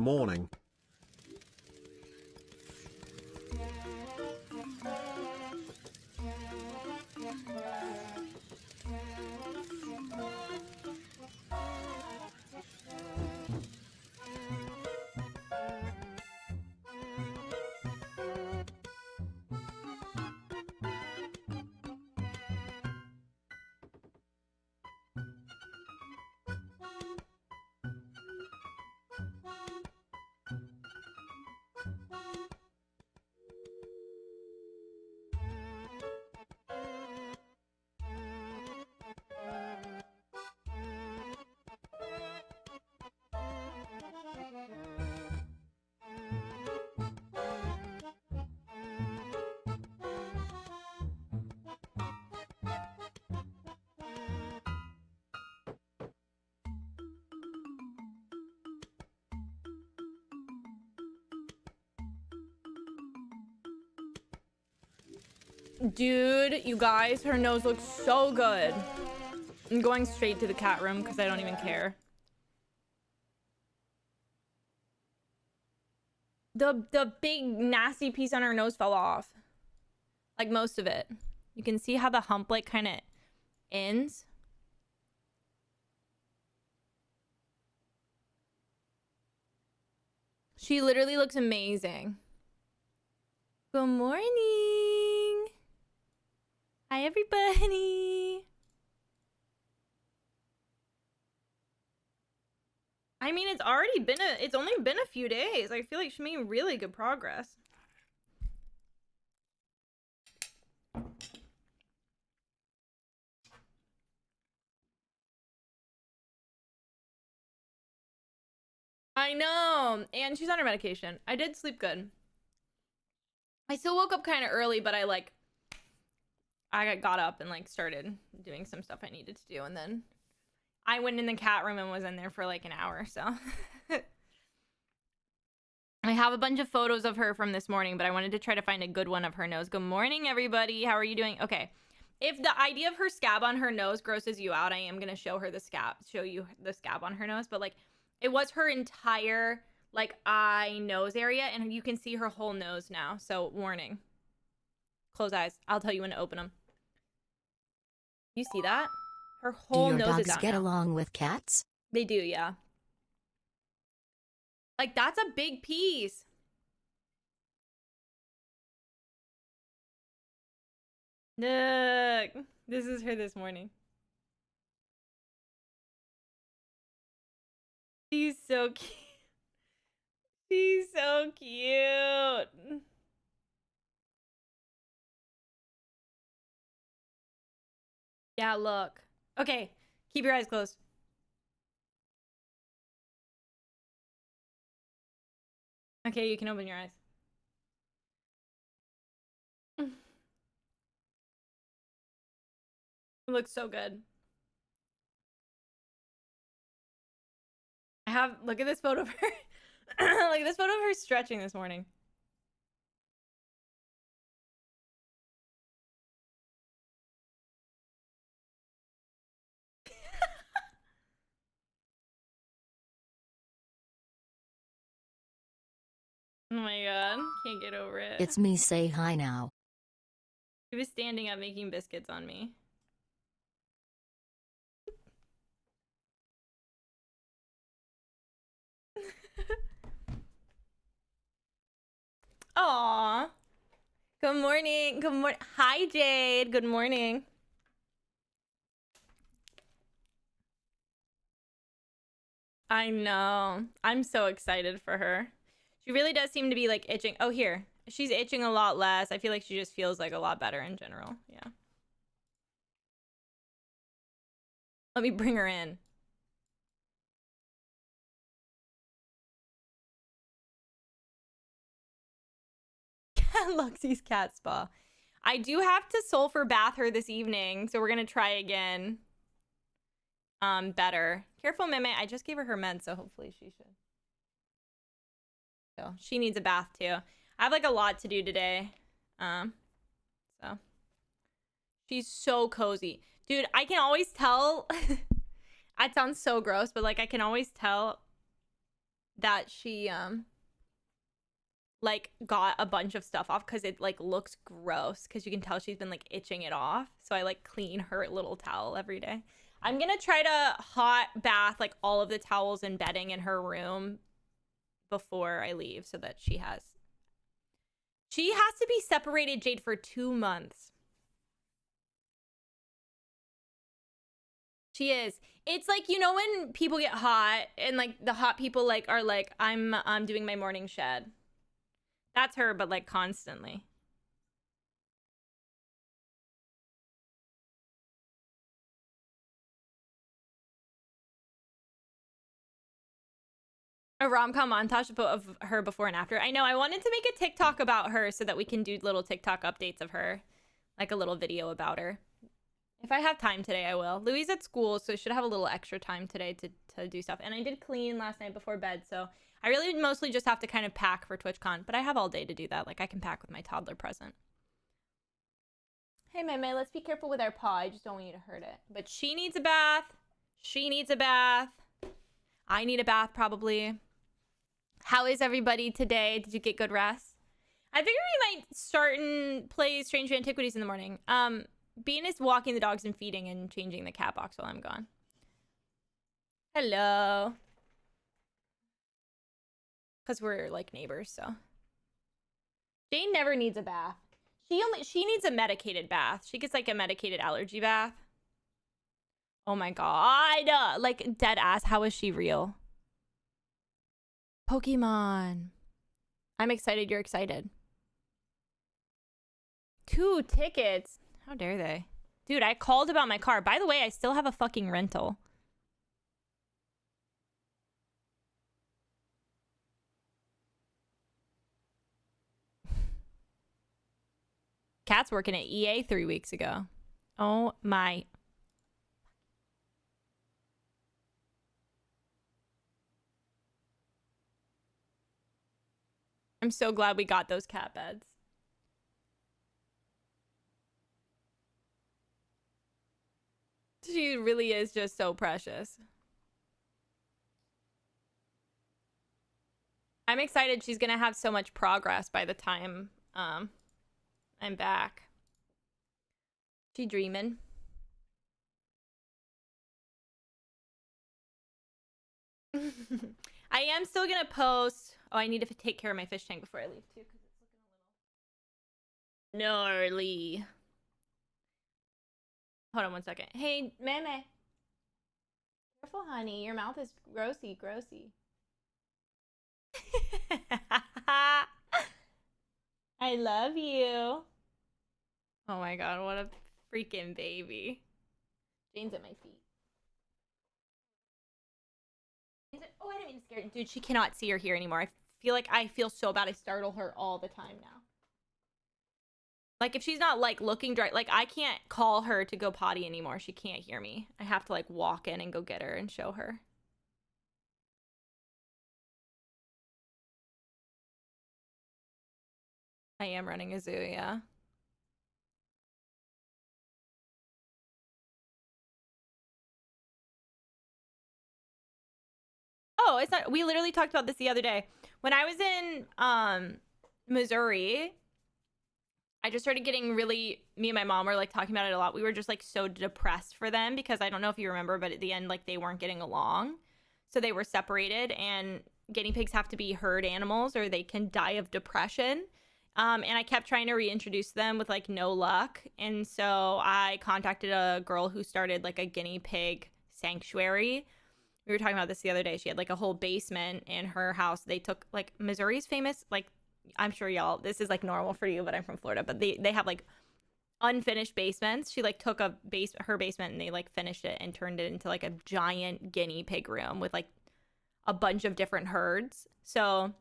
morning. Dude, you guys, her nose looks so good. I'm going straight to the cat room because I don't even care. The big nasty piece on her nose fell off. Like most of it. You can see how the hump like kind of ends. She literally looks amazing. Good morning. Hi, everybody. I mean, it's only been a few days. I feel like she's making really good progress. I know. And she's on her medication. I did sleep good. I still woke up kind of early, but I got up and like started doing some stuff I needed to do, and then I went in the cat room and was in there for like an hour. So I have a bunch of photos of her from this morning, but I wanted to try to find a good one of her nose. Good morning, everybody. How are you doing? Okay. If the idea of her scab on her nose grosses you out, I am gonna show you the scab on her nose. But like, it was her entire like eye nose area, and you can see her whole nose now. So warning. Close eyes. I'll tell you when to open them. You see that? Her whole nose is out. Do your dogs get along with cats? They do, yeah. Like, that's a big piece. Look. This is her this morning. She's so cute. She's so cute. Yeah, look. Okay, keep your eyes closed. Okay, you can open your eyes. It looks so good. Look at this photo of her. Look at this photo of her stretching this morning. Oh my god, can't get over it. It's me, say hi now. He was standing up making biscuits on me. Aw. Good morning. Good morning. Hi, Jade. Good morning. I know. I'm so excited for her. She really does seem to be like itching. Oh, here. She's itching a lot less. I feel like she just feels like a lot better in general. Yeah. Let me bring her in. Luxie's cat spa. I do have to sulfur bath her this evening, so we're gonna try again. Better. Careful, Meme. I just gave her meds, so hopefully she should. So she needs a bath too. I have like a lot to do today. So she's so cozy. Dude, I can always tell. It sounds so gross, but like I can always tell. that she like got a bunch of stuff off because it like looks gross because you can tell she's been like itching it off. So I like clean her little towel every day. I'm gonna try to hot bath like all of the towels and bedding in her room before I leave so that she has to be separated, Jade, for 2 months. She is. It's like, you know, when people get hot and like the hot people like are like, I'm doing my morning shed. That's her, but like constantly. A rom-com montage of her before and after. I know. I wanted to make a TikTok about her so that we can do little TikTok updates of her, like a little video about her. If I have time today, I will. Louis at school, so I should have a little extra time today to do stuff. And I did clean last night before bed, so I really mostly just have to kind of pack for TwitchCon. But I have all day to do that. Like, I can pack with my toddler present. Hey, May, let's be careful with our paw. I just don't want you to hurt it. But she needs a bath. She needs a bath. I need a bath, probably. How is everybody today? Did you get good rest? I figured we might start and play Strange Antiquities in the morning. Bean is walking the dogs and feeding and changing the cat box while I'm gone. Hello. Because we're like neighbors, so. Jane never needs a bath. She needs a medicated bath. She gets like a medicated allergy bath. Oh my god. Like dead ass. How is she real? Pokemon. I'm excited you're excited. 2 tickets. How dare they? Dude, I called about my car. By the way, I still have a fucking rental. Cat's working at EA 3 weeks ago. Oh my. I'm so glad we got those cat beds. She really is just so precious. I'm excited she's gonna have so much progress by the time I'm back. She dreaming. I am still gonna post. Oh, I need to take care of my fish tank before I leave too, because it's looking a little gnarly. Hold on 1 second. Hey, Meme. Careful, honey. Your mouth is grossy. I love you. Oh my god, what a freaking baby. Jane's at my feet. Oh, I didn't mean to scare her. Dude, she cannot see or hear anymore. I feel so bad. I startle her all the time now. Like, if she's not, like, looking direct, like, I can't call her to go potty anymore. She can't hear me. I have to, like, walk in and go get her and show her. I am running a zoo, yeah. Oh, it's not. We literally talked about this the other day. When I was in Missouri, I just started getting really, me and my mom were like talking about it a lot. We were just like so depressed for them because I don't know if you remember, but at the end, like they weren't getting along. So they were separated, and guinea pigs have to be herd animals or they can die of depression. And I kept trying to reintroduce them with like no luck. And so I contacted a girl who started like a guinea pig sanctuary. We were talking about this the other day. She had like a whole basement in her house. They took like Missouri's famous, like, I'm sure y'all, this is like normal for you, but I'm from Florida, but they have like unfinished basements. She like took her basement and they like finished it and turned it into like a giant guinea pig room with like a bunch of different herds. So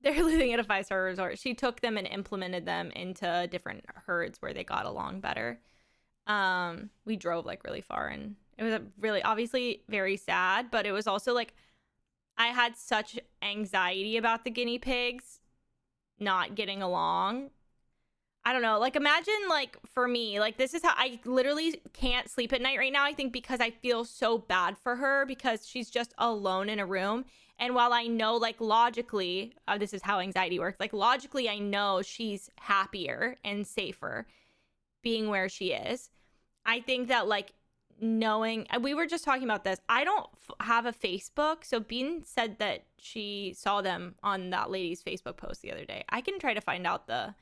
they're living at a 5-star resort. She took them and implemented them into different herds where they got along better. We drove like really far, and it was really obviously very sad, but it was also like I had such anxiety about the guinea pigs not getting along. I don't know. Like, imagine, like, for me, like, this is how I literally can't sleep at night right now. I think because I feel so bad for her because she's just alone in a room. And while I know, like, logically, this is how anxiety works, like, logically, I know she's happier and safer being where she is. I think that, like, knowing, we were just talking about this. I don't have a Facebook. So Bean said that she saw them on that lady's Facebook post the other day. I can try to find out the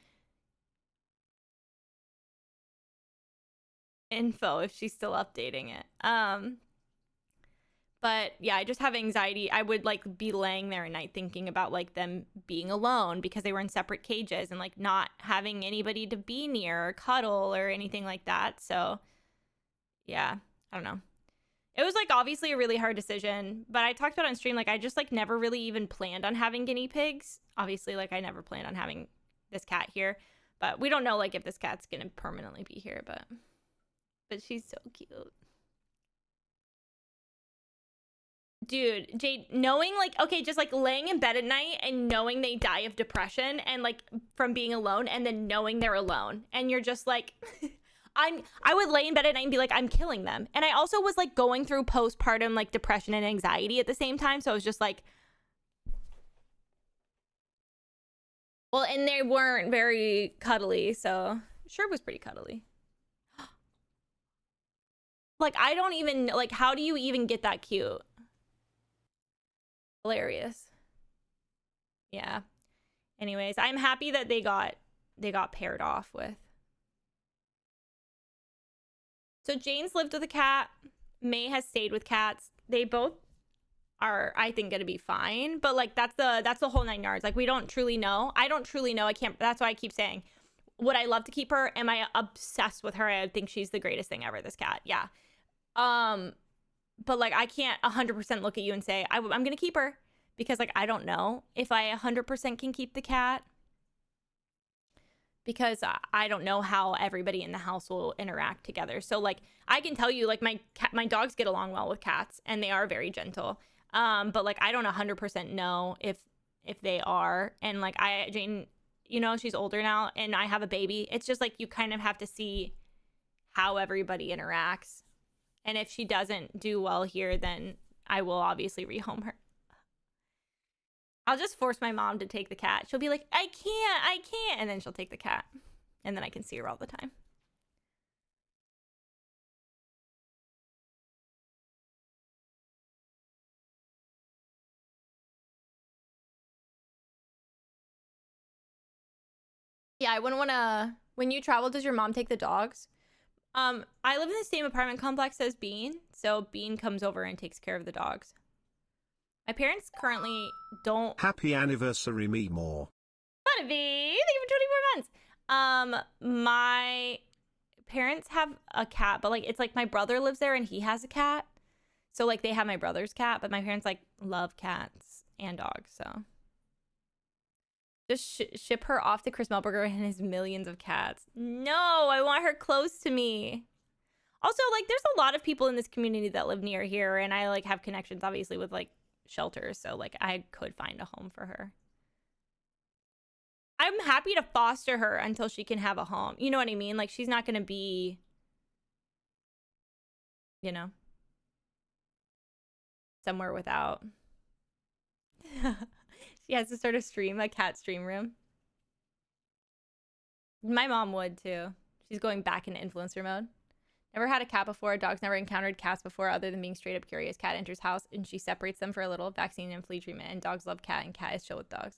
info if she's still updating it. But yeah, I just have anxiety. I would like be laying there at night thinking about like them being alone because they were in separate cages and like not having anybody to be near or cuddle or anything like that. So yeah, I don't know. It was like obviously a really hard decision, but I talked about it on stream. Like I just like never really even planned on having guinea pigs. Obviously, like I never planned on having this cat here, but we don't know like if this cat's gonna permanently be here. But she's so cute. Dude, Jade, knowing like, okay, just like laying in bed at night and knowing they die of depression and like from being alone and then knowing they're alone and you're just like, I would lay in bed at night and be like, I'm killing them. And I also was like going through postpartum like depression and anxiety at the same time. So I was just like, well, and they weren't very cuddly. So sure was pretty cuddly. Like, I don't even, like, how do you even get that cute? Hilarious. Yeah. Anyways, I'm happy that they got paired off with. So Jane's lived with a cat. May has stayed with cats. They both are, I think, gonna be fine. But like that's the whole 9 yards. Like we don't truly know. I don't truly know. I can't. That's why I keep saying, would I love to keep her? Am I obsessed with her? I think she's the greatest thing ever. This cat, yeah. But like I can't 100% look at you and say I'm gonna keep her because like I don't know if I 100% can keep the cat because I don't know how everybody in the house will interact together. So like I can tell you like my dogs get along well with cats and they are very gentle. But like I don't 100% know if they are. And like Jane, you know, she's older now and I have a baby. It's just like you kind of have to see how everybody interacts. And if she doesn't do well here, then I will obviously rehome her. I'll just force my mom to take the cat. She'll be like, I can't. And then she'll take the cat. And then I can see her all the time. Yeah, I wouldn't want to. When you travel, does your mom take the dogs? I live in the same apartment complex as Bean. So Bean comes over and takes care of the dogs. My parents currently don't. Happy anniversary, me more. Thank you for 24 months. My parents have a cat, but like it's like my brother lives there and he has a cat. So like they have my brother's cat, but my parents like love cats and dogs, so just ship her off to Chris Melberger and his millions of cats. No, I want her close to me. Also, like there's a lot of people in this community that live near here and I like have connections obviously with like shelters, so like I could find a home for her. I'm happy to foster her until she can have a home. You know what I mean? Like she's not going to be, you know, somewhere without. She has to sort of stream, a cat stream room. My mom would too. She's going back into influencer mode. Never had a cat before. Dogs never encountered cats before other than being straight up curious. Cat enters house and she separates them for a little vaccine and flea treatment. And dogs love cat and cat is chill with dogs.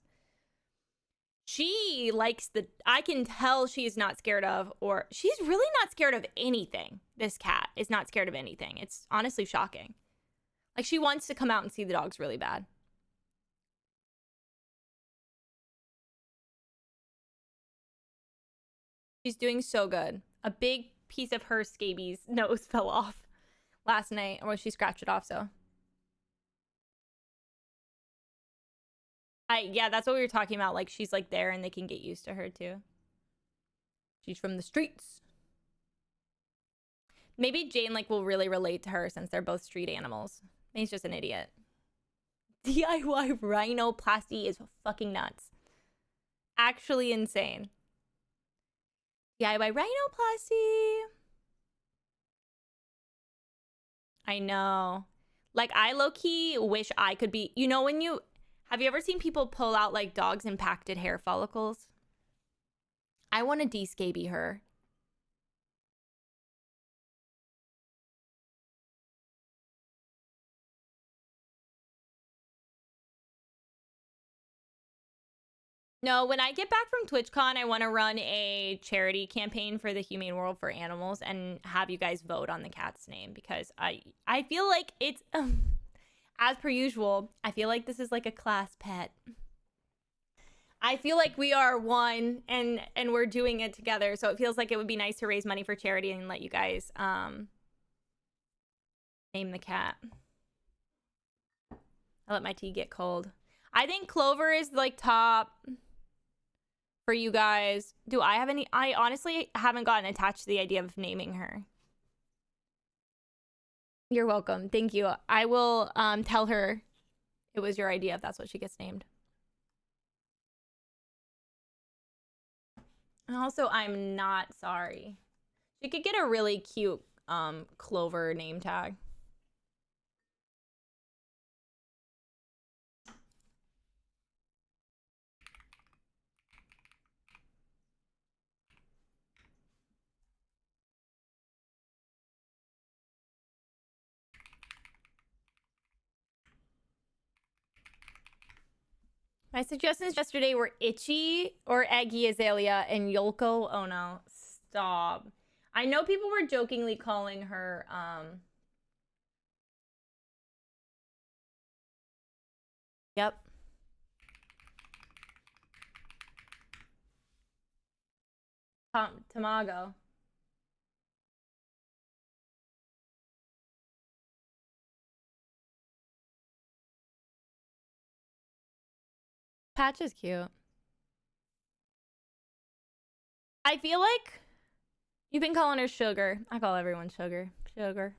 She likes I can tell she's not scared of, or she's really not scared of anything. This cat is not scared of anything. It's honestly shocking. Like she wants to come out and see the dogs really bad. She's doing so good. A big piece of her scabies nose fell off last night, or she scratched it off, so. Yeah, that's what we were talking about. Like, she's like there and they can get used to her too. She's from the streets. Maybe Jane like will really relate to her since they're both street animals. Maybe he's just an idiot. DIY rhinoplasty is fucking nuts. Actually insane. DIY rhinoplasty. I know. Like, I low-key wish I could be... You know when you... Have you ever seen people pull out, like, dogs' impacted hair follicles? I want to de-scaby her. No, when I get back from TwitchCon, I want to run a charity campaign for the Humane World for Animals and have you guys vote on the cat's name, because I feel like it's as per usual, I feel like this is like a class pet. I feel like we are one and we're doing it together, so it feels like it would be nice to raise money for charity and let you guys name the cat. I let my tea get cold. I think Clover is like top for you guys. Do I have any? I honestly haven't gotten attached to the idea of naming her. You're welcome. Thank you. I will tell her it was your idea if that's what she gets named. And also, I'm not sorry. She could get a really cute Clover name tag. My suggestions yesterday were Itchy or Eggy Azalea and Yolko. Oh no, stop. I know people were jokingly calling her Yep. Tamago. Patch is cute. I feel like you've been calling her Sugar. I call everyone Sugar. Sugar.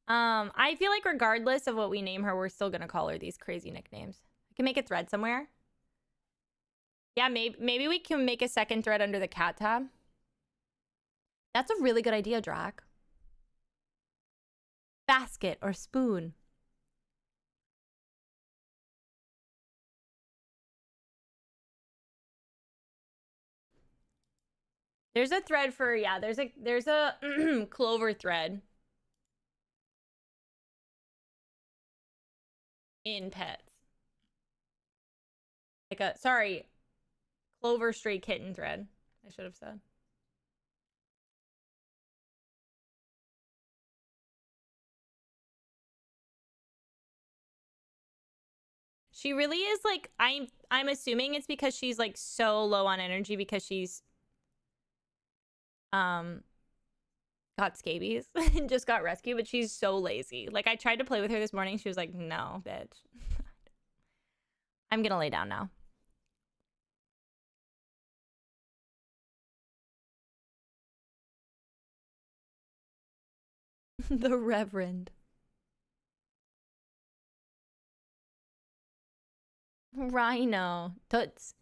I feel like regardless of what we name her, we're still gonna call her these crazy nicknames. I can make a thread somewhere. Yeah, maybe we can make a second thread under the cat tab. That's a really good idea, Drac. Basket or spoon. There's a thread for, yeah, there's a Clover thread in pets. Like a, sorry, Clover stray kitten thread, I should have said. She really is like, I'm assuming it's because she's like so low on energy because she's got scabies and just got rescued, but she's so lazy. Like, I tried to play with her this morning. She was like, no, bitch. I'm gonna lay down now. The Reverend. Rhino. Toots.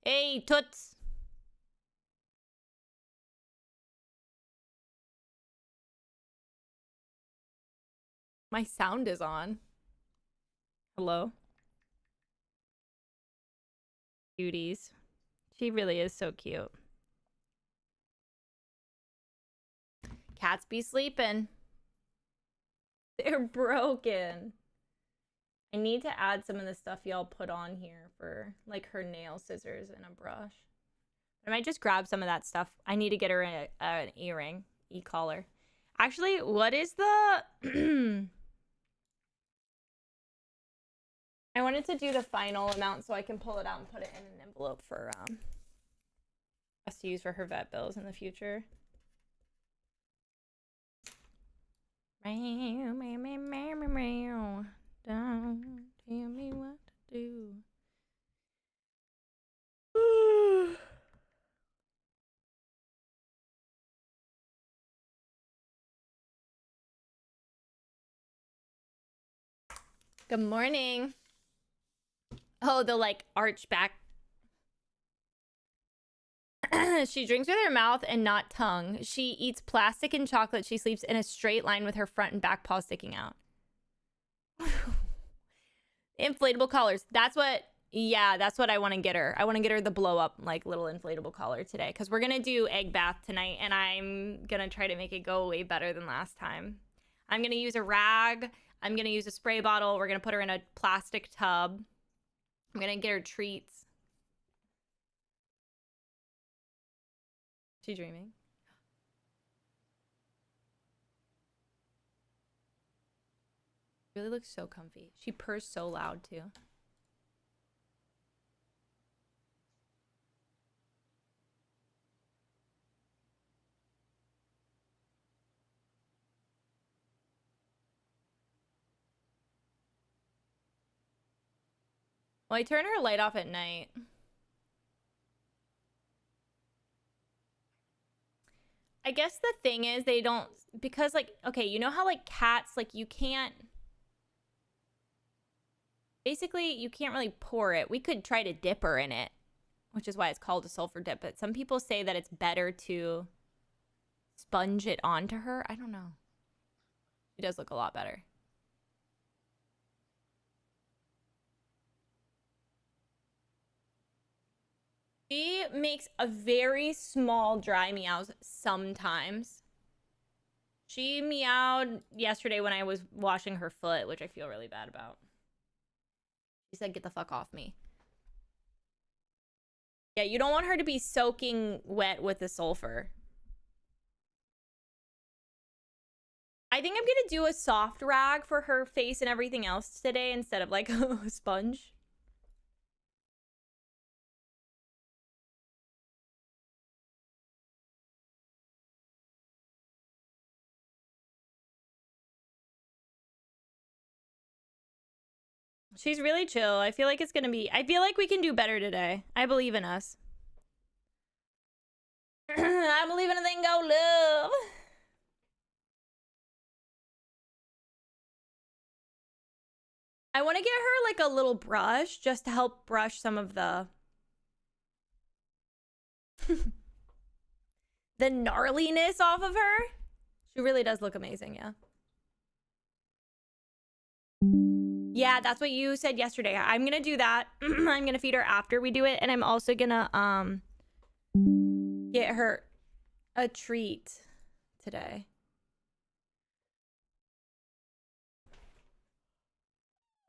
Hey, Toots. My sound is on. Hello? Cuties. She really is so cute. Cats be sleeping. They're broken. I need to add some of the stuff y'all put on here for like her nail scissors and a brush. I might just grab some of that stuff. I need to get her an earring, e-collar. Actually, what is the... I wanted to do the final amount so I can pull it out and put it in an envelope for us to use for her vet bills in the future. Don't tell me what to do. Good morning. Oh, the like arch back. She drinks with her mouth and not tongue. She eats plastic and chocolate. She sleeps in a straight line with her front and back paws sticking out. Inflatable collars. That's what, yeah, that's what I want to get her. I want to get her the blow up, like, little inflatable collar today. Because we're going to do egg bath tonight. And I'm going to try to make it go way better than last time. I'm going to use a rag. I'm going to use a spray bottle. We're going to put her in a plastic tub. I'm going to get her treats. She dreaming? Really looks so comfy. She purrs so loud too. Well, I turn her light off at night. I guess the thing is they don't, because like, okay, you know how like cats, like you can't, basically you can't really pour it. We could try to dip her in it, which is why it's called a sulfur dip. But some people say that it's better to sponge it onto her. I don't know. She does look a lot better. She makes a very small dry meows sometimes. She meowed yesterday when I was washing her foot, which I feel really bad about. She said, get the fuck off me. Yeah, you don't want her to be soaking wet with the sulfur. I think I'm gonna do a soft rag for her face and everything else today instead of like a sponge. She's really chill. I feel like it's gonna be, I feel like we can do better today. I believe in us. I believe in a thing called love. I want to get her like a little brush just to help brush some of the the gnarliness off of her. She really does look amazing, yeah. Yeah, that's what you said yesterday. I'm gonna do that. I'm gonna feed her after we do it, and I'm also gonna get her a treat today.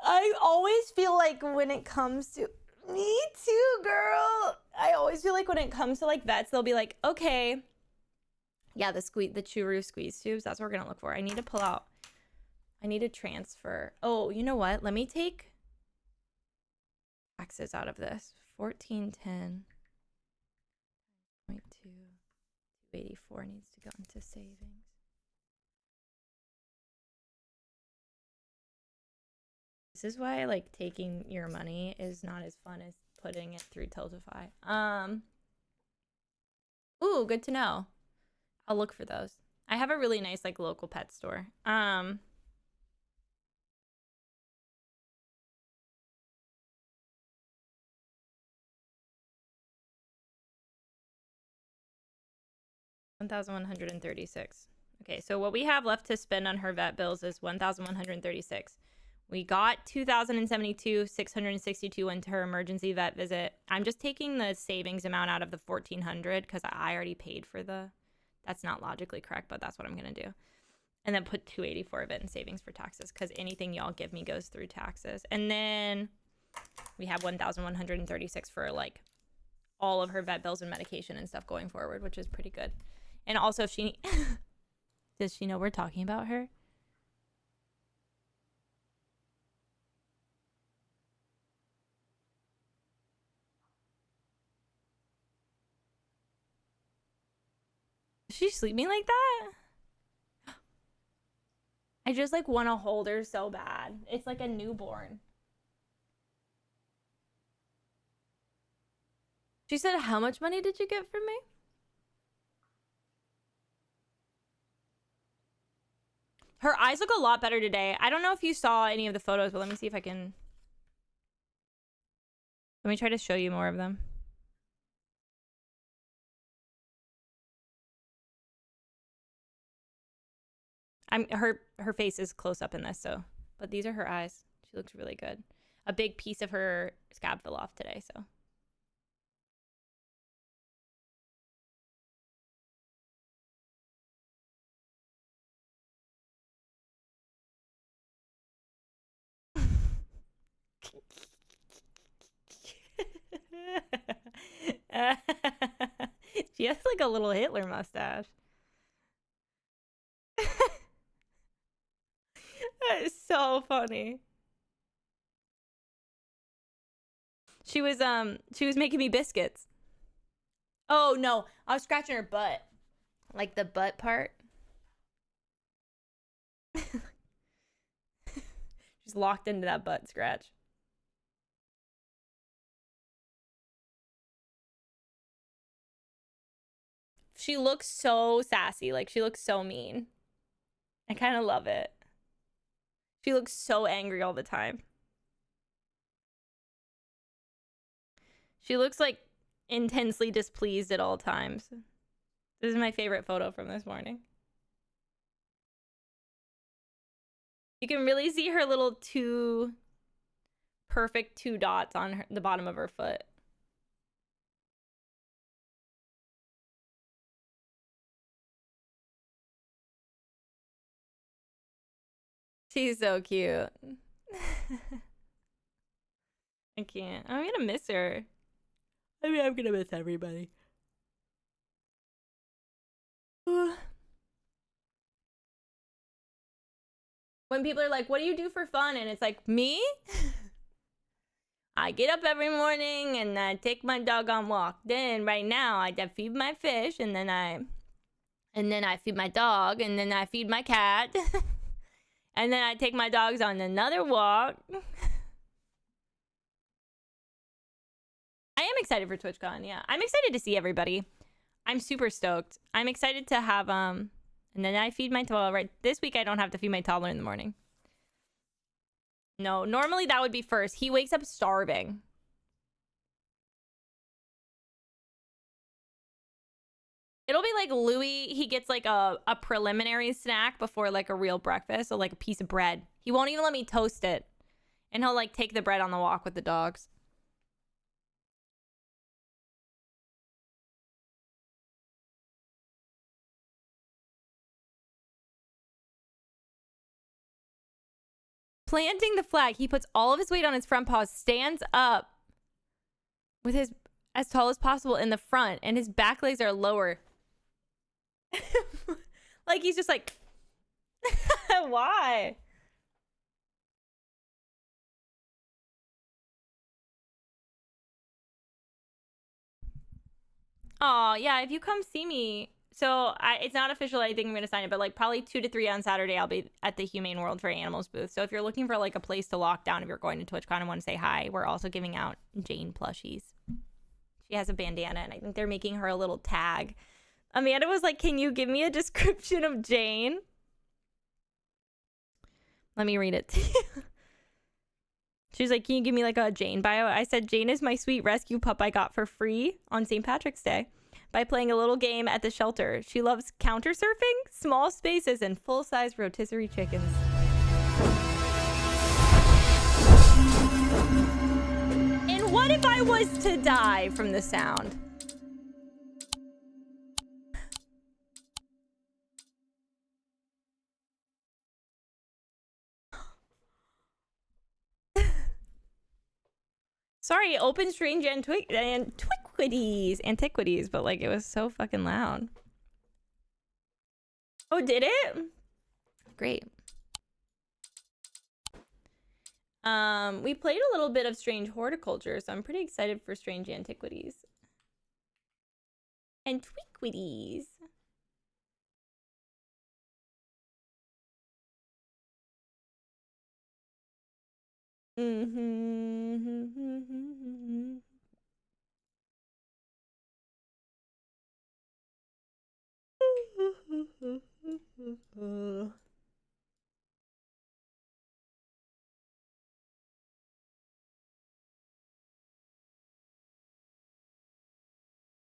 I always feel like when it comes to me too, girl. I always feel like when it comes to like vets, they'll be like, okay, yeah, the Churu squeeze tubes. That's what we're gonna look for. I need to pull out. I need to transfer. Oh, you know what? Let me take taxes out of this. 1410.2 284 needs to go into savings. This is why like taking your money is not as fun as putting it through Tiltify. Ooh, good to know. I'll look for those. I have a really nice like local pet store. $1,136. Okay, so what we have left to spend on her vet bills is $1,136. We got $2,072, $662 went to her emergency vet visit. I'm just taking the savings amount out of the $1,400 because I already paid for the. That's not logically correct, but that's what I'm gonna do. And then put $284 of it in savings for taxes because anything y'all give me goes through taxes. And then we have $1,136 for like all of her vet bills and medication and stuff going forward, which is pretty good. And also, if she does she know we're talking about her? Is she sleeping like that? I just like want to hold her so bad. It's like a newborn. She said, how much money did you get from me? Her eyes look a lot better today. I don't know if you saw any of the photos, but let me see if I can. Let me try to show you more of them. her face is close up in this, so but these are her eyes. She looks really good. A big piece of her scab fell off today, so. She has like a little Hitler mustache. That is so funny. She was making me biscuits. Oh no, I was scratching her butt. Like the butt part. She's locked into that butt scratch. She looks so sassy. Like, she looks so mean. I kind of love it. She looks so angry all the time. She looks like intensely displeased at all times. This is my favorite photo from this morning. You can really see her little perfect two dots on the bottom of her foot. She's so cute. I can't. I'm gonna miss her. I mean, I'm gonna miss everybody. When people are like, what do you do for fun? And it's like, me? I get up every morning and I take my dog on walk. Then right now I feed my fish, and then I feed my dog, and then I feed my cat. And then I take my dogs on another walk. I am excited for TwitchCon, yeah. I'm excited to see everybody. I'm super stoked. I'm excited to have and then I feed my toddler. Right, this week I don't have to feed my toddler in the morning. No, normally that would be first. He wakes up starving. It'll be like Louis, he gets like a preliminary snack before like a real breakfast, so like a piece of bread. He won't even let me toast it. And he'll like take the bread on the walk with the dogs. Planting the flag, he puts all of his weight on his front paws, stands up with his as tall as possible in the front, and his back legs are lower. Like he's just like, why? Oh yeah, if you come see me. So it's not official. I think I'm gonna sign it, but like probably 2 to 3 on Saturday, I'll be at the Humane World for Animals booth. So if you're looking for like a place to lock down, if you're going to TwitchCon and want to say hi, we're also giving out Jane plushies. She has a bandana, and I think they're making her a little tag. Amanda was like, "Can you give me a description of Jane?" Let me read it to you. She's like, "Can you give me like a Jane bio?" I said, "Jane is my sweet rescue pup I got for free on St. Patrick's Day by playing a little game at the shelter. She loves counter surfing, small spaces, and full-size rotisserie chickens." And what if I was to die from the sound? Sorry, open strange antiquities, but like it was so fucking loud. Oh, did it? Great. We played a little bit of strange horticulture, so I'm pretty excited for strange antiquities. Antiquities.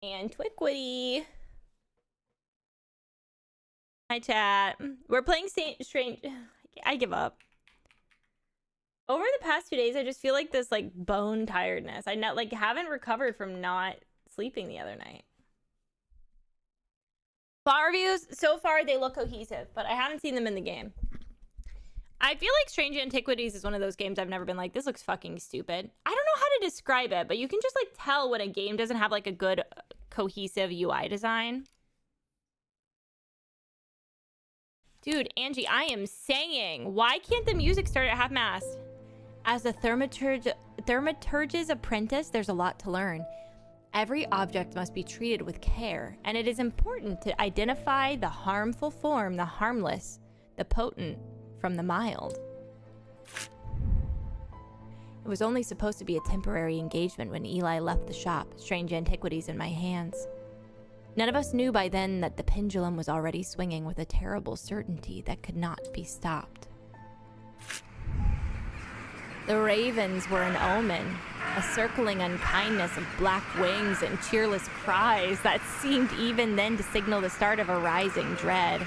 Antiquity. Hi, chat. We're playing Strange. I give up. Over the past 2 days, I just feel like this like bone tiredness. I not like haven't recovered from not sleeping the other night. Plot reviews so far they look cohesive, but I haven't seen them in the game. I feel like Strange Antiquities is one of those games I've never been like, this looks fucking stupid. I don't know how to describe it, but you can just like tell when a game doesn't have like a good cohesive UI design. Dude, Angie, I am saying, why can't the music start at half-mast? As a thaumaturge's apprentice, there's a lot to learn. Every object must be treated with care, and it is important to identify the harmful from the harmless, the potent from the mild. It was only supposed to be a temporary engagement when Eli left the shop, Strange Antiquities in my hands. None of us knew by then that the pendulum was already swinging with a terrible certainty that could not be stopped. The ravens were an omen, a circling unkindness of black wings and cheerless cries that seemed even then to signal the start of a rising dread.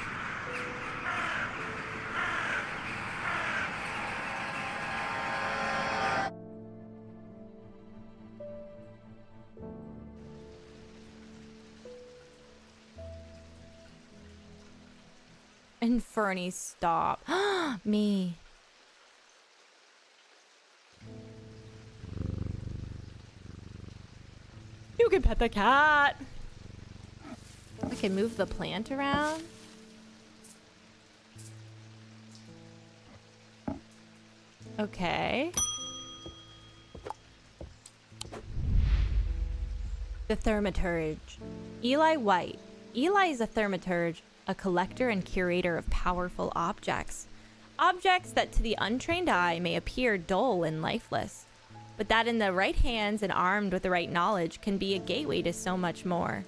Inferni, stop. Me. You can pet the cat. I can move the plant around. Okay. The thaumaturge. Eli White. Eli is a thaumaturge, a collector and curator of powerful objects. Objects that to the untrained eye may appear dull and lifeless, but that in the right hands and armed with the right knowledge can be a gateway to so much more.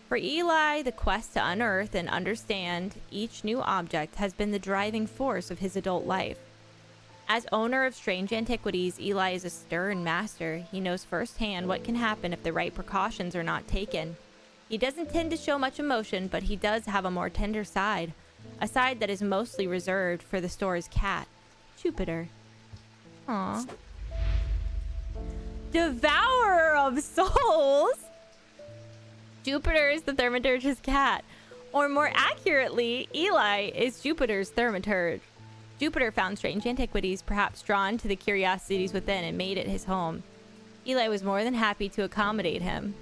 For Eli, the quest to unearth and understand each new object has been the driving force of his adult life. As owner of Strange Antiquities, Eli is a stern master. He knows firsthand what can happen if the right precautions are not taken. He doesn't tend to show much emotion, but he does have a more tender side. A side that is mostly reserved for the store's cat, Jupiter. Aww. Devourer of souls! Jupiter is the thaumaturge's cat. Or more accurately, Eli is Jupiter's thaumaturge. Jupiter found Strange Antiquities, perhaps drawn to the curiosities within, and made it his home. Eli was more than happy to accommodate him,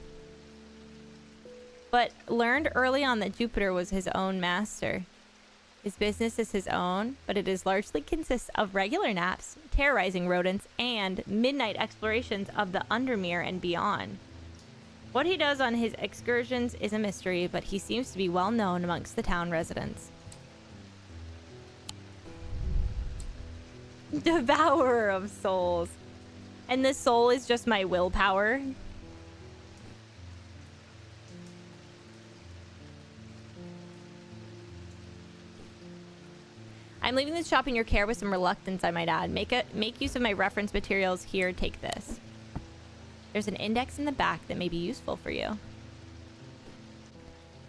but learned early on that Jupiter was his own master. His business is his own, but it is largely consists of regular naps, terrorizing rodents, and midnight explorations of the Undermere and beyond. What he does on his excursions is a mystery, but he seems to be well known amongst the town residents. Devourer of souls. And the soul is just my willpower. I'm leaving this shop in your care with some reluctance, I might add. Make use of my reference materials here. Take this. There's an index in the back that may be useful for you.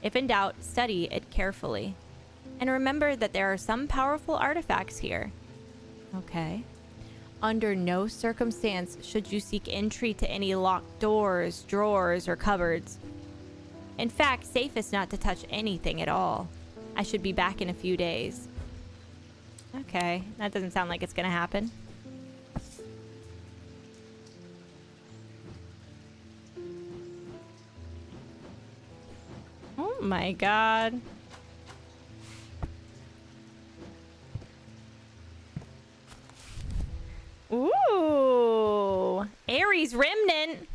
If in doubt, study it carefully. And remember that there are some powerful artifacts here. Okay. Under no circumstance should you seek entry to any locked doors, drawers, or cupboards. In fact, safest not to touch anything at all. I should be back in a few days. Okay, that doesn't sound like it's gonna happen. Oh my god. Ooh, Ares Remnant.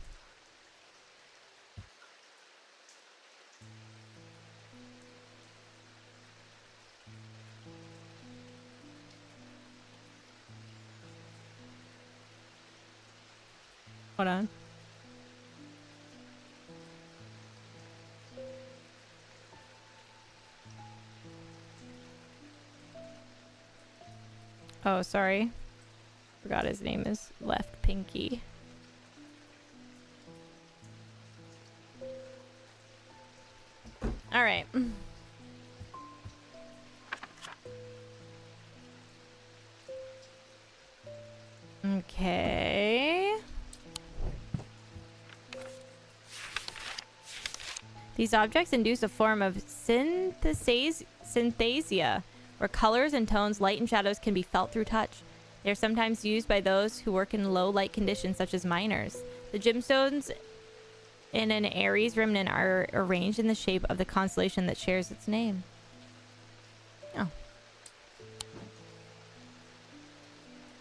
Hold on. Oh, sorry. Forgot his name is Left Pinky. All right. Okay. These objects induce a form of synthesia, where colors and tones, light and shadows can be felt through touch. They are sometimes used by those who work in low light conditions, such as miners. The gemstones in an Aries remnant are arranged in the shape of the constellation that shares its name. Oh.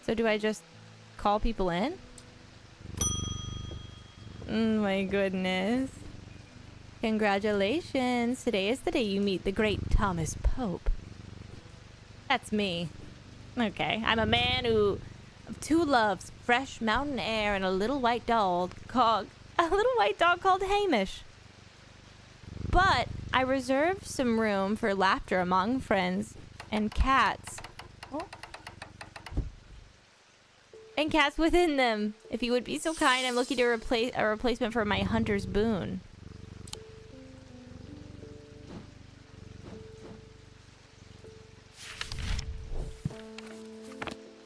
So do I just call people in? My goodness. Congratulations. Today is the day you meet the great Thomas Pope. That's me. Okay. I'm a man of two loves, fresh mountain air and a little white dog called Hamish. But I reserve some room for laughter among friends and cats. Oh. And cats within them. If you would be so kind, I'm looking to replace a replacement for my hunter's boon.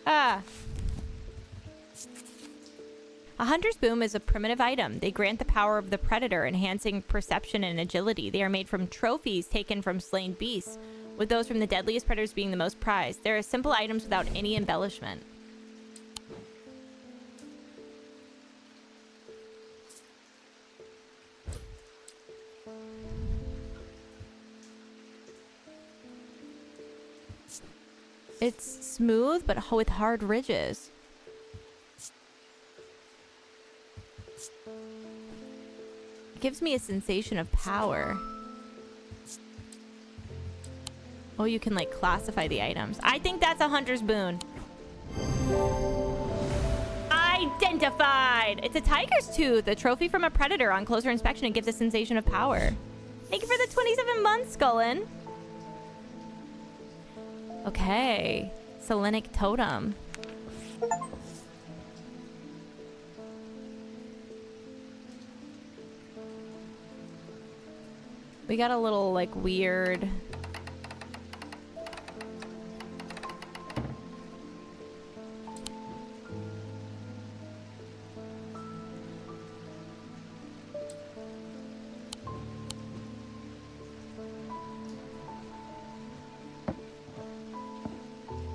Ah. A hunter's boon is a primitive item. They grant the power of the predator, enhancing perception and agility. They are made from trophies taken from slain beasts, with those from the deadliest predators being the most prized. They are simple items without any embellishment. It's smooth, but with hard ridges. It gives me a sensation of power. Oh, you can like classify the items. I think that's a hunter's boon. Identified! It's a tiger's tooth, a trophy from a predator. On closer inspection, it gives a sensation of power. Thank you for the 27 months, Scullin. Okay. Selenic totem. We got a little, like, weird...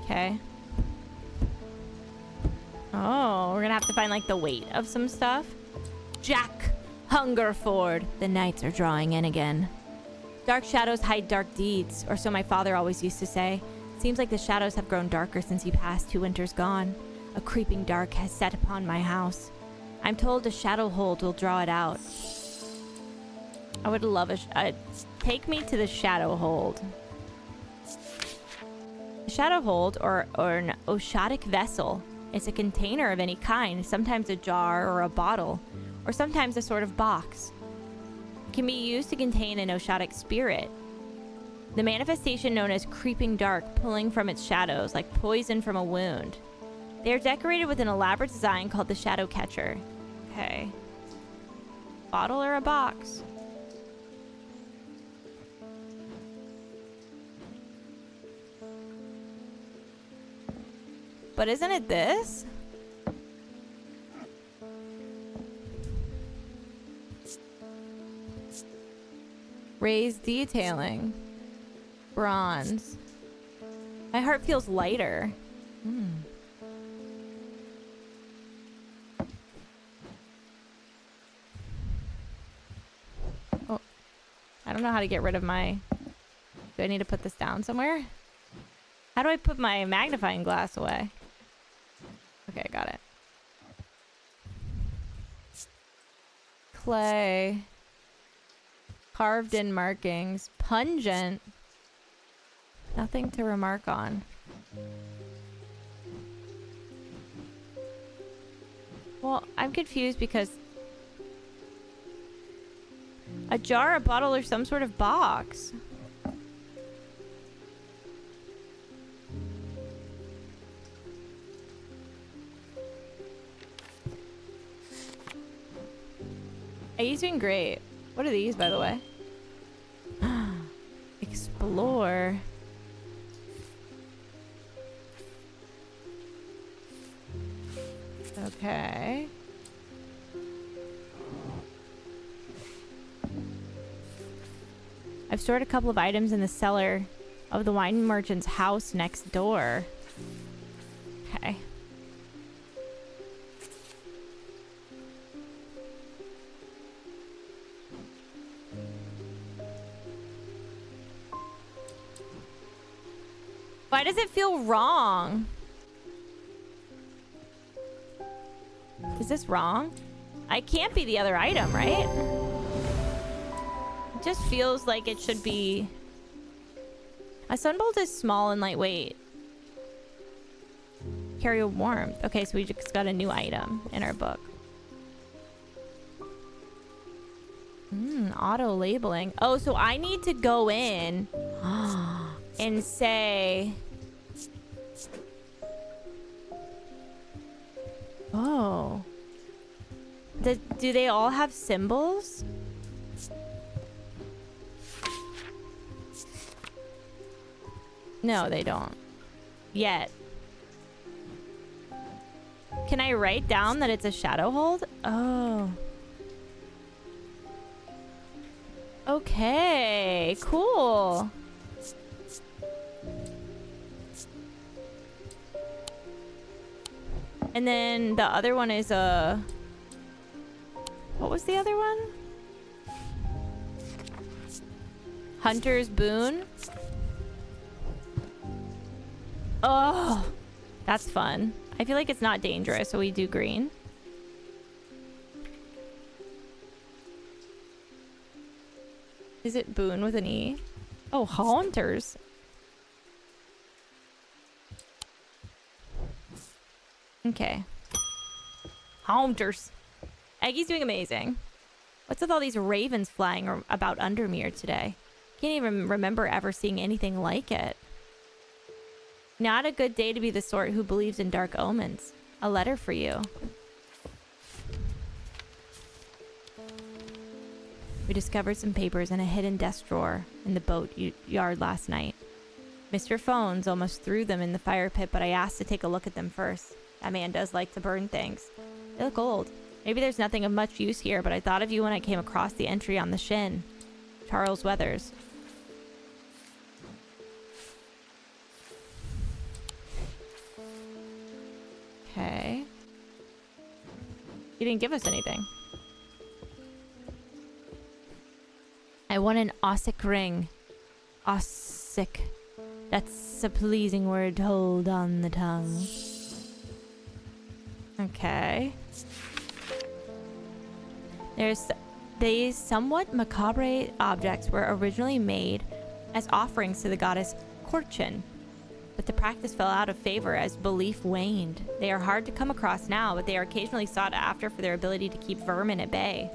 Okay. Oh, we're gonna have to find, like, the weight of some stuff. Jack Hungerford. The nights are drawing in again. Dark shadows hide dark deeds, or so my father always used to say. Seems like the shadows have grown darker since he passed 2 winters gone. A creeping dark has set upon my house. I'm told a shadow hold will draw it out. I would love take me to the shadow hold. A shadow hold, or an oshatic vessel, is a container of any kind, sometimes a jar or a bottle, or sometimes a sort of box. It can be used to contain an oshatic spirit. The manifestation known as creeping dark, pulling from its shadows like poison from a wound. They are decorated with an elaborate design called the shadow catcher. Okay. Bottle or a box? But isn't it this? Raised detailing. Bronze. My heart feels lighter. Oh. I don't know how to get rid of my... Do I need to put this down somewhere? How do I put my magnifying glass away? Okay, got it. Clay. Carved in markings. Pungent. Nothing to remark on. Well, I'm confused because a jar, a bottle, or some sort of box. He's doing great. What are these, by the way? Explore. Okay. I've stored a couple of items in the cellar of the wine merchant's house next door. Okay. Why does it feel wrong? Is this wrong? I can't be the other item, right? It just feels like it should be... A sunbolt is small and lightweight. Carry a warmth. Okay, so we just got a new item in our book. Auto labeling. Oh, so I need to go in and say... Oh. Do they all have symbols? No, they don't. Yet. Can I write down that it's a shadow hold? Oh. Okay, cool. And then the other one is a... What was the other one? Hunter's Boon. Oh, that's fun. I feel like it's not dangerous, so we do green. Is it Boon with an E? Oh, Haunters. Okay. Haunters. Aggie's doing amazing. What's with all these ravens flying about Undermere today? Can't even remember ever seeing anything like it. Not a good day to be the sort who believes in dark omens. A letter for you. We discovered some papers in a hidden desk drawer in the boat yard last night. Mr. Phones almost threw them in the fire pit, but I asked to take a look at them first. That man does like to burn things. They look old. Maybe there's nothing of much use here, but I thought of you when I came across the entry on the shin. Charles Weathers. Okay. He didn't give us anything. I want an Ossic ring. Ossic. That's a pleasing word to hold on the tongue. Okay. These somewhat macabre objects were originally made as offerings to the goddess Korchin, but the practice fell out of favor as belief waned. They are hard to come across now, but they are occasionally sought after for their ability to keep vermin at bay.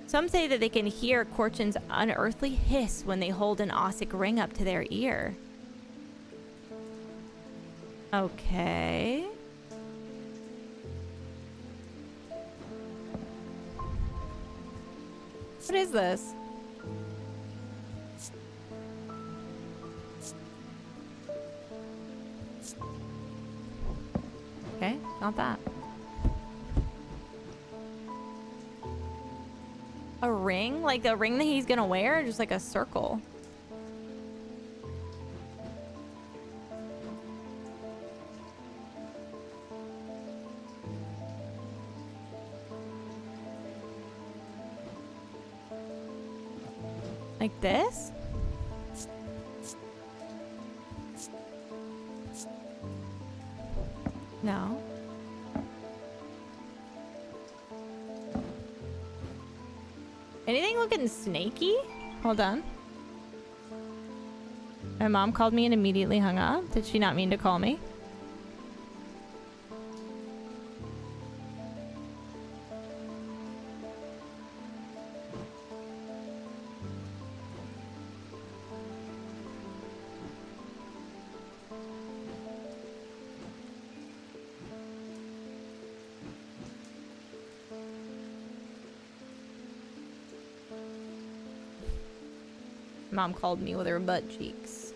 Some say that they can hear Korchin's unearthly hiss when they hold an Ossic ring up to their ear. Okay. What is this? Okay, not that. A ring? Like the ring that he's gonna wear? Just like a circle. Like this? No. Anything looking snaky? Hold on. My mom called me and immediately hung up. Did she not mean to call me? Mom called me with her butt cheeks.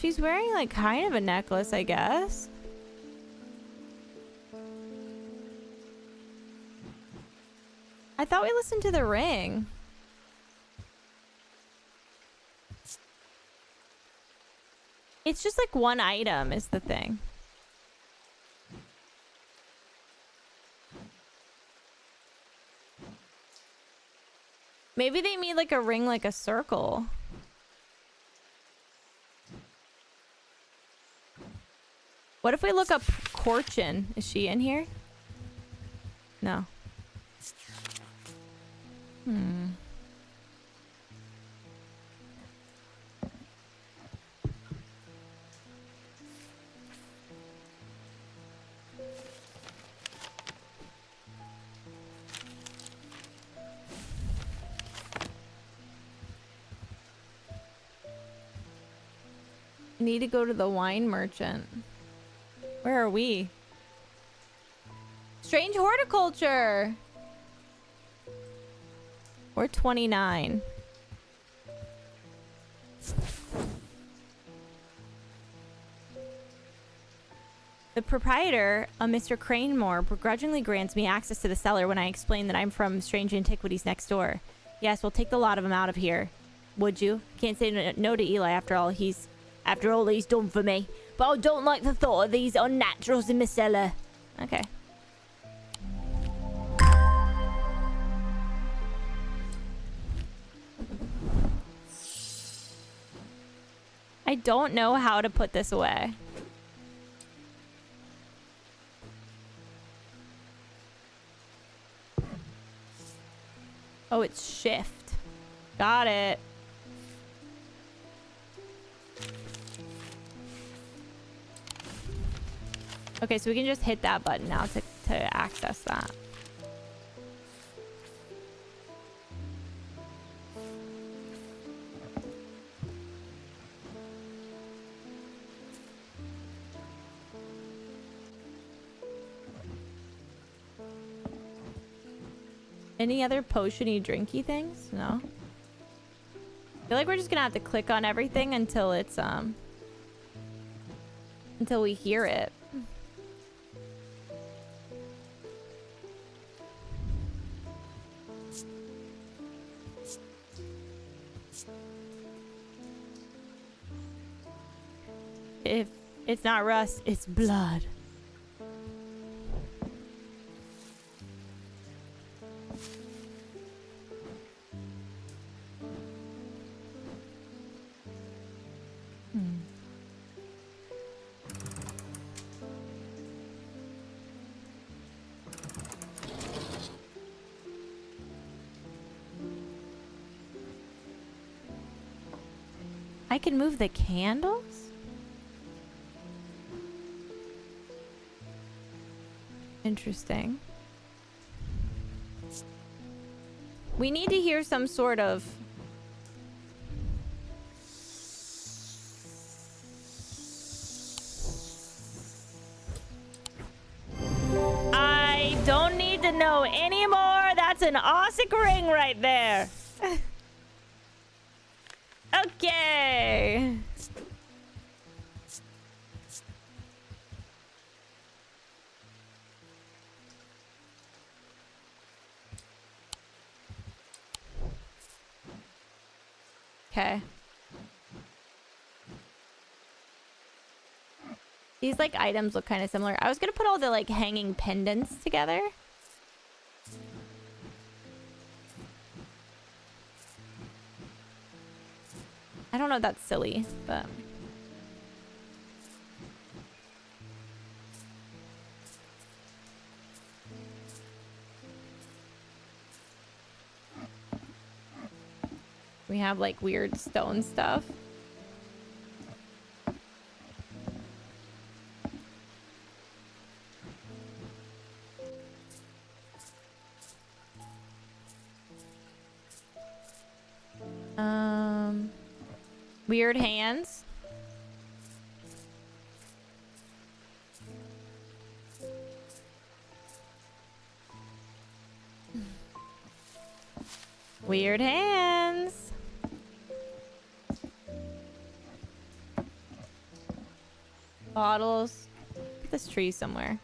She's wearing like kind of a necklace, I guess. I thought we listened to the ring. It's just like one item is the thing. Maybe they made like a ring like a circle. What if we look up Corchin? Is she in here? No. I need to go to the wine merchant. Where are we? Strange horticulture. We're 29. The proprietor, a Mr. Cranemore, begrudgingly grants me access to the cellar when I explain that I'm from Strange Antiquities next door. Yes, we'll take the lot of them out of here. Would you? Can't say no to Eli after all he's done for me. But I don't like the thought of these unnaturals in my cellar. Okay. I don't know how to put this away. Oh, it's shift. Got it. Okay, so we can just hit that button now to access that. Any other potion-y, drinky things? No? I feel like we're just gonna have to click on everything until it's, until we hear it. If it's not rust, it's blood. I can move the candles? Interesting. We need to hear some sort of... I don't need to know anymore. That's an Ossic ring right there. Okay. Okay. These like items look kind of similar. I was gonna put all the like hanging pendants together. I don't know if that's silly, but... We have like weird stone stuff. Weird hands. Weird hands. Bottles. Put this tree somewhere.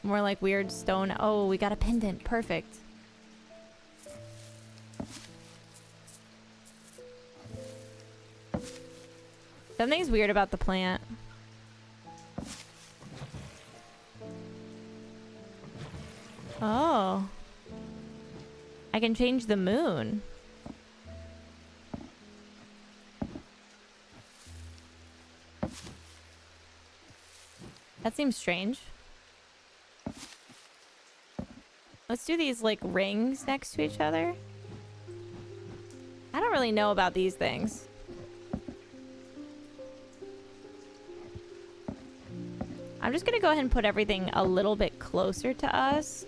More like weird stone. Oh, we got a pendant. Perfect. Something's weird about the plant. Oh. I can change the moon. That seems strange. Let's do these, like, rings next to each other. I don't really know about these things. I'm just gonna go ahead and put everything a little bit closer to us.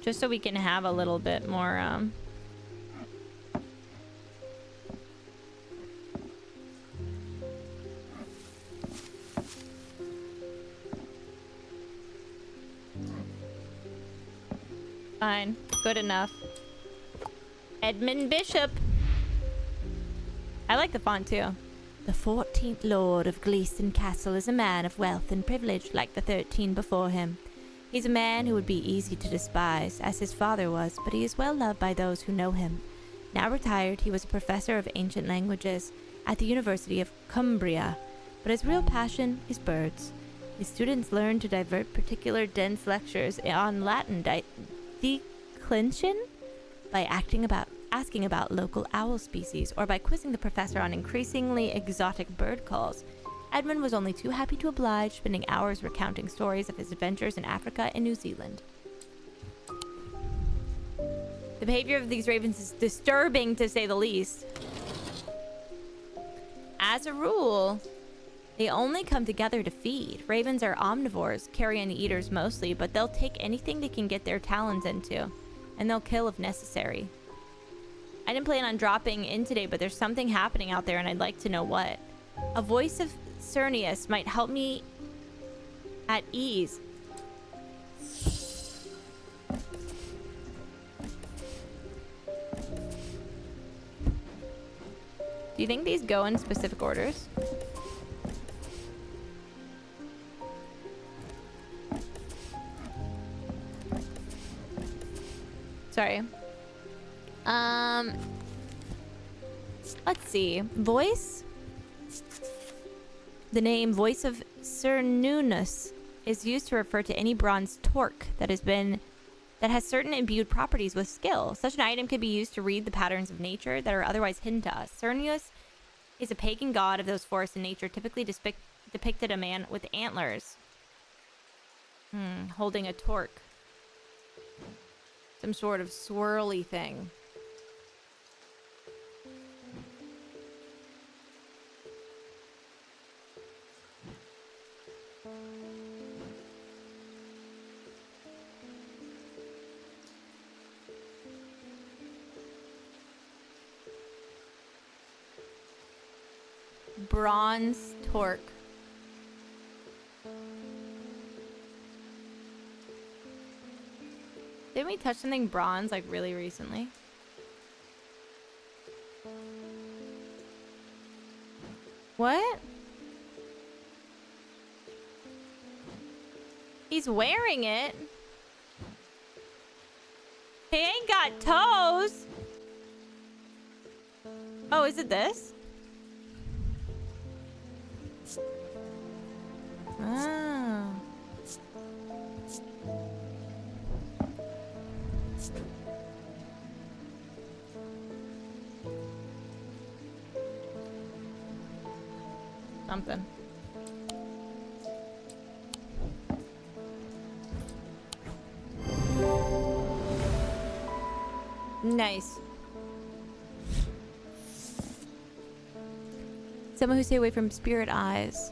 Just so we can have a little bit more, fine. Good enough. Edmund Bishop. I like the font too. The 14th Lord of Gleeson Castle is a man of wealth and privilege like the 13 before him. He's a man who would be easy to despise, as his father was, but he is well loved by those who know him. Now retired, he was a professor of ancient languages at the University of Cumbria, but his real passion is birds. His students learn to divert particular dense lectures on Latin declension by asking about local owl species, or by quizzing the professor on increasingly exotic bird calls. Edmund was only too happy to oblige, spending hours recounting stories of his adventures in Africa and New Zealand. The behavior of these ravens is disturbing, to say the least. As a rule, they only come together to feed. Ravens are omnivores, carrion eaters mostly, but they'll take anything they can get their talons into, and they'll kill if necessary. I didn't plan on dropping in today, but there's something happening out there, and I'd like to know what. A voice of Cernius might help me at ease. Do you think these go in specific orders? Sorry. Let's see. Voice? The name Voice of Cernunnos is used to refer to any bronze torque that has certain imbued properties with skill. Such an item can be used to read the patterns of nature that are otherwise hidden to us. Cernunnos is a pagan god of those forests in nature, typically depicted a man with antlers. Holding a torque. Some sort of swirly thing. Bronze torque. Didn't we touch something bronze like really recently? What? He's wearing it. He ain't got toes. Oh, is it this? Oh. Something. Nice. Someone who stay away from spirit eyes.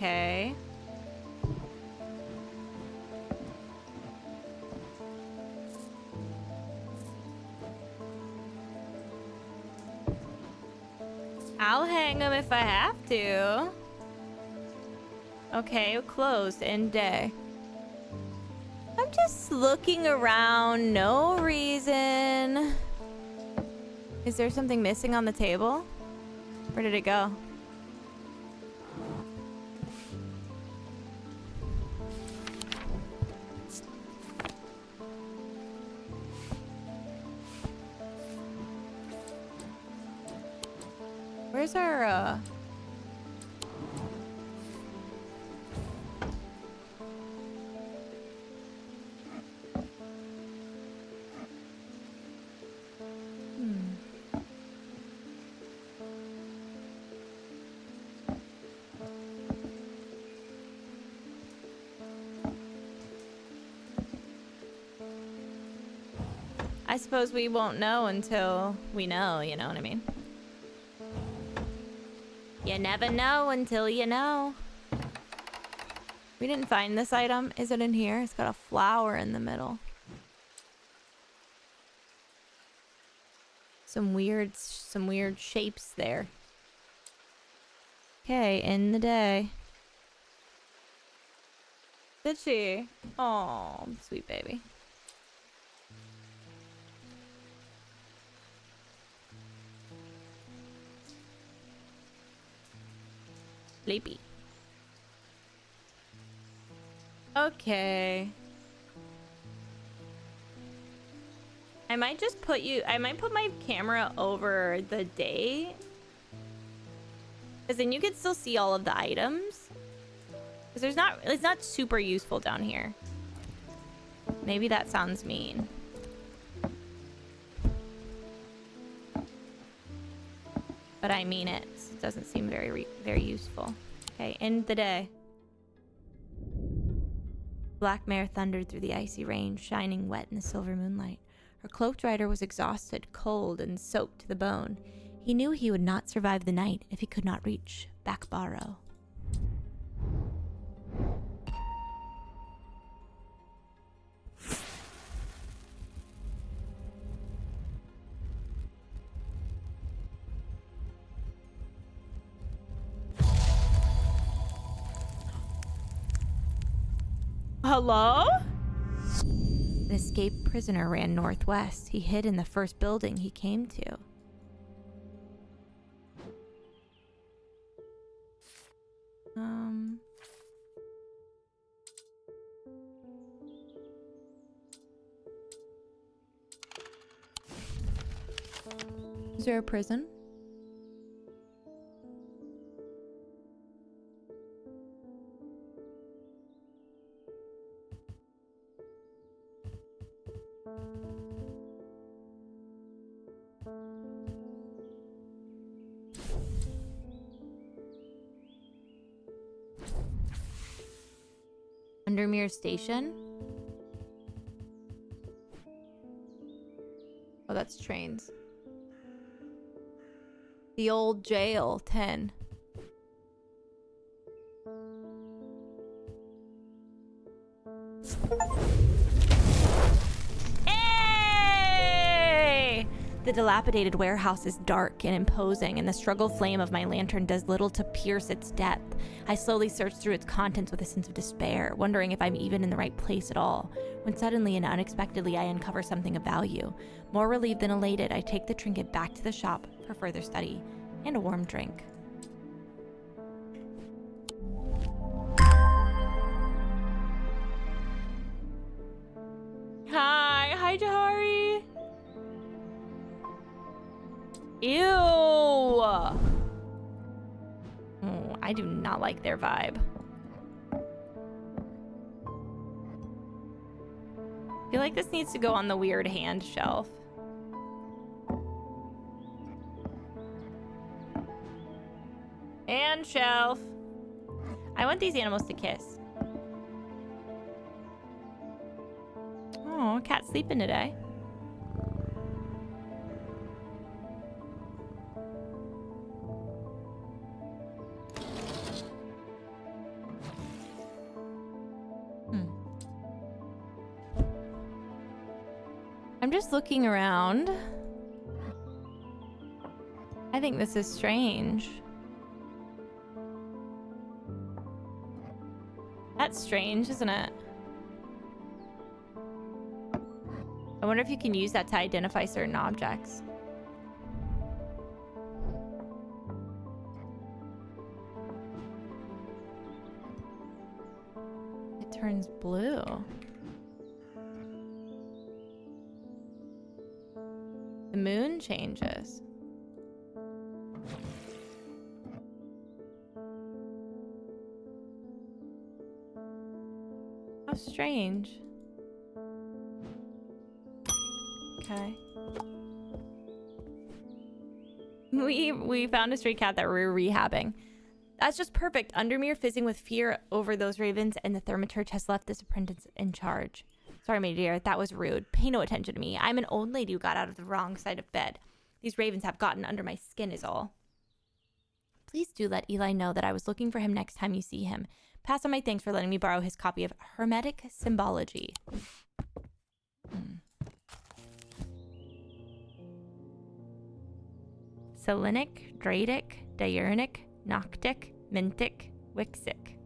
Okay. I'll hang them if I have to. Okay, closed. End day. I'm just looking around. No reason. Is there something missing on the table? Where did it go? Where's our, I suppose we won't know until we know, you know what I mean? You never know until you know. We didn't find this item. Is it in here? It's got a flower in the middle. Some weird shapes there. Okay, end the day. Did she? Oh, sweet baby. Sleepy. Okay. I might put my camera over the day. Because then you can still see all of the items. Because it's not super useful down here. Maybe that sounds mean. But I mean it. It doesn't seem very useful. Okay, end the day. Black mare thundered through the icy rain, shining wet in the silver moonlight. Her cloaked rider was exhausted, cold, and soaked to the bone. He knew he would not survive the night if he could not reach Backbarrow. Hello? An escaped prisoner ran northwest. He hid in the first building he came to. Is there a prison? Undermere Station? Oh, that's trains. The old jail, 10. Hey! The dilapidated warehouse is dark and imposing, and the struggle flame of my lantern does little to pierce its depth. I slowly search through its contents with a sense of despair, wondering if I'm even in the right place at all, when suddenly and unexpectedly I uncover something of value. More relieved than elated, I take the trinket back to the shop for further study and a warm drink. Hi Jahari. Ew. Oh, I do not like their vibe. I feel like this needs to go on the weird hand shelf. And shelf. I want these animals to kiss. Oh, cat's sleeping today. I'm just looking around. I think this is strange. That's strange, isn't it? I wonder if you can use that to identify certain objects. It turns blue. The moon changes. How strange. Okay. We found a stray cat that we're rehabbing. That's just perfect. Undermere fizzing with fear over those ravens, and the thaumaturge has left this apprentice in charge. Sorry, my dear, that was rude. Pay no attention to me. I'm an old lady who got out of the wrong side of bed. These ravens have gotten under my skin is all. Please do let Eli know that I was looking for him next time you see him. Pass on my thanks for letting me borrow his copy of Hermetic Symbology. Selenic, Dradic, Diurnic, Noctic, Mintic, Wixic.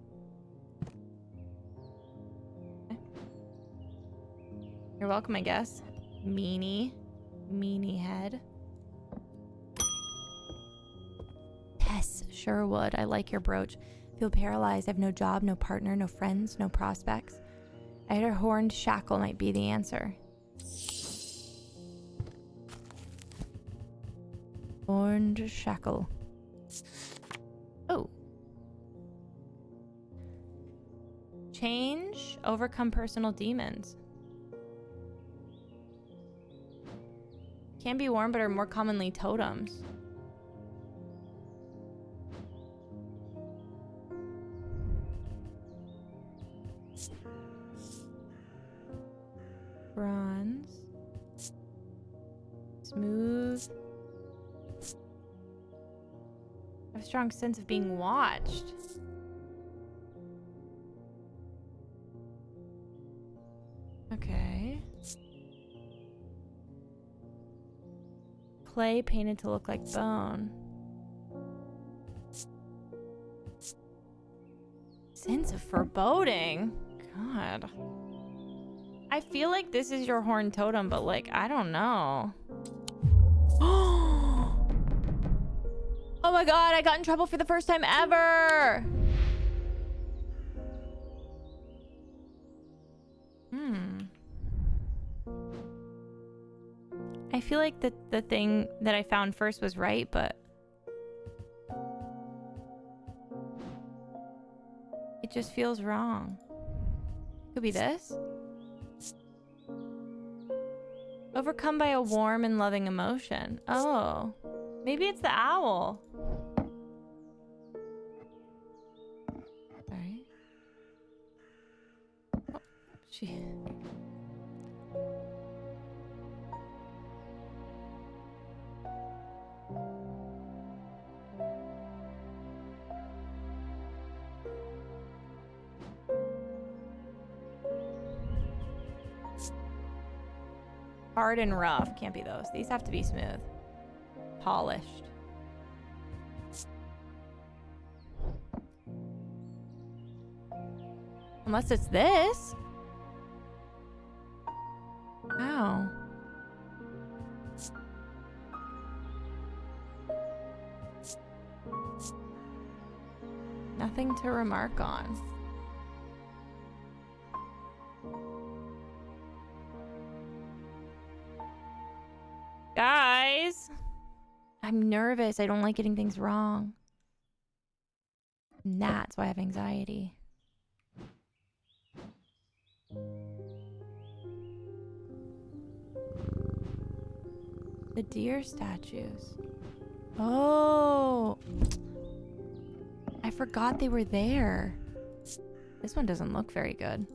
You're welcome, I guess. Meanie head. Tess Sherwood, I like your brooch. Feel paralyzed. I have no job, no partner, no friends, no prospects. I heard a horned shackle might be the answer. Horned shackle. Oh. Change, overcome personal demons. Can be worn, but are more commonly totems. Bronze. Smooth. I have a strong sense of being watched. Okay. Clay painted to look like bone. Sense of foreboding. God. I feel like this is your horned totem, but like, I don't know. Oh my god, I got in trouble for the first time ever. I feel like the thing that I found first was right, but it just feels wrong. Could be this. Overcome by a warm and loving emotion. Oh, maybe it's the owl. Sorry. Oh, she. Hard and rough. Can't be those. These have to be smooth. Polished. Unless it's this. Wow. Nothing to remark on. Guys, I'm nervous. I don't like getting things wrong. And that's why I have anxiety. The deer statues. Oh, I forgot they were there. This one doesn't look very good.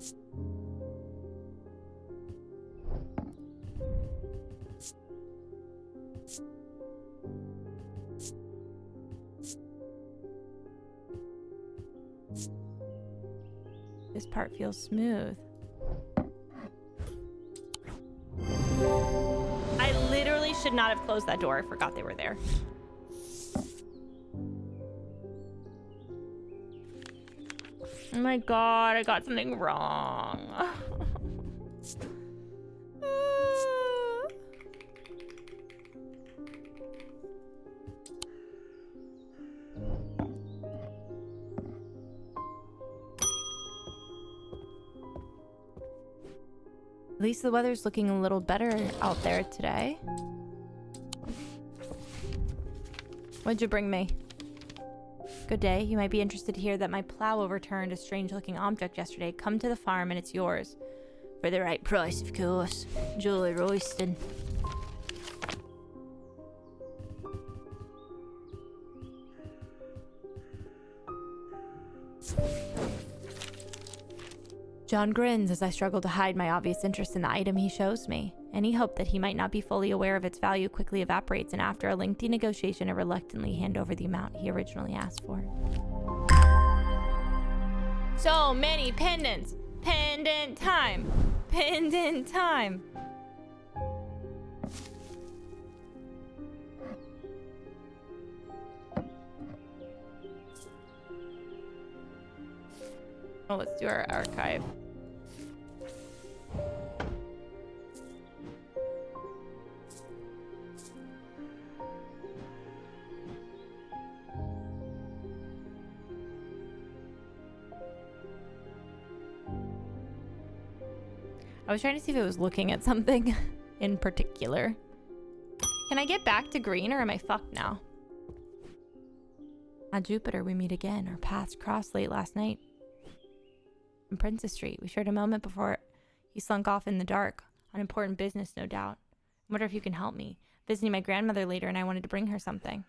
This part feels smooth. should not have closed that door. I forgot they were there. Oh my god, I got something wrong. At least the weather's looking a little better out there today. What'd you bring me? Good day. You might be interested to hear that my plow overturned a strange-looking object yesterday. Come to the farm and it's yours. For the right price, of course. Julie Royston. John grins as I struggle to hide my obvious interest in the item he shows me. Any hope that he might not be fully aware of its value quickly evaporates, and after a lengthy negotiation, I reluctantly hand over the amount he originally asked for. So many pendants! Pendant time! Pendant time! Oh, let's do our archive. I was trying to see if it was looking at something in particular. Can I get back to green or am I fucked now? On Jupiter, we meet again. Our paths crossed late last night. On Princess Street, we shared a moment before he slunk off in the dark. On important business, no doubt. I wonder if you can help me. Visiting my grandmother later and I wanted to bring her something.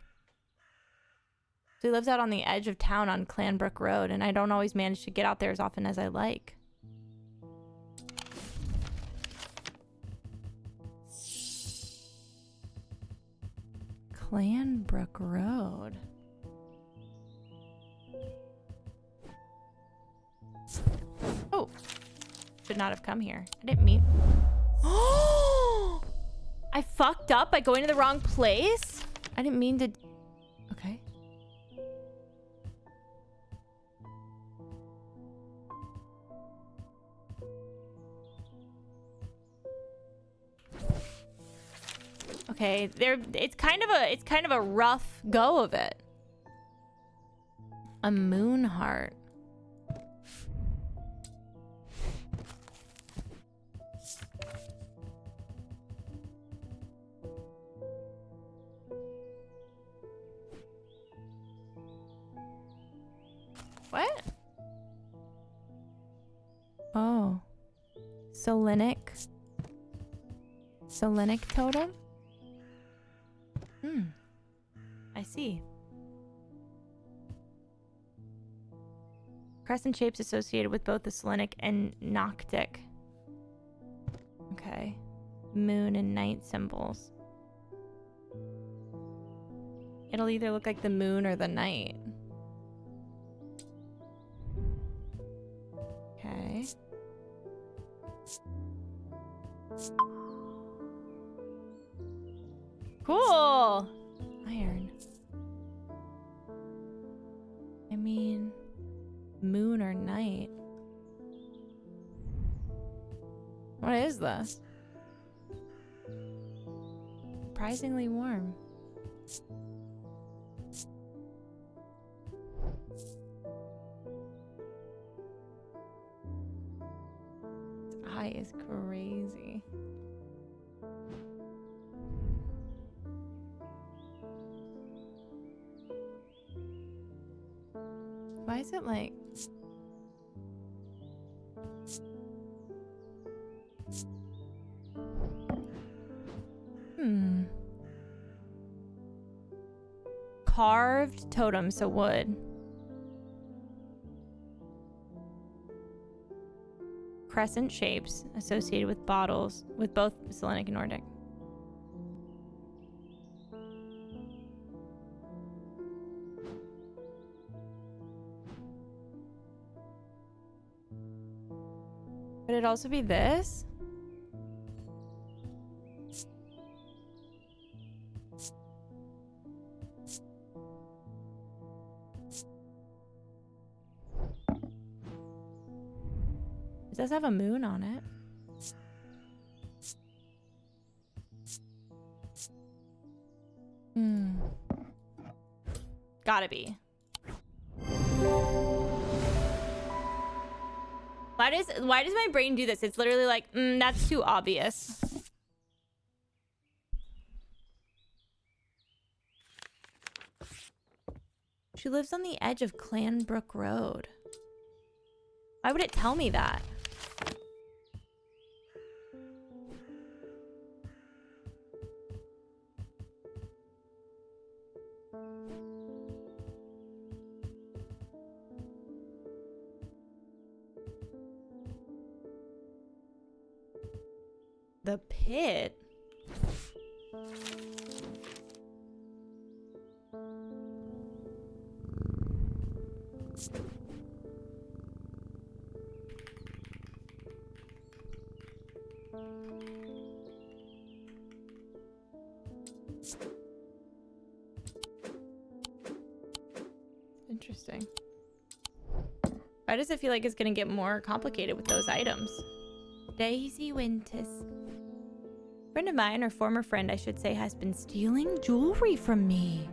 So he lives out on the edge of town on Clanbrook Road and I don't always manage to get out there as often as I like. Clanbrook Road. Oh, should not have come here. I didn't mean. Oh, I fucked up by going to the wrong place. I didn't mean to. Okay. Okay, it's kind of a rough go of it. A moon heart. What? Oh. Selenic totem? I see. Crescent shapes associated with both the Selenic and Noctic. Okay. Moon and night symbols. It'll either look like the moon or the night. Okay. Cool! Iron. I mean, moon or night. What is this? Surprisingly warm. This eye is crazy. Why is it like... Carved totem, so wood. Crescent shapes associated with bottles with both Selenic and Nordic. Could it also be this? does have a moon on it. Gotta be. Why does my brain do this? It's literally like, that's too obvious. She lives on the edge of Clanbrook Road. Why would it tell me that? The pit? Interesting. Why does it feel like it's gonna get more complicated with those items? Daisy Winters. A friend of mine, or former friend I should say, has been stealing jewelry from me.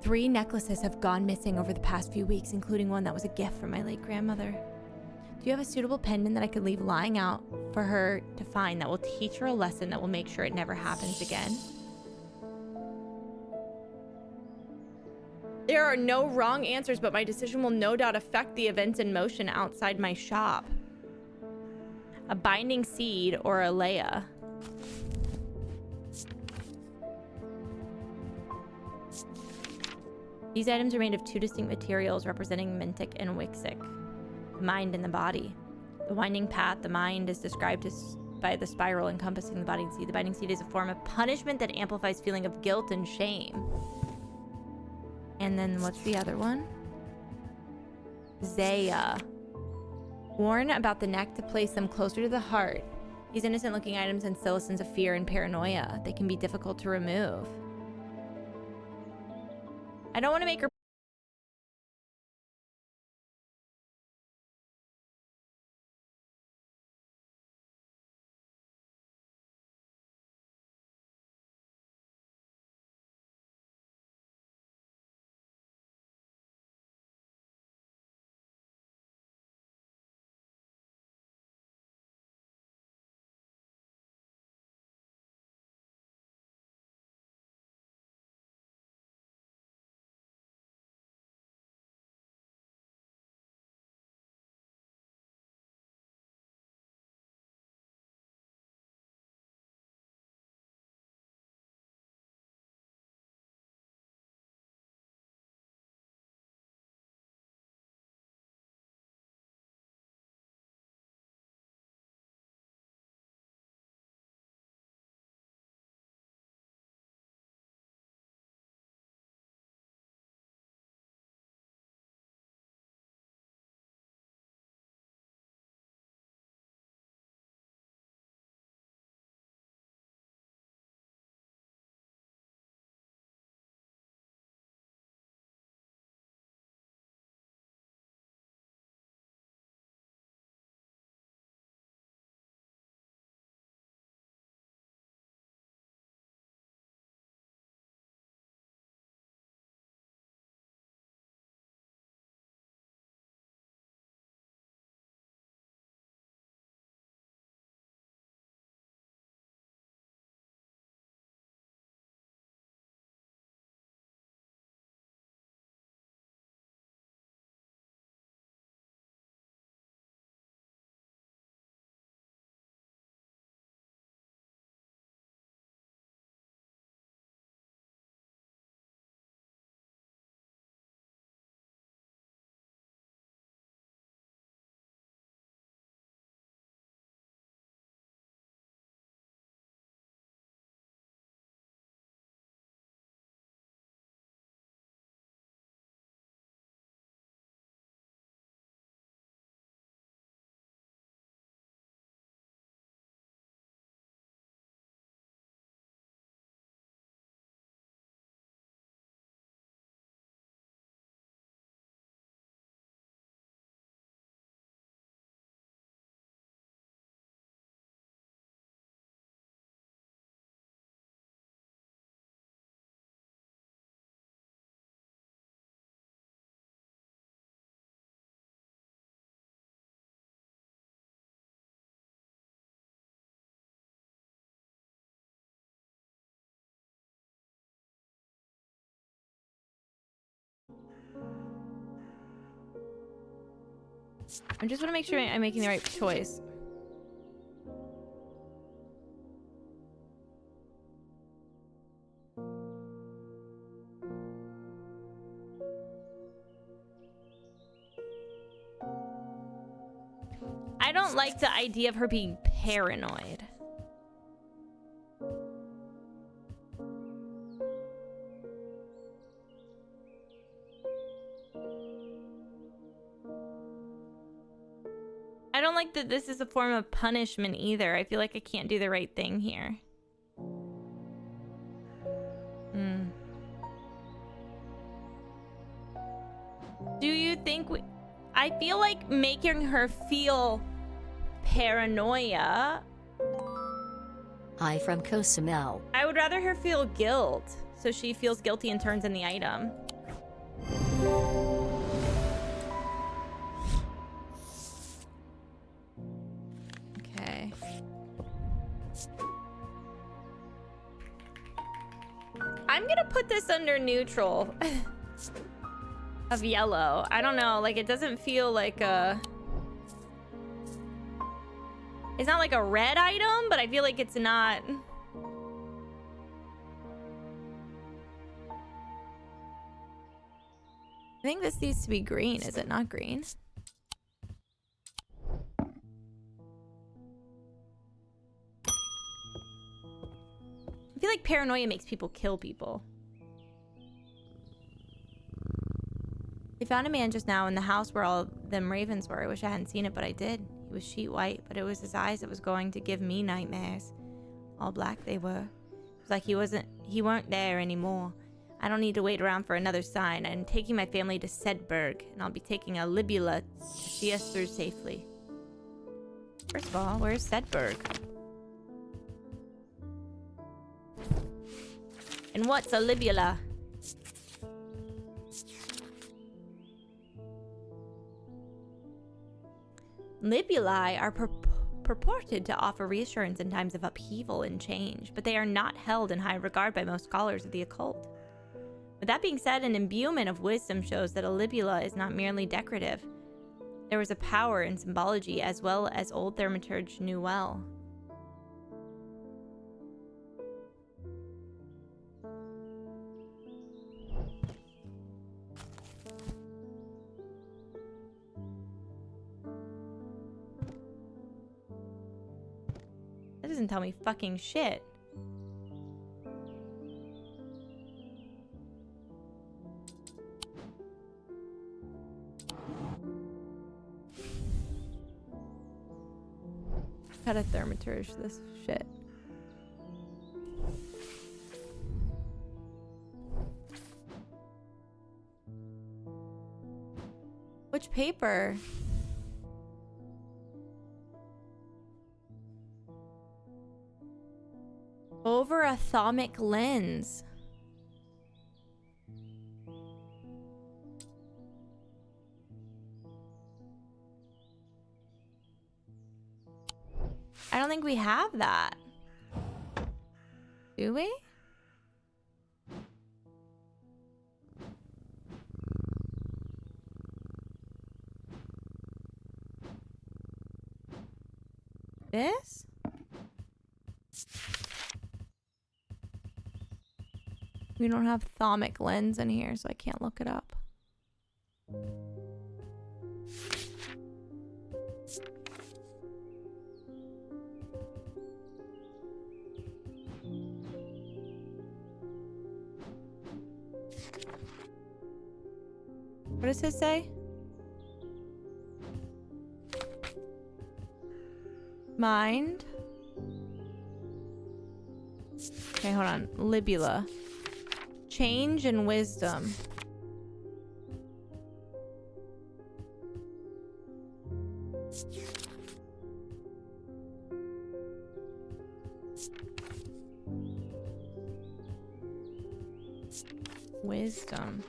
3 necklaces have gone missing over the past few weeks, including one that was a gift from my late grandmother. Do you have a suitable pendant that I could leave lying out for her to find that will teach her a lesson that will make sure it never happens again? There are no wrong answers, but my decision will no doubt affect the events in motion outside my shop. A binding seed or a Leia. These items are made of 2 distinct materials representing Mintic and Wixic. The mind and the body. The winding path, the mind, is described by the spiral encompassing the binding seed. The binding seed is a form of punishment that amplifies feeling of guilt and shame. And then what's the other one? Zaya. Worn about the neck to place them closer to the heart. These innocent looking items instill a sense of fear and paranoia. They can be difficult to remove. I don't want to make her I just want to make sure I'm making the right choice. I don't like the idea of her being paranoid. I don't like that this is a form of punishment either. I feel like I can't do the right thing here. Do you think we... I feel like making her feel paranoia. Hi from Cozumel. I would rather her feel guilt, so she feels guilty and turns in the item. Okay. I'm gonna put this under neutral. Of yellow. I don't know, like it doesn't feel like a... It's not like a red item, but I feel like it's not... I think this needs to be green. Is it not green? I feel like paranoia makes people kill people. They found a man just now in the house where all them ravens were. I wish I hadn't seen it, but I did. He was sheet white, but it was his eyes that was going to give me nightmares. All black they were. It was like he weren't there anymore. I don't need to wait around for another sign. I'm taking my family to Sedberg, and I'll be taking a libula to see us through safely. First of all, where's Sedberg? And what's a libula? Libuli are purported to offer reassurance in times of upheaval and change, but they are not held in high regard by most scholars of the occult. With that being said, an imbuement of wisdom shows that a libula is not merely decorative. There was a power in symbology, as well as old thaumaturge knew well. That doesn't tell me fucking shit. Gotta thaumaturge this shit. Which paper? Over a thalmic lens. I don't think we have that. Do we? This? We don't have thalmic lens in here, so I can't look it up. What does it say? Mind. Okay, hold on. Libula. Change and wisdom. Wisdom.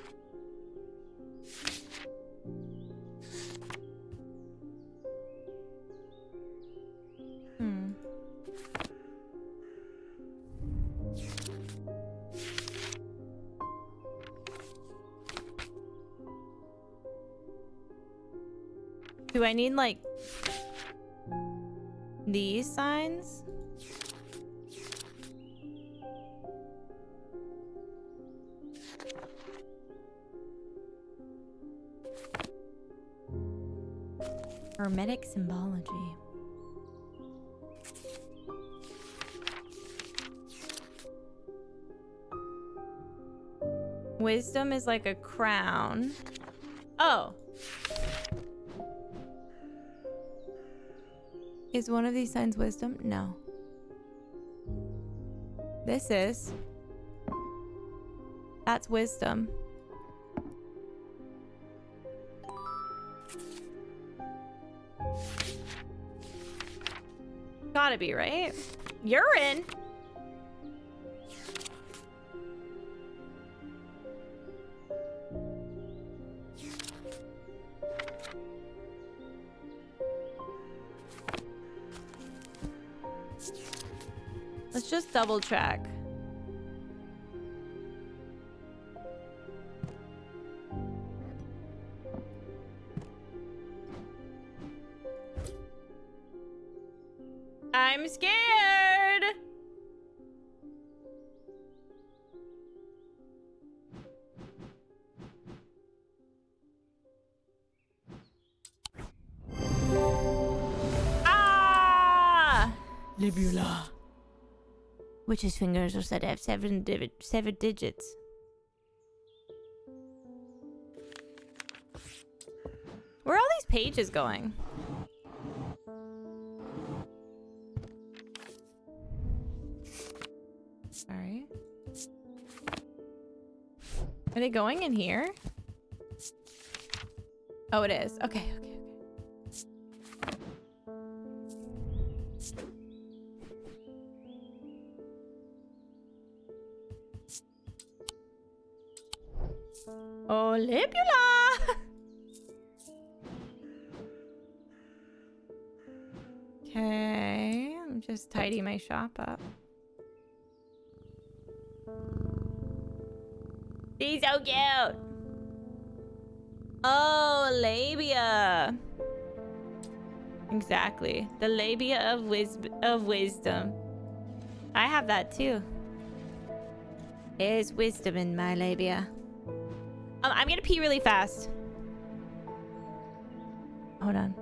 Do I need like these signs? Hermetic symbology. Wisdom is like a crown. Oh. Is one of these signs wisdom? No. This is. That's wisdom. Gotta be, right? Urine? Let's just double check. I'm scared. Ah! Libula. Witch's fingers are said to have seven digits. Where are all these pages going? Sorry. Are they going in here? Oh, it is. Okay, okay, okay. Oh, Libula! Okay, I'm just tidying my shop up. She's so cute! Oh, labia! Exactly. The labia of wisdom. I have that too. There's wisdom in my labia. I'm gonna pee really fast. Hold on.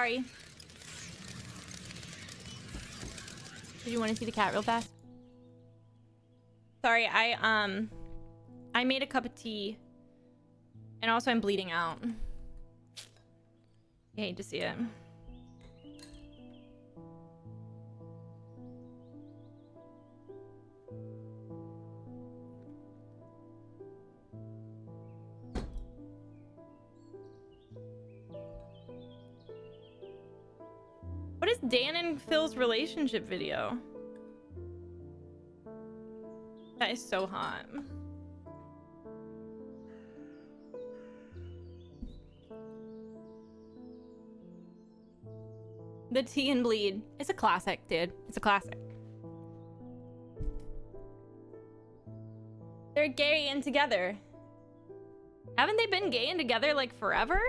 Sorry. Did you want to see the cat real fast? Sorry, I made a cup of tea. And also I'm bleeding out. I hate to see it. What is Dan and Phil's relationship video? That is so hot. The tea and bleed. It's a classic, dude. It's a classic. They're gay and together. Haven't they been gay and together like forever?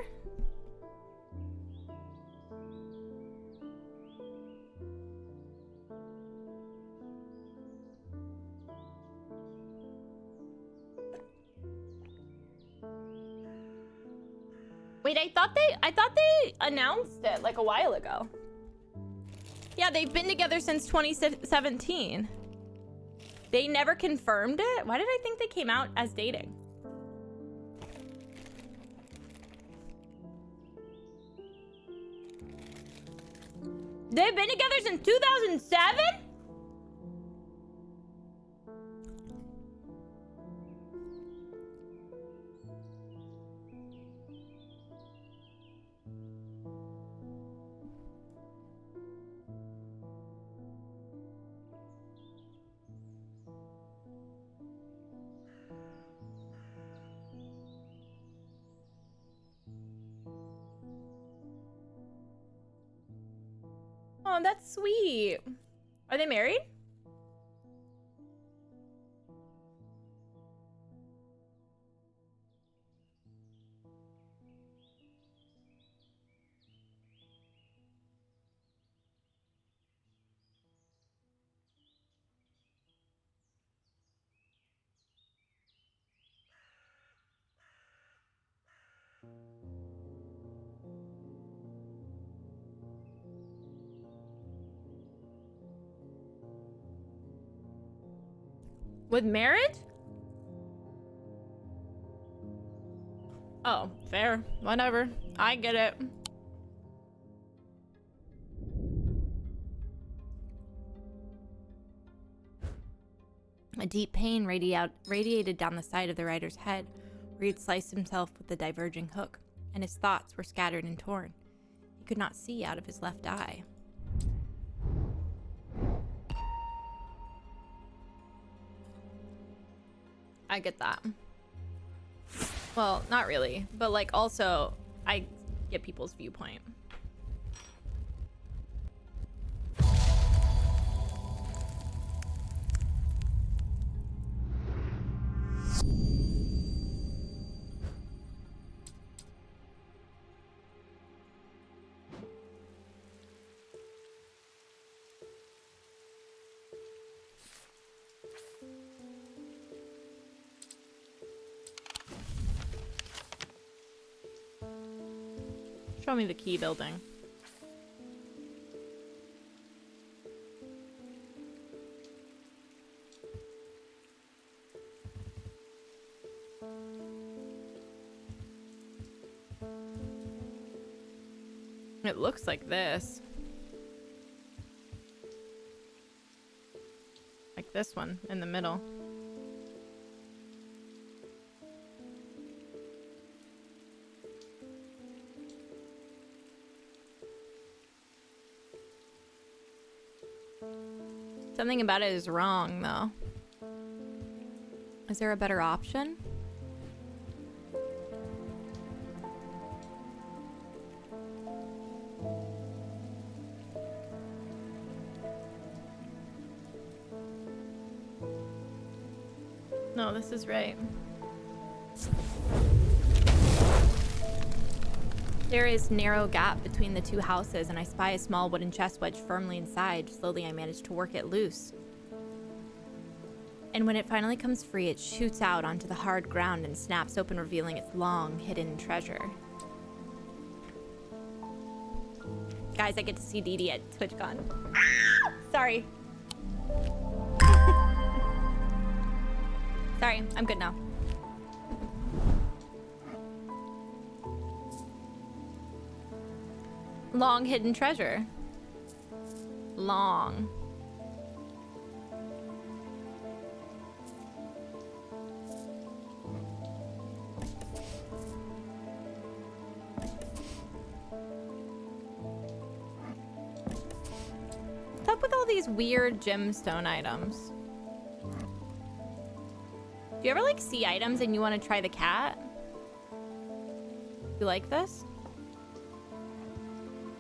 Wait, I thought they announced it like a while ago. Yeah, they've been together since 2017. They never confirmed it? Why did I think they came out as dating? They've been together since 2007? Oh, that's sweet. Are they married? With marriage? Oh, fair. Whatever. I get it. A deep pain radiated down the side of the rider's head, where he'd sliced himself with the diverging hook, and his thoughts were scattered and torn. He could not see out of his left eye. I get that. Well, not really, but like also I get people's viewpoint. Show me the key building. It looks like this. Like this one in the middle. Something about it is wrong, though. Is there a better option? No, this is right. There is narrow gap between the two houses, and I spy a small wooden chest wedged firmly inside. Slowly, I manage to work it loose. And when it finally comes free, it shoots out onto the hard ground and snaps open, revealing its long, hidden treasure. Guys, I get to see Dee Dee at TwitchCon. Sorry. Sorry, I'm good now. Long hidden treasure. Long. What's up with all these weird gemstone items? Do you ever like see items and you want to try the cat? You like this?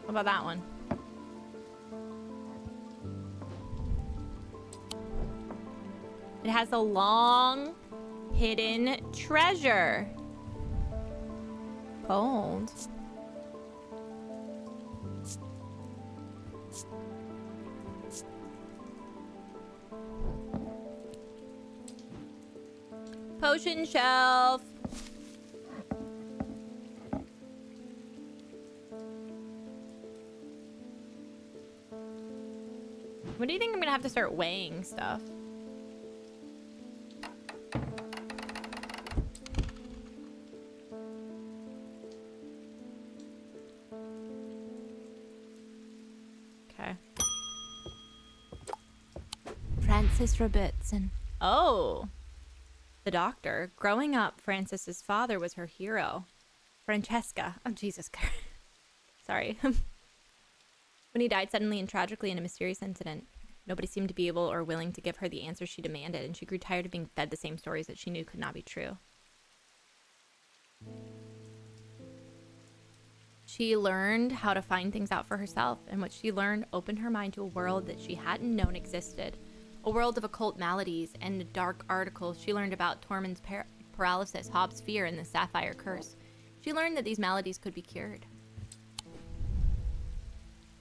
What about that one? It has a long hidden treasure. Gold. Potion shelf. What do you think I'm gonna have to start weighing stuff? Okay. Francis Robertson. Oh. The doctor. Growing up, Francis's father was her hero. Francesca. Oh, Jesus Christ. Sorry. When he died suddenly and tragically in a mysterious incident, nobody seemed to be able or willing to give her the answers she demanded, and she grew tired of being fed the same stories that she knew could not be true. She learned how to find things out for herself, and what she learned opened her mind to a world that she hadn't known existed. A world of occult maladies and the dark articles. She learned about Tormund's paralysis, Hobbs' fear, and the Sapphire Curse. She learned that these maladies could be cured.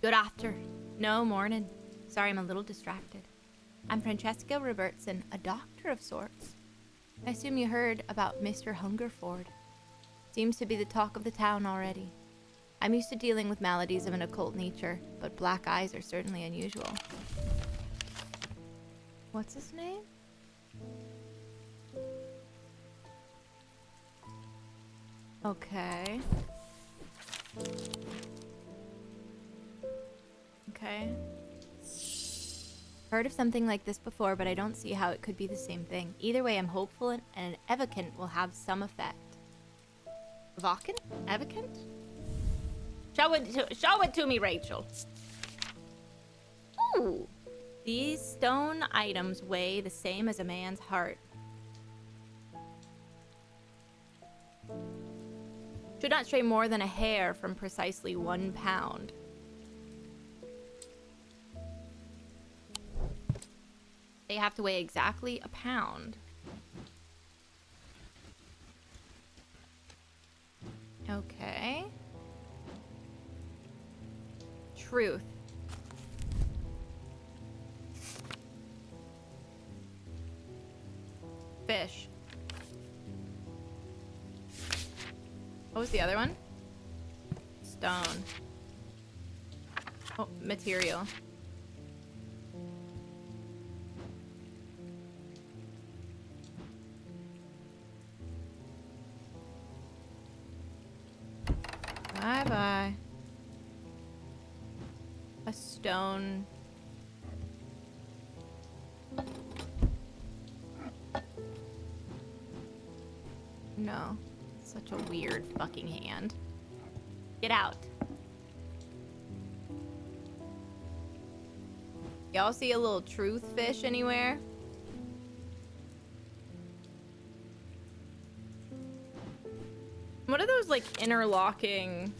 Good after. No, morning. Sorry, I'm a little distracted. I'm Francesca Robertson, a doctor of sorts. I assume you heard about Mr. Hungerford. Seems to be the talk of the town already. I'm used to dealing with maladies of an occult nature, but black eyes are certainly unusual. What's his name? Okay. Okay. Heard of something like this before, but I don't see how it could be the same thing. Either way, I'm hopeful and an evocant will have some effect. Evocant? Evocant? Show it to me, Rachel. Ooh. These stone items weigh the same as a man's heart. Should not stray more than a hair from precisely 1 pound. They have to weigh exactly a pound. Okay. Truth. Fish. What was the other one? Stone. Oh, material. Bye-bye. A stone. No. Such a weird fucking hand. Get out. Y'all see a little truth fish anywhere? What are those, like, interlocking...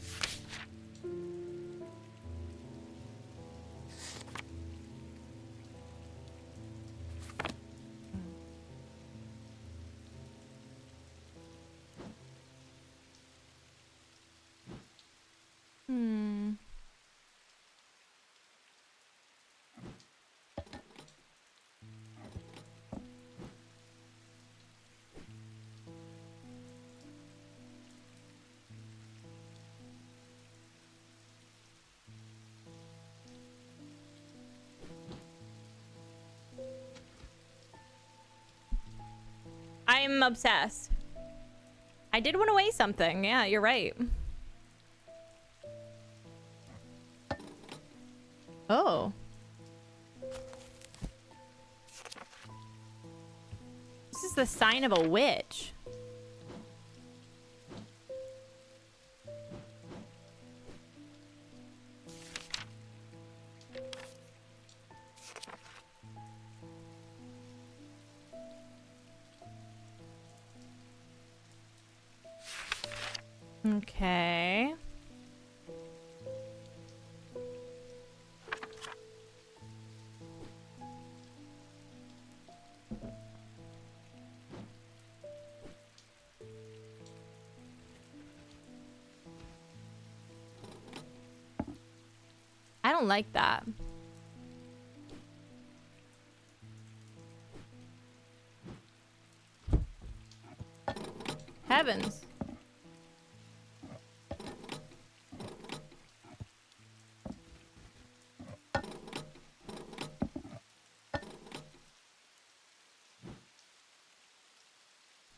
I'm obsessed. I did want to weigh something. Yeah, you're right. Oh. This is the sign of a witch. Okay. I don't like that. Heavens.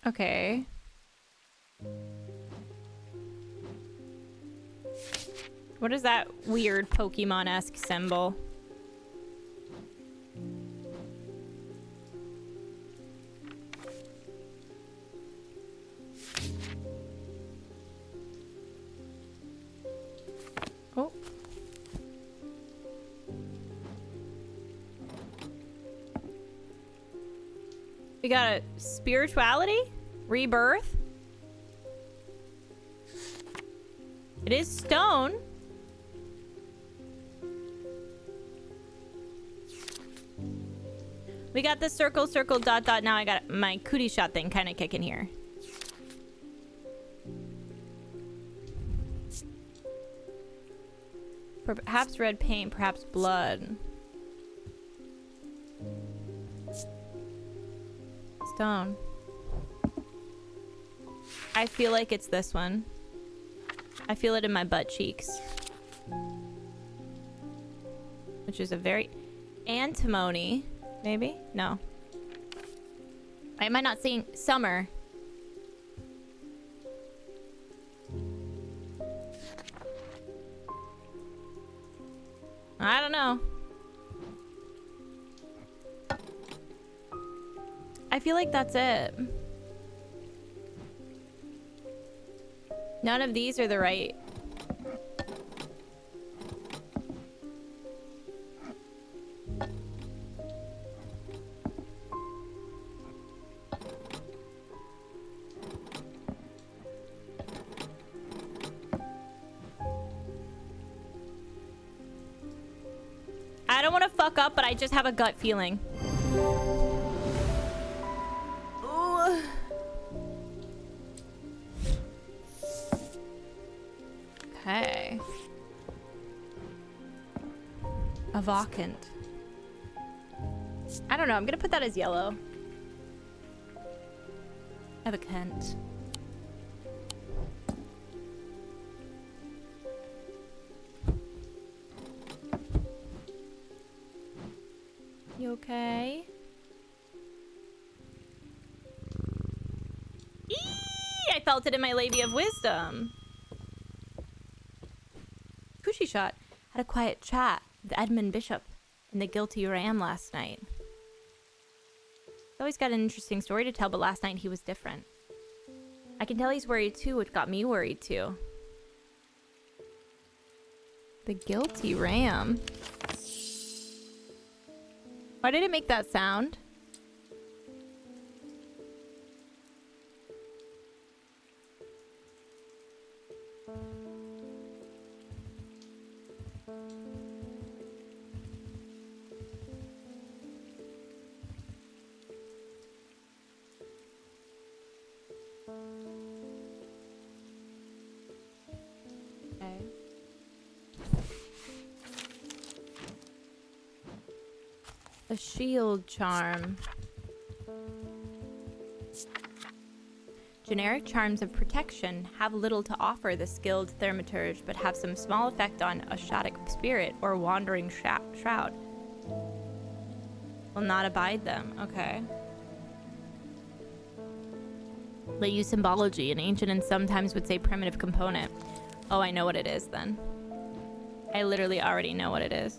Okay. What is that weird Pokemon-esque symbol? Oh. We got a spirituality? Rebirth? It is stone. We got the circle, circle, dot, dot. Now I got my cootie shot thing kind of kicking here. Perhaps red paint, perhaps blood. Stone. I feel like it's this one. I feel it in my butt cheeks. Which is a very... Antimony. Maybe? No. Am I not seeing summer? I don't know. I feel like that's it. None of these are the right. I don't want to fuck up, but I just have a gut feeling. Ooh. Okay. A vacant. I don't know. I'm gonna put that as yellow. Evacant. You okay? Eee! I felt it in my labia of wisdom. Coochie shot. Had a quiet chat with Edmund Bishop and the guilty ram last night. He's always got an interesting story to tell, but last night he was different. I can tell he's worried too, which got me worried too. The guilty ram. Why did it make that sound? Okay. A shield charm. Generic charms of protection have little to offer the skilled thaumaturge, but have some small effect on a Shattuck spirit or wandering shroud. Will not abide them. Okay. They use symbology, and ancient and sometimes would say primitive component. Oh, I know what it is then. I literally already know what it is.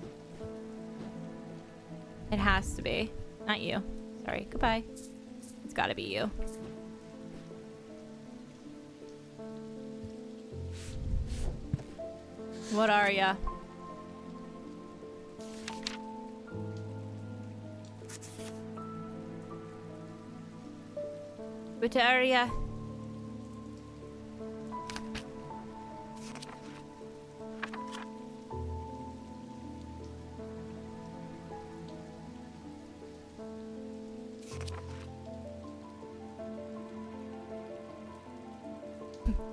It has to be. Not you. Sorry. Goodbye. It's gotta be you. What are ya? What are ya?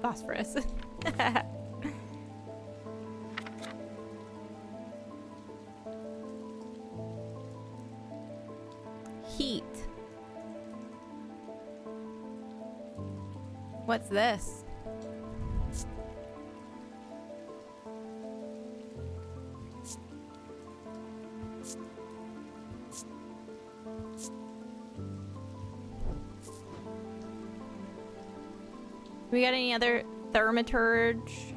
Phosphorus. Heat. What's this? We got any other thermaturge?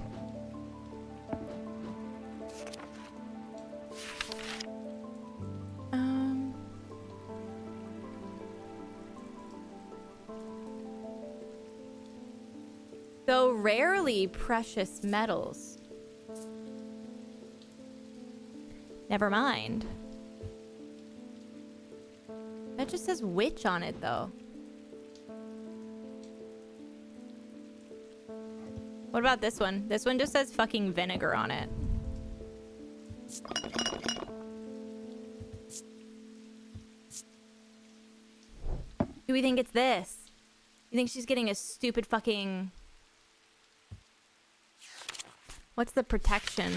Though rarely precious metals. Never mind. That just says witch on it though. What about this one? This one just says fucking vinegar on it. Do we think it's this? You think she's getting a stupid fucking... What's the protection?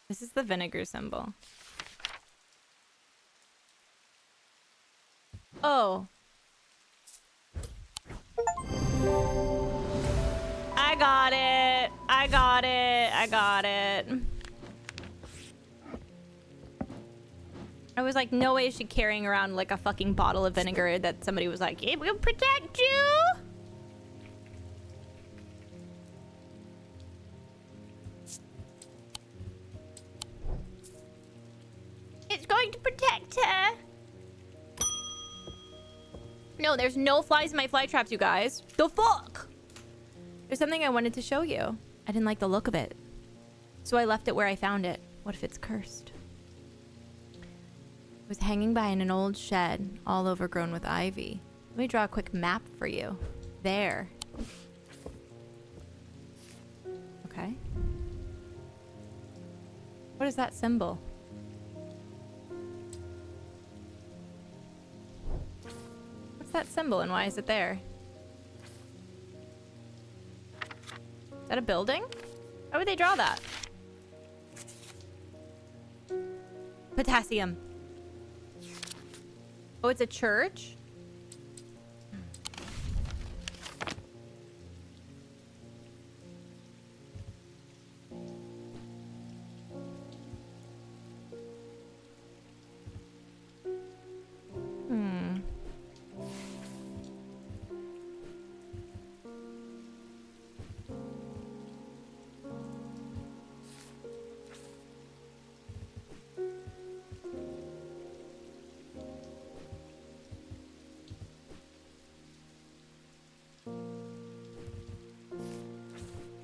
This is the vinegar symbol. Oh. I got it. I got it. I got it. I was like, no way is she carrying around like a fucking bottle of vinegar that somebody was like, it will protect you. It's going to protect her. No, there's no flies in my fly traps, you guys. The fuck? There's something I wanted to show you. I didn't like the look of it. So I left it where I found it. What if it's cursed? It was hanging by in an old shed, all overgrown with ivy. Let me draw a quick map for you. There. Okay. What is that symbol? What's that symbol and why is it there? Is that a building? How would they draw that? Potassium. Oh, it's a church?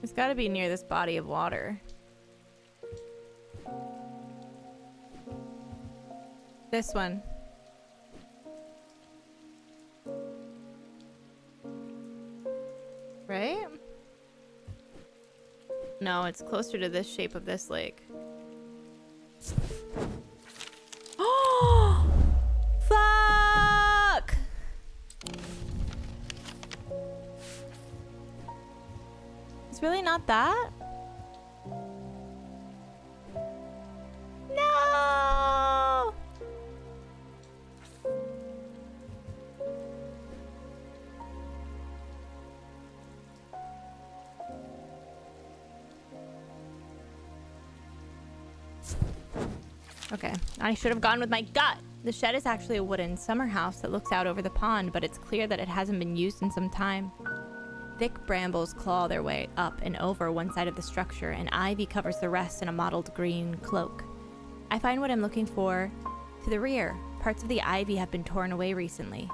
It's got to be near this body of water. This one. Right? No, it's closer to this shape of this lake. Oh! Fuck! It's really not that? No! Okay, I should have gone with my gut. The shed is actually a wooden summer house that looks out over the pond, but it's clear that it hasn't been used in some time. Thick brambles claw their way up and over one side of the structure, and ivy covers the rest in a mottled green cloak. I find what I'm looking for to the rear. Parts of the ivy have been torn away recently.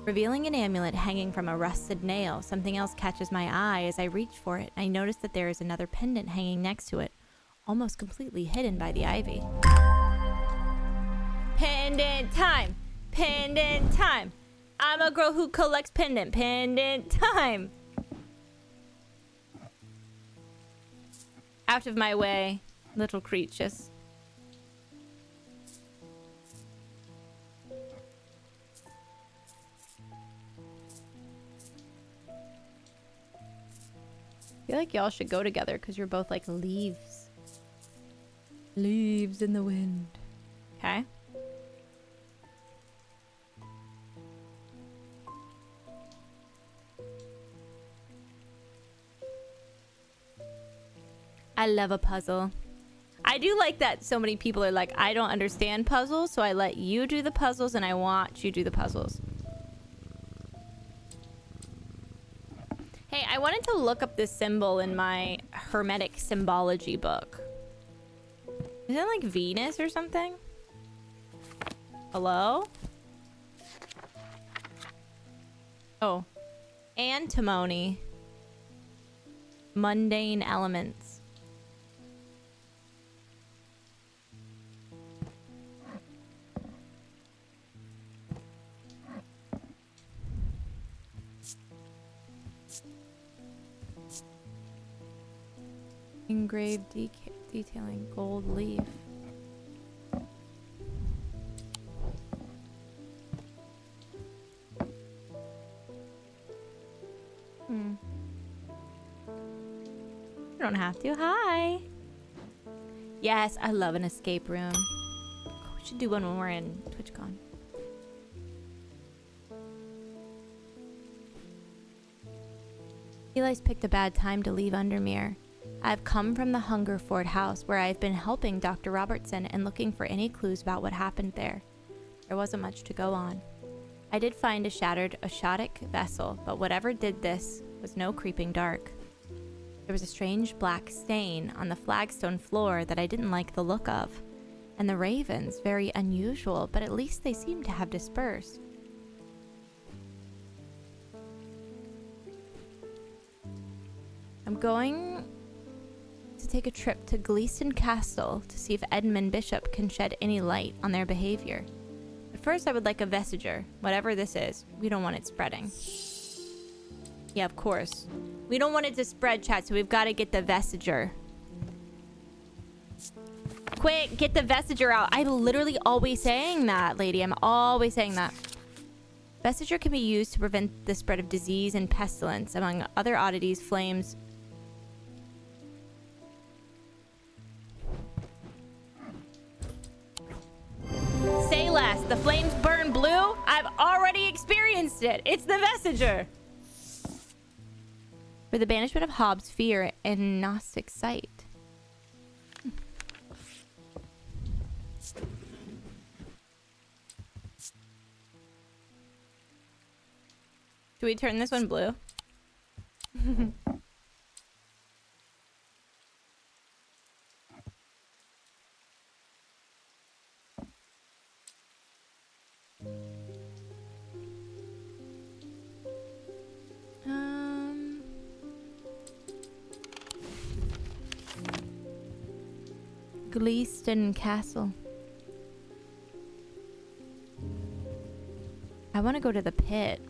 Revealing an amulet hanging from a rusted nail, something else catches my eye as I reach for it. I notice that there is another pendant hanging next to it, almost completely hidden by the ivy. Pendant time! Pendant time! I'm a girl who collects pendant. Pendant time! Out of my way, little creatures. I feel like y'all should go together because you're both like leaves. Leaves in the wind. Okay. I love a puzzle. I do like that so many people are like, I don't understand puzzles, so I let you do the puzzles and I watch you do the puzzles. Hey, I wanted to look up this symbol in my hermetic symbology book. Is it like Venus or something? Hello? Oh. Antimony. Mundane elements. Engraved detailing gold leaf. You don't have to. Hi. Yes, I love an escape room. Oh, we should do one when we're in TwitchCon. Eli's picked a bad time to leave Undermere. I've come from the Hungerford house where I've been helping Dr. Robertson and looking for any clues about what happened there. There wasn't much to go on. I did find a shattered Ashotic vessel, but whatever did this was no creeping dark. There was a strange black stain on the flagstone floor that I didn't like the look of, and the ravens, very unusual, but at least they seemed to have dispersed. I'm going to take a trip to Gleeston Castle to see if Edmund Bishop can shed any light on their behavior. But first I would like a vestiger, whatever this is. We don't want it spreading. Yeah, of course. We don't want it to spread, chat, so we've got to get the vestiger. Quick, get the vestiger out. I'm literally always saying that, lady. I'm always saying that. Vestiger can be used to prevent the spread of disease and pestilence. Among other oddities, flames... Say less. The flames burn blue? I've already experienced it. It's the vestiger. For the banishment of Hobbes' fear and Gnostic sight. Do we turn this one blue? Gleeston Castle. I want to go to the pit.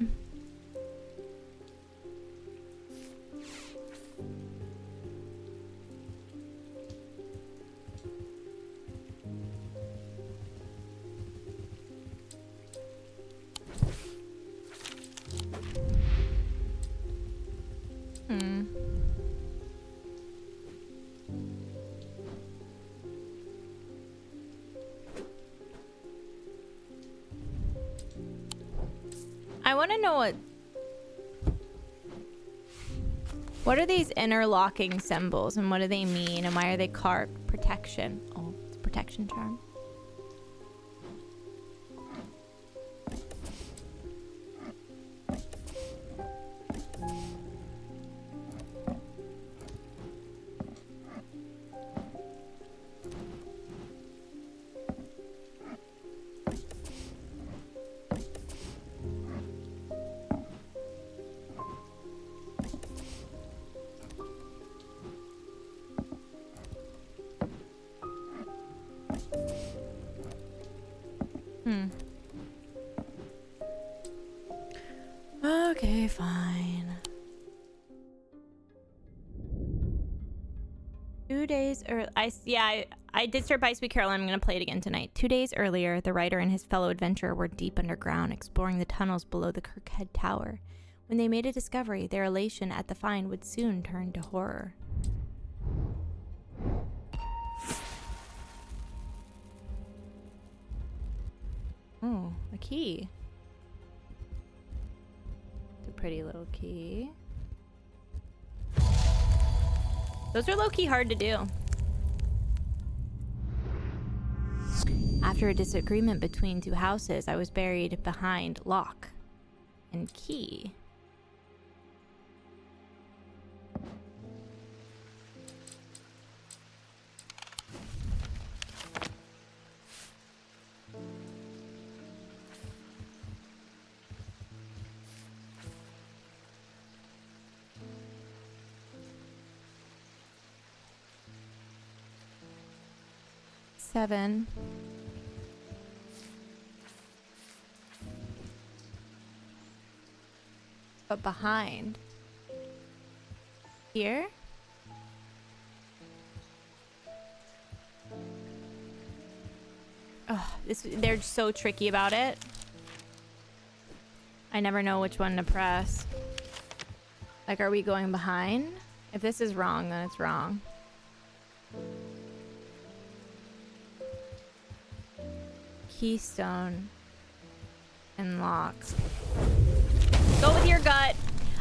I want to know what are these interlocking symbols and what do they mean and why are they carved? Protection. Oh, it's a protection charm. Okay, fine. 2 days early. I did start by Sweet Caroline. I'm going to play it again tonight. 2 days earlier, the writer and his fellow adventurer were deep underground, exploring the tunnels below the Kirkhead Tower. When they made a discovery, their elation at the find would soon turn to horror. Oh, a key. It's a pretty little key. Those are low-key hard to do. After a disagreement between two houses, I was buried behind lock and key. Seven. But behind. Here? Oh, they're so tricky about it. I never know which one to press. Like, are we going behind? If this is wrong, then it's wrong. Keystone and locks. Go with your gut.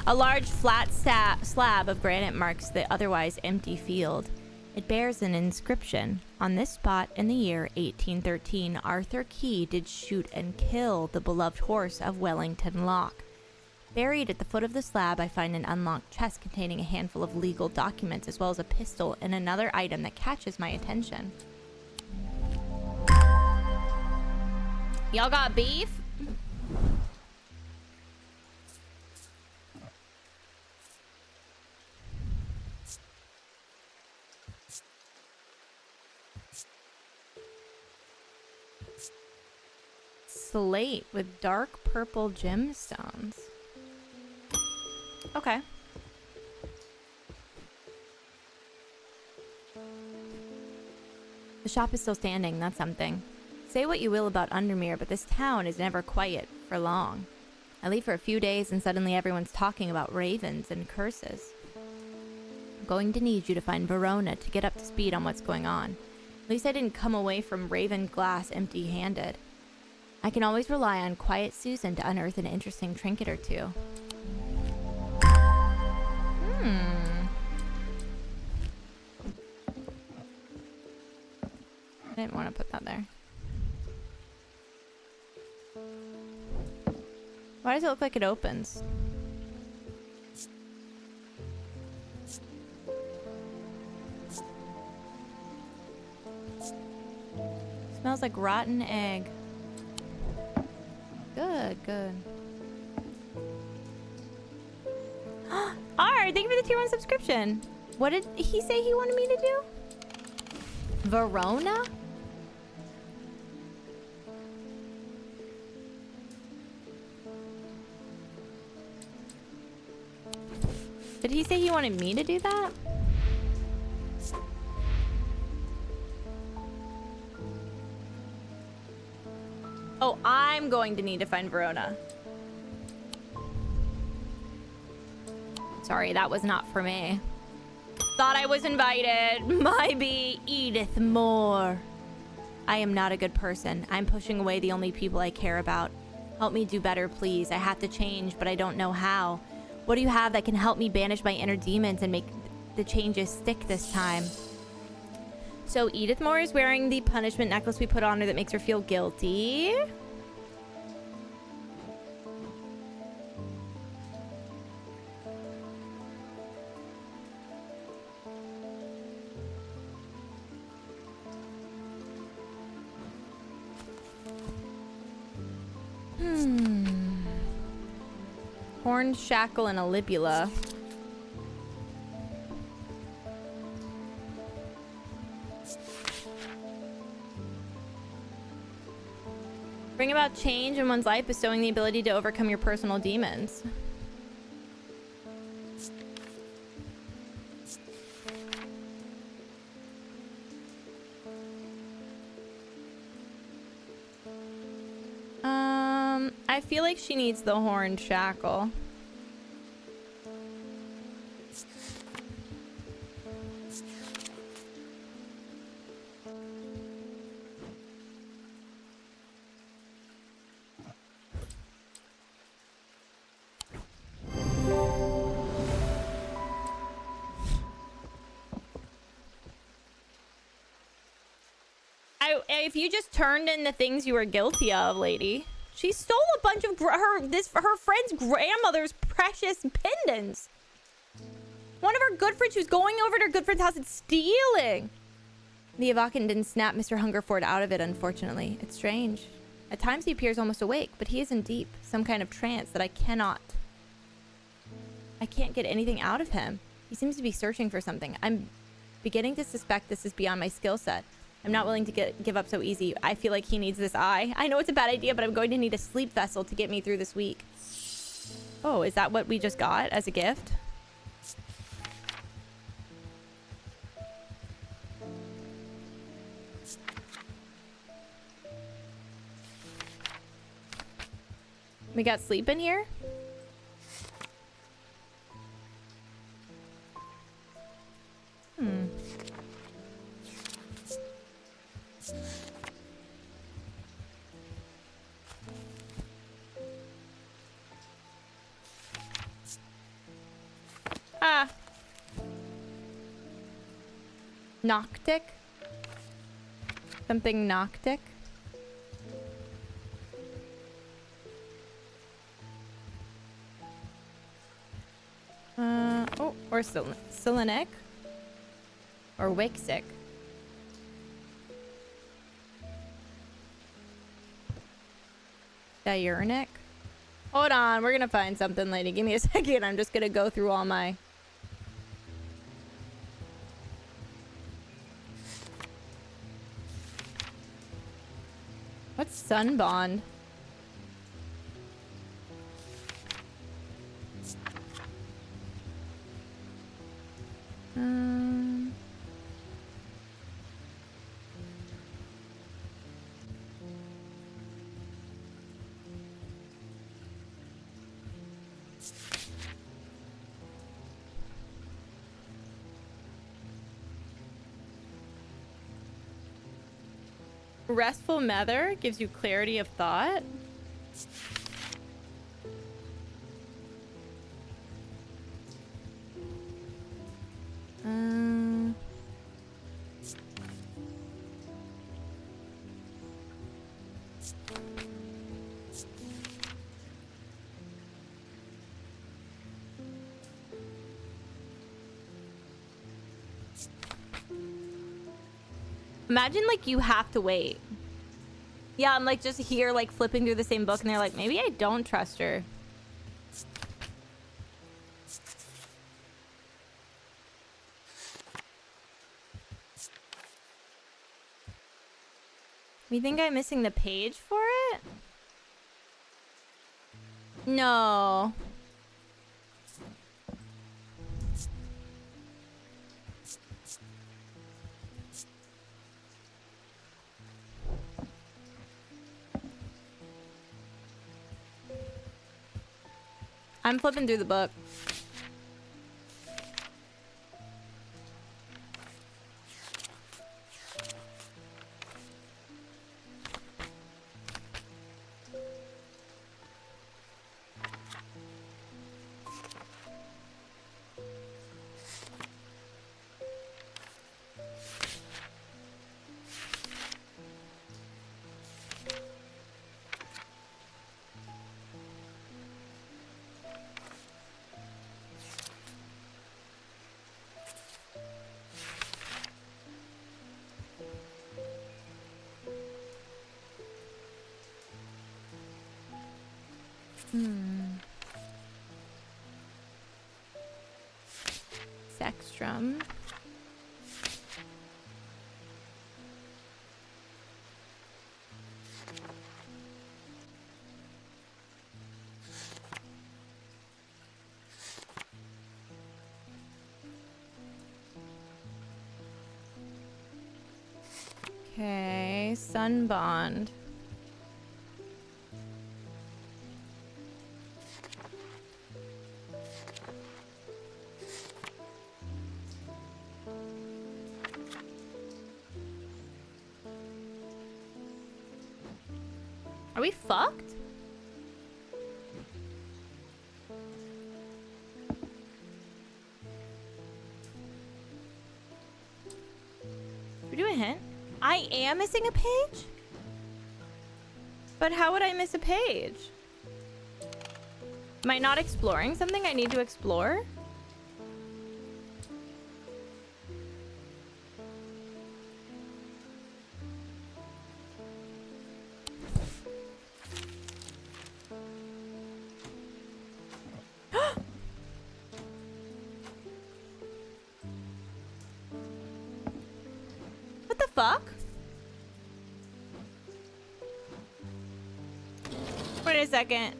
A large flat slab of granite marks the otherwise empty field. It bears an inscription. On this spot in the year 1813, Arthur Key did shoot and kill the beloved horse of Wellington Lock. Buried at the foot of the slab, I find an unlocked chest containing a handful of legal documents as well as a pistol and another item that catches my attention. Y'all got beef? Slate with dark purple gemstones. Okay. The shop is still standing, that's something. Say what you will about Undermere, but this town is never quiet for long. I leave for a few days and suddenly everyone's talking about ravens and curses. I'm going to need you to find Verona to get up to speed on what's going on. At least I didn't come away from Raven Glass empty-handed. I can always rely on Quiet Susan to unearth an interesting trinket or two. I didn't want to put that there. Why does it look like it opens? Smells like rotten egg. Good, good. R, thank you for the tier 1 subscription. What did he say he wanted me to do? Verona? Did he say he wanted me to do that? Oh, I'm going to need to find Verona. Sorry, that was not for me. Thought I was invited. Maybe Edith Moore. I am not a good person. I'm pushing away the only people I care about. Help me do better, please. I have to change, but I don't know how. What do you have that can help me banish my inner demons and make the changes stick this time? So Edith Moore is wearing the punishment necklace we put on her that makes her feel guilty. Horn, shackle, and a libula. Bring about change in one's life, bestowing the ability to overcome your personal demons. I feel like she needs the horned shackle. If you just turned in the things you were guilty of, lady. She stole a bunch of her friend's grandmother's precious pendants. One of her good friends, she was going over to her good friend's house and stealing. The Avakan didn't snap Mr. Hungerford out of it, unfortunately. It's strange. At times he appears almost awake, but he is in deep, some kind of trance that I can't get anything out of him. He seems to be searching for something. I'm beginning to suspect this is beyond my skill set. I'm not willing to give up so easy. I feel like he needs this eye. I know it's a bad idea, but I'm going to need a sleep vessel to get me through this week. Oh, is that what we just got as a gift? We got sleep in here? Noctic? Something Noctic? Oh, or Silenic? Or Wixic? Diurnic? Hold on, we're gonna find something, lady. Give me a second. I'm just gonna go through all my... What's Sunbond? Restful Mather gives you clarity of thought. Imagine, like, you have to wait. Yeah, I'm, like, just here, like, flipping through the same book, and they're like, maybe I don't trust her. You think I'm missing the page for it? No. I'm flipping through the book. Sextrum. Okay, Sun Bond. Are we fucked? We do a hint? I am missing a page? But how would I miss a page? Am I not exploring something I need to explore? What the fuck? Wait a second.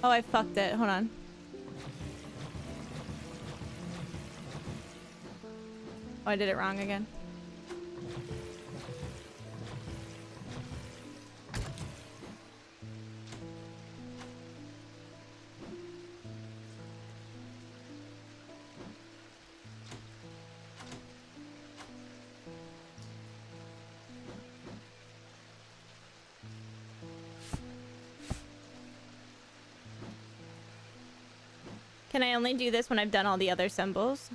Oh, I fucked it. Hold on. Oh, I did it wrong again. Can I only do this when I've done all the other symbols?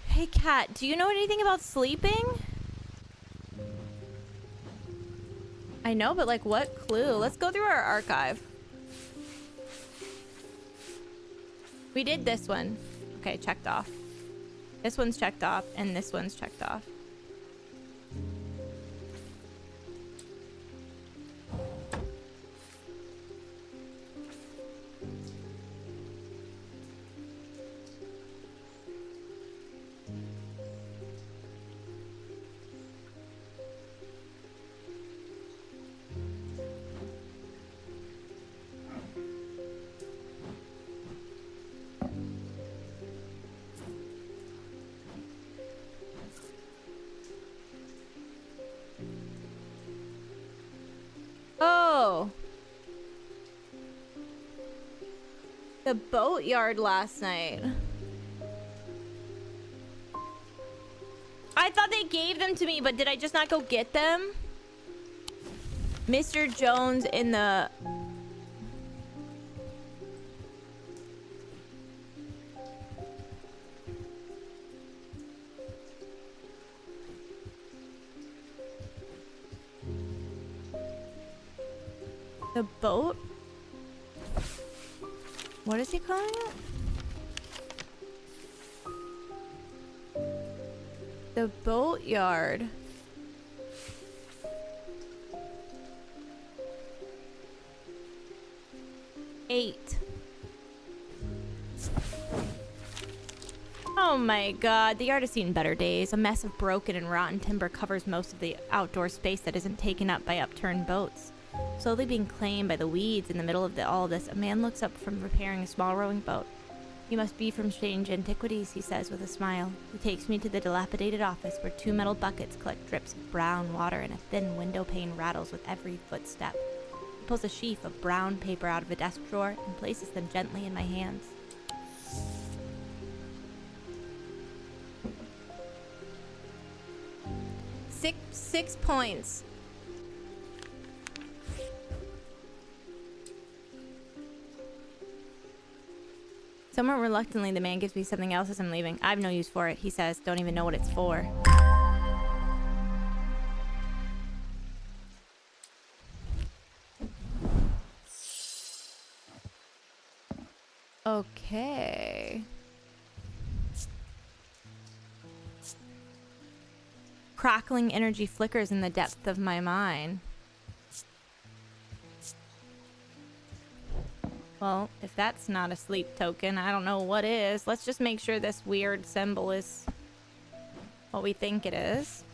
Hey, Kat, do you know anything about sleeping? I know, but like what clue? Let's go through our archive. We did this one. Okay, checked off. This one's checked off, and this one's checked off. Oh. The boatyard last night. I thought they gave them to me, but did I just not go get them? Mr. Jones in the... The boat? What is he calling it? The boatyard. Eight. Oh my god, the yard has seen better days. A mess of broken and rotten timber covers most of the outdoor space that isn't taken up by upturned boats. Slowly being claimed by the weeds in the middle of all this, a man looks up from repairing a small rowing boat. "You must be from strange antiquities," he says with a smile. He takes me to the dilapidated office where 2 metal buckets collect drips of brown water and a thin window pane rattles with every footstep. He pulls a sheaf of brown paper out of a desk drawer and places them gently in my hands. Six points. Somewhat reluctantly, the man gives me something else as I'm leaving. "I have no use for it," he says. "Don't even know what it's for." Okay. Crackling energy flickers in the depth of my mind. Well, if that's not a sleep token, I don't know what is. Let's just make sure this weird symbol is what we think it is.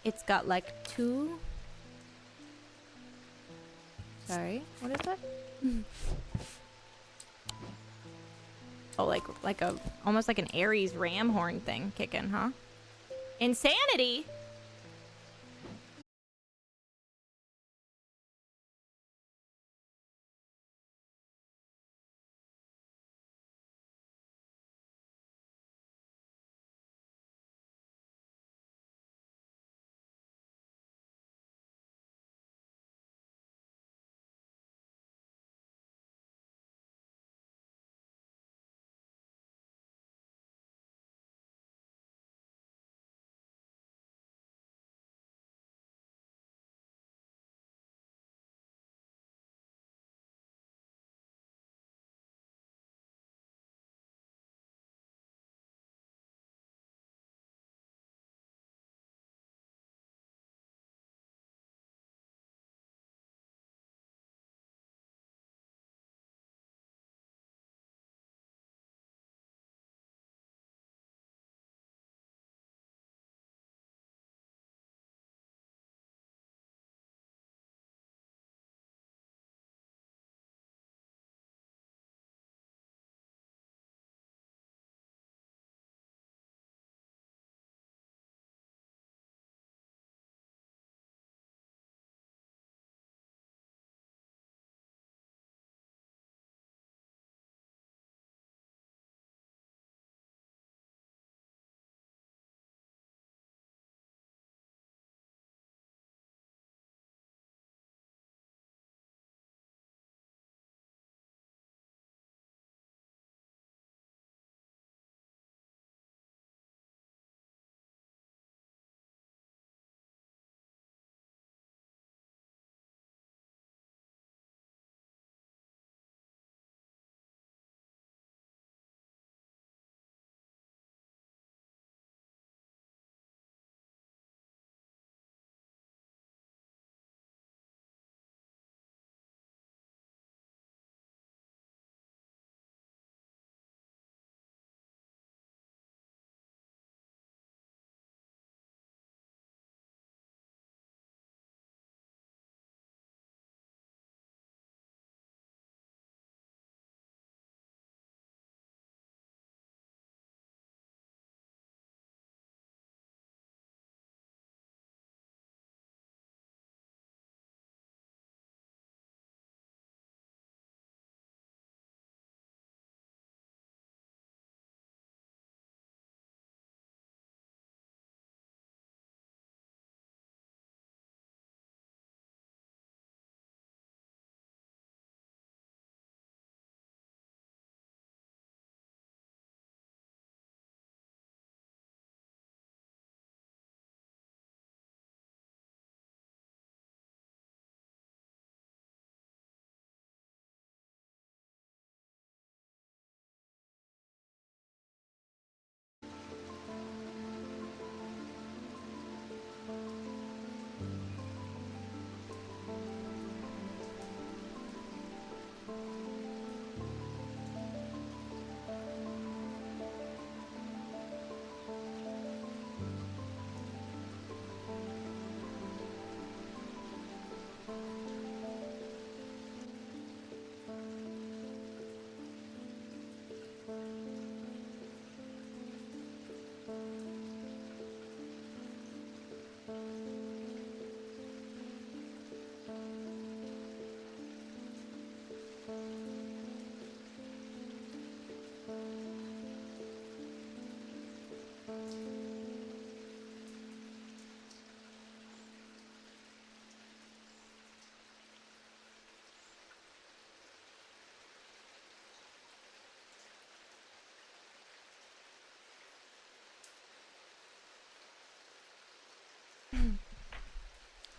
It's got like two... Sorry, what is that? Oh, like a... Almost like an Aries ram horn thing kicking, huh? Insanity?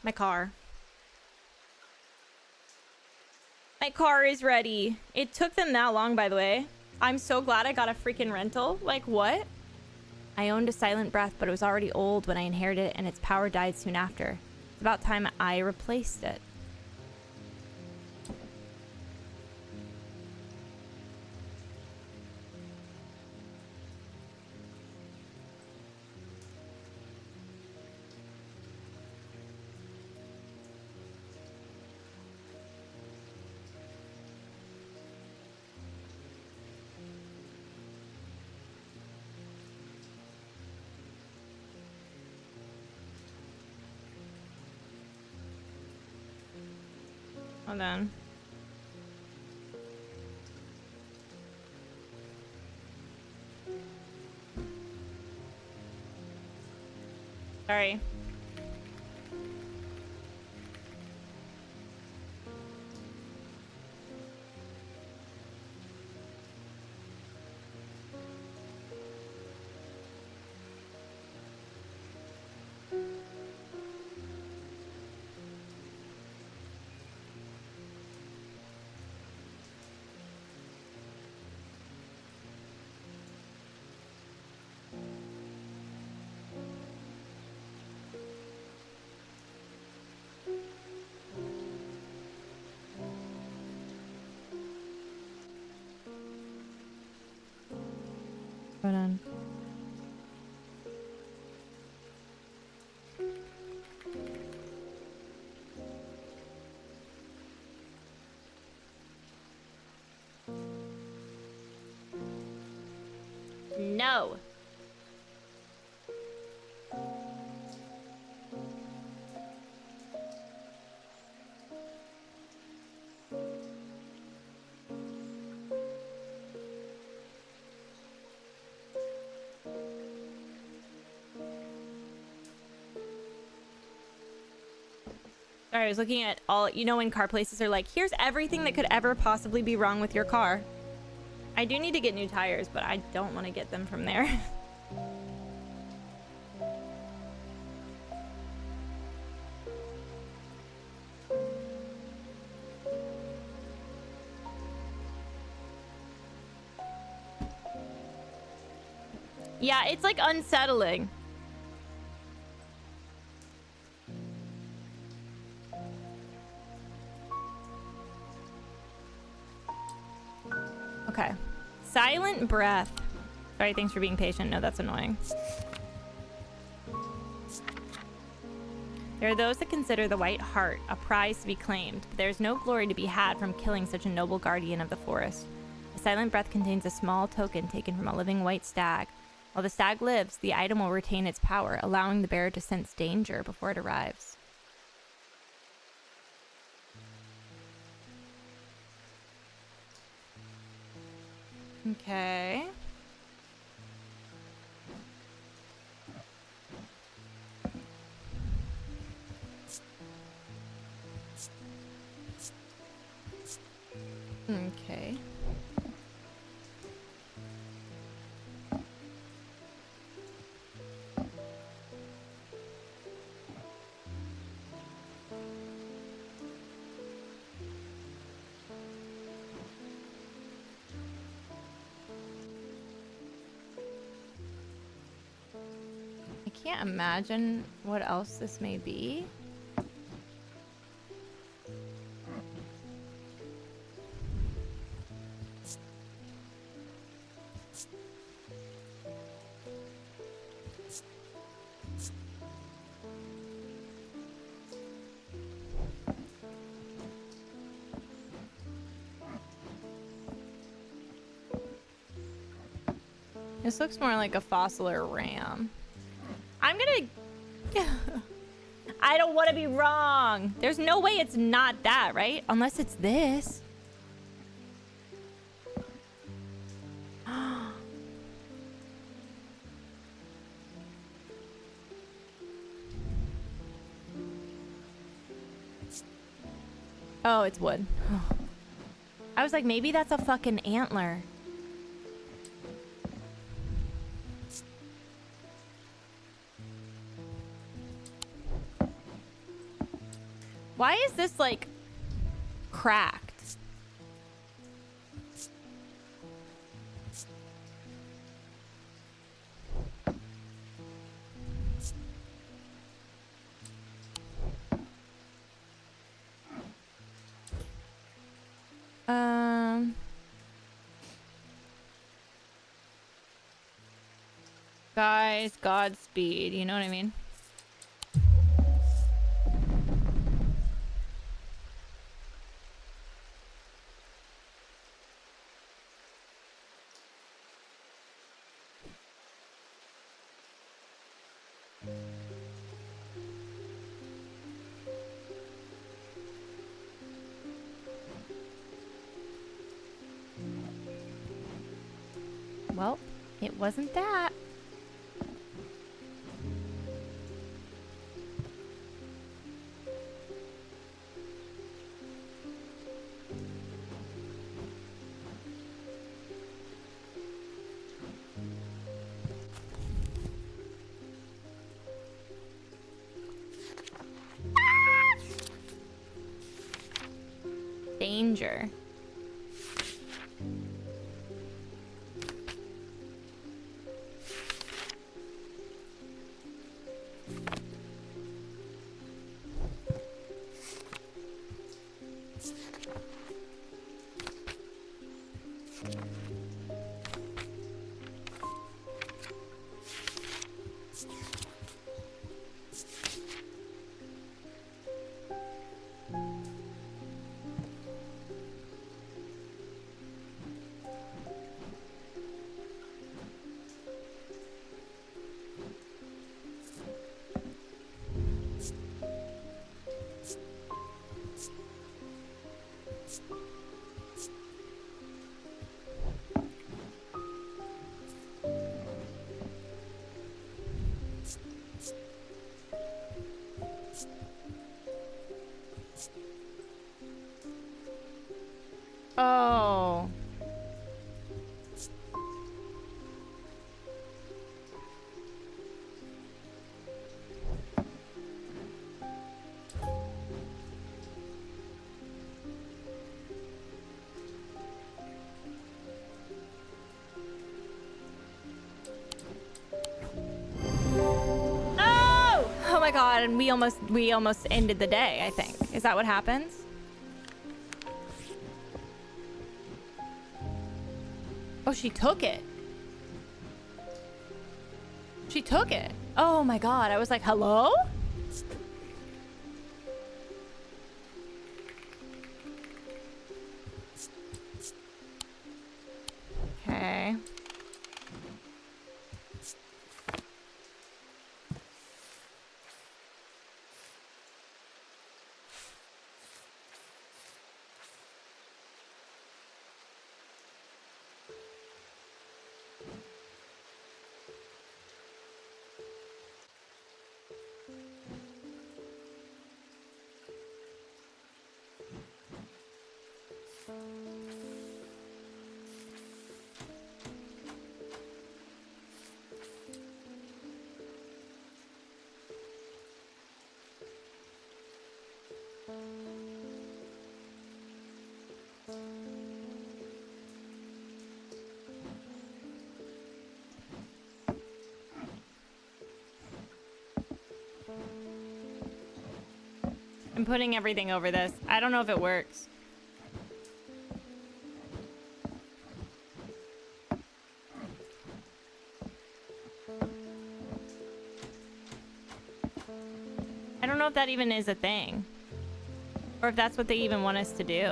My car. My car is ready. It took them that long, by the way. I'm so glad I got a freaking rental. Like, what? I owned a Silent Breath, but it was already old when I inherited it, and its power died soon after. It's about time I replaced it. Hold on. Sorry. Hold on. No. Sorry, I was looking at all, you know, when car places are like, here's everything that could ever possibly be wrong with your car. I do need to get new tires, but I don't want to get them from there. Yeah, it's like unsettling. Okay. Silent breath. Sorry, thanks for being patient. No, that's annoying. There are those that consider the white hart a prize to be claimed, but there is no glory to be had from killing such a noble guardian of the forest. The silent breath contains a small token taken from a living white stag. While the stag lives, the item will retain its power, allowing the bearer to sense danger before it arrives. Okay. Okay. I can't imagine what else this may be. This looks more like a fossil or a ram. I'm gonna... I don't want to be wrong. There's no way it's not that, right? Unless it's this. Oh, it's wood. I was like, maybe that's a fucking antler. Why is this, like, cracked? Guys, Godspeed. You know what I mean? Well, it wasn't that. Danger. Oh. Oh my god, and we almost ended the day, I think. Is that what happens? Oh, she took it. She took it. Oh my god, I was like, hello? Okay. I'm putting everything over this. I don't know if it works. I don't know if that even is a thing. Or if that's what they even want us to do.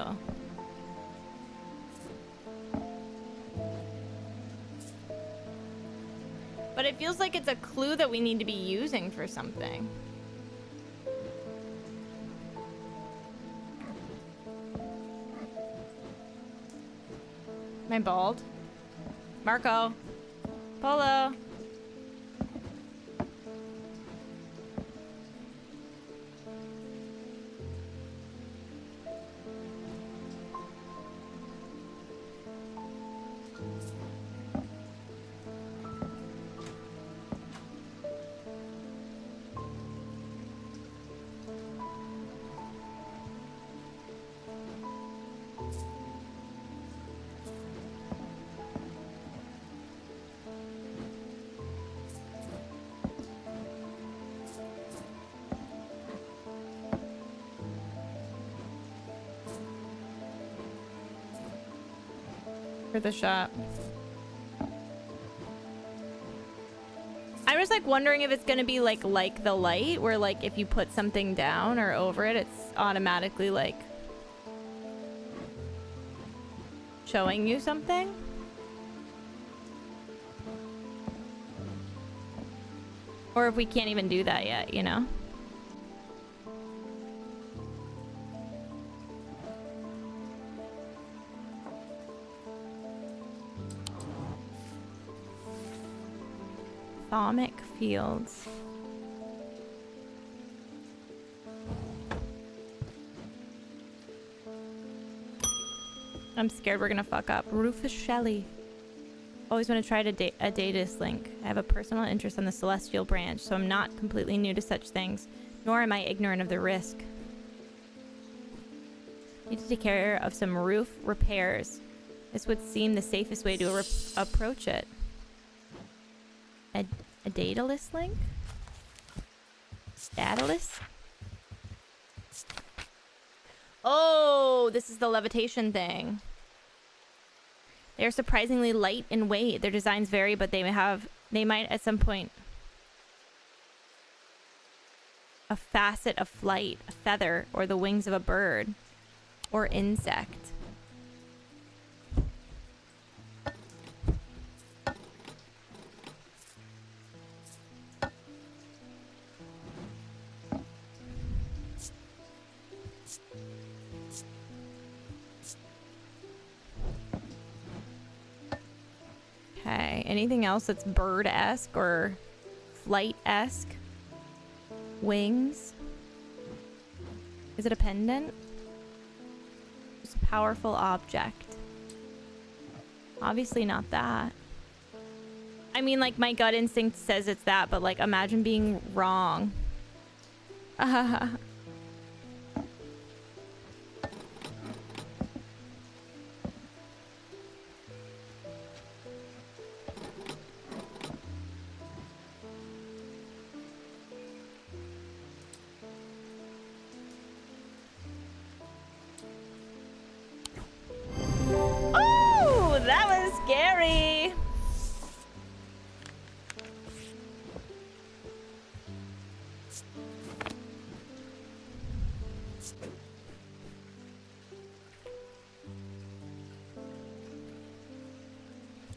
But it feels like it's a clue that we need to be using for something. Am I bald? Marco. Polo. For the shop. I was like wondering if it's gonna be like the light, where like if you put something down or over it, it's automatically like showing you something. Or if we can't even do that yet, you know? Thermic fields. I'm scared we're gonna fuck up. Rufus Shelley. Always want to try a data link. I have a personal interest on the celestial branch, so I'm not completely new to such things, nor am I ignorant of the risk. Need to take care of some roof repairs. This would seem the safest way to approach it. A dataless link? Dataless? Oh, this is the levitation thing. They are surprisingly light in weight. Their designs vary, but they might at some point a facet of flight, a feather, or the wings of a bird or insect. Okay, anything else that's bird-esque or flight-esque? Wings? Is it a pendant? It's a powerful object. Obviously not that. I mean, like, my gut instinct says it's that, but, like, imagine being wrong. Oh, that was scary.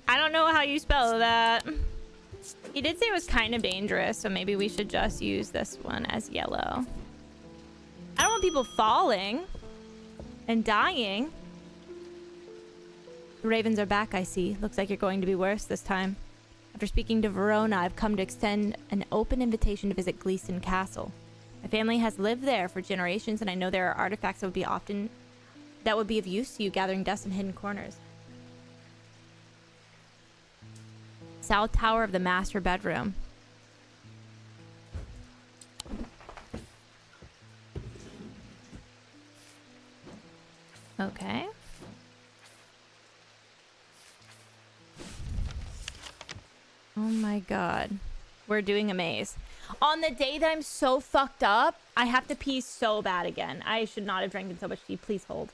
I don't know how you spell that. He did say it was kind of dangerous, so maybe we should just use this one as yellow. I don't want people falling and dying. The ravens are back, I see. Looks like you're going to be worse this time. After speaking to Verona, I've come to extend an open invitation to visit Gleeson Castle. My family has lived there for generations, and I know there are artifacts that would be of use to you, gathering dust in hidden corners. South tower of the master bedroom. Okay. Oh my god. We're doing a maze. On the day that I'm so fucked up, I have to pee so bad again. I should not have drank so much tea. Please hold.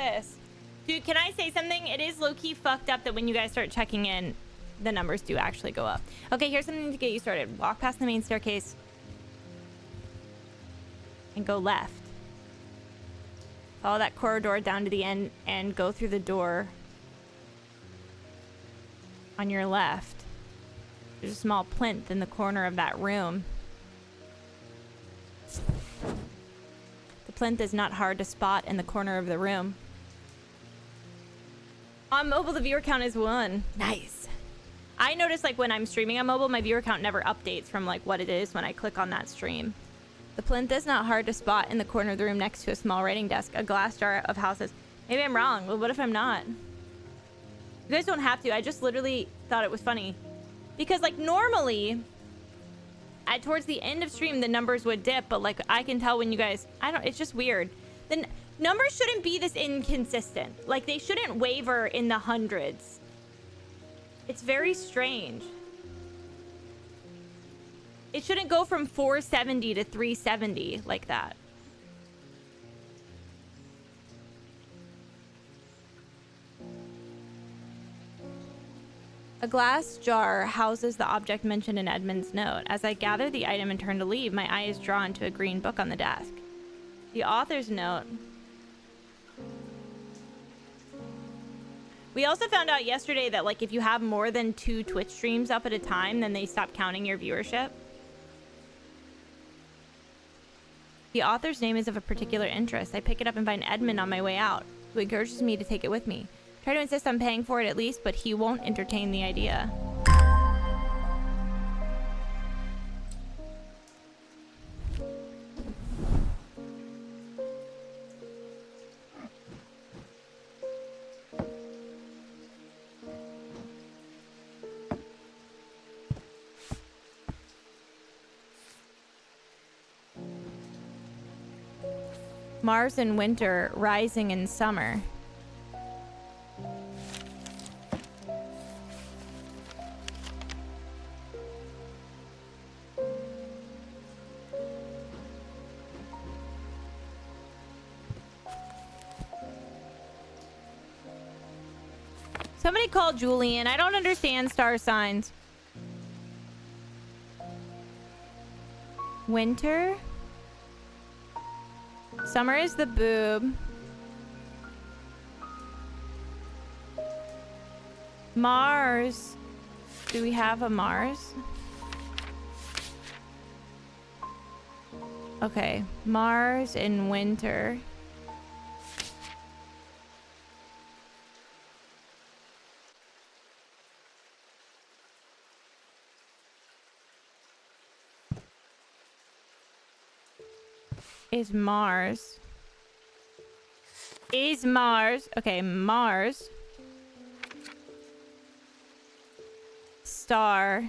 this. Dude, can I say something? It is low-key fucked up that when you guys start checking in, the numbers do actually go up. Okay, here's something to get you started. Walk past the main staircase and go left. Follow that corridor down to the end and go through the door on your left. There's a small plinth in the corner of that room. The plinth is not hard to spot in the corner of the room. On mobile, the viewer count is 1. Nice. I notice like when I'm streaming on mobile, my viewer count never updates from like what it is when I click on that stream. The plinth is not hard to spot in the corner of the room next to a small writing desk, a glass jar of houses. Maybe I'm wrong. Well, what if I'm not? You guys don't have to. I just literally thought it was funny. Because like normally, towards the end of stream, the numbers would dip, but like I can tell when you guys, it's just weird. The numbers shouldn't be this inconsistent. Like they shouldn't waver in the hundreds. It's very strange. It shouldn't go from 470 to 370 like that. A glass jar houses the object mentioned in Edmund's note. As I gather the item and turn to leave, my eye is drawn to a green book on the desk. The author's note. We also found out yesterday that like if you have more than 2 Twitch streams up at a time, then they stop counting your viewership. The author's name is of a particular interest. I pick it up and find Edmund on my way out, who encourages me to take it with me. Try to insist on paying for it at least, but he won't entertain the idea. Mars in winter, rising in summer. Somebody call Julian. I don't understand star signs. Winter. Summer is the boob. Mars. Do we have a Mars? Okay. Mars in winter. Is Mars. Is Mars. Okay, Mars. Star.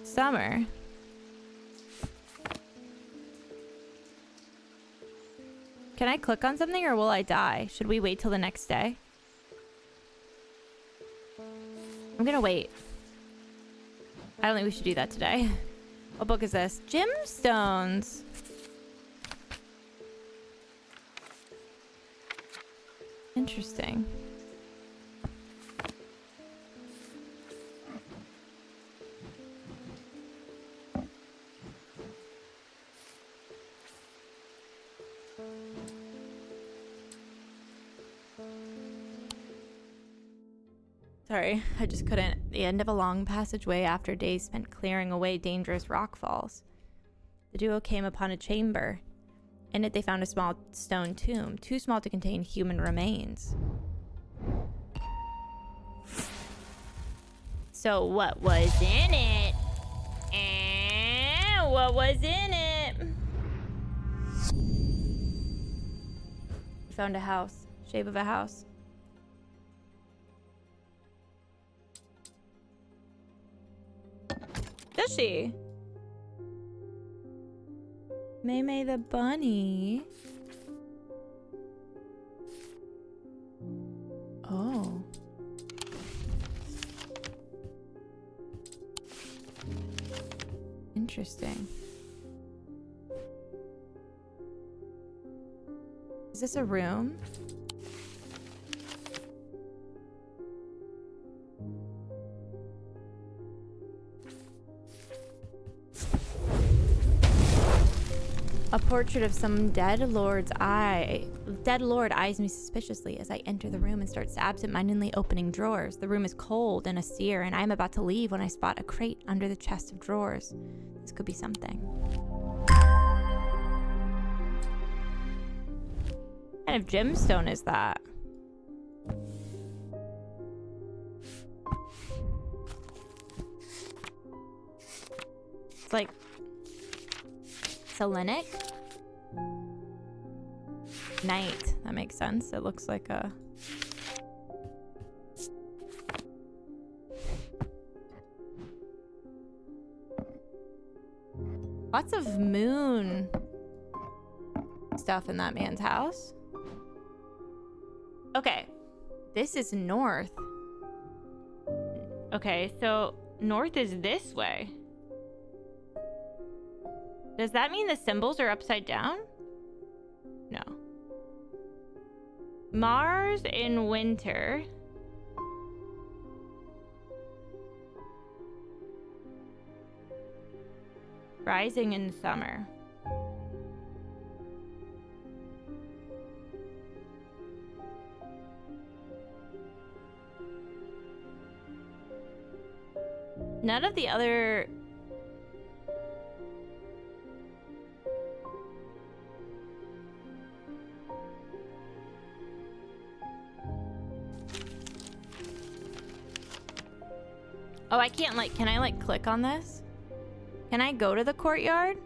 Summer. Can I click on something or will I die? Should we wait till the next day? I'm gonna wait. I don't think we should do that today. What book is this? Gemstones. Interesting. Sorry, I just couldn't. The end of a long passageway after days spent clearing away dangerous rockfalls. The duo came upon a chamber. In it, they found a small stone tomb, too small to contain human remains. So what was in it? And what was in it? We found a house. Shape of a house. Does she? May the bunny. Oh. Interesting. Is this a room? A portrait of some dead lord eyes me suspiciously as I enter the room and starts absent-mindedly opening drawers. The room is cold and austere, and I am about to leave when I spot a crate under the chest of drawers. This could be something. What kind of gemstone is that? It's like Selenic? Night. That makes sense. It looks like a... Lots of moon stuff in that man's house. Okay. This is north. Okay, so north is this way. Does that mean the symbols are upside down? No. Mars in winter. Rising in summer. None of the other... Oh, I can't, like, can I, like, click on this? Can I go to the courtyard?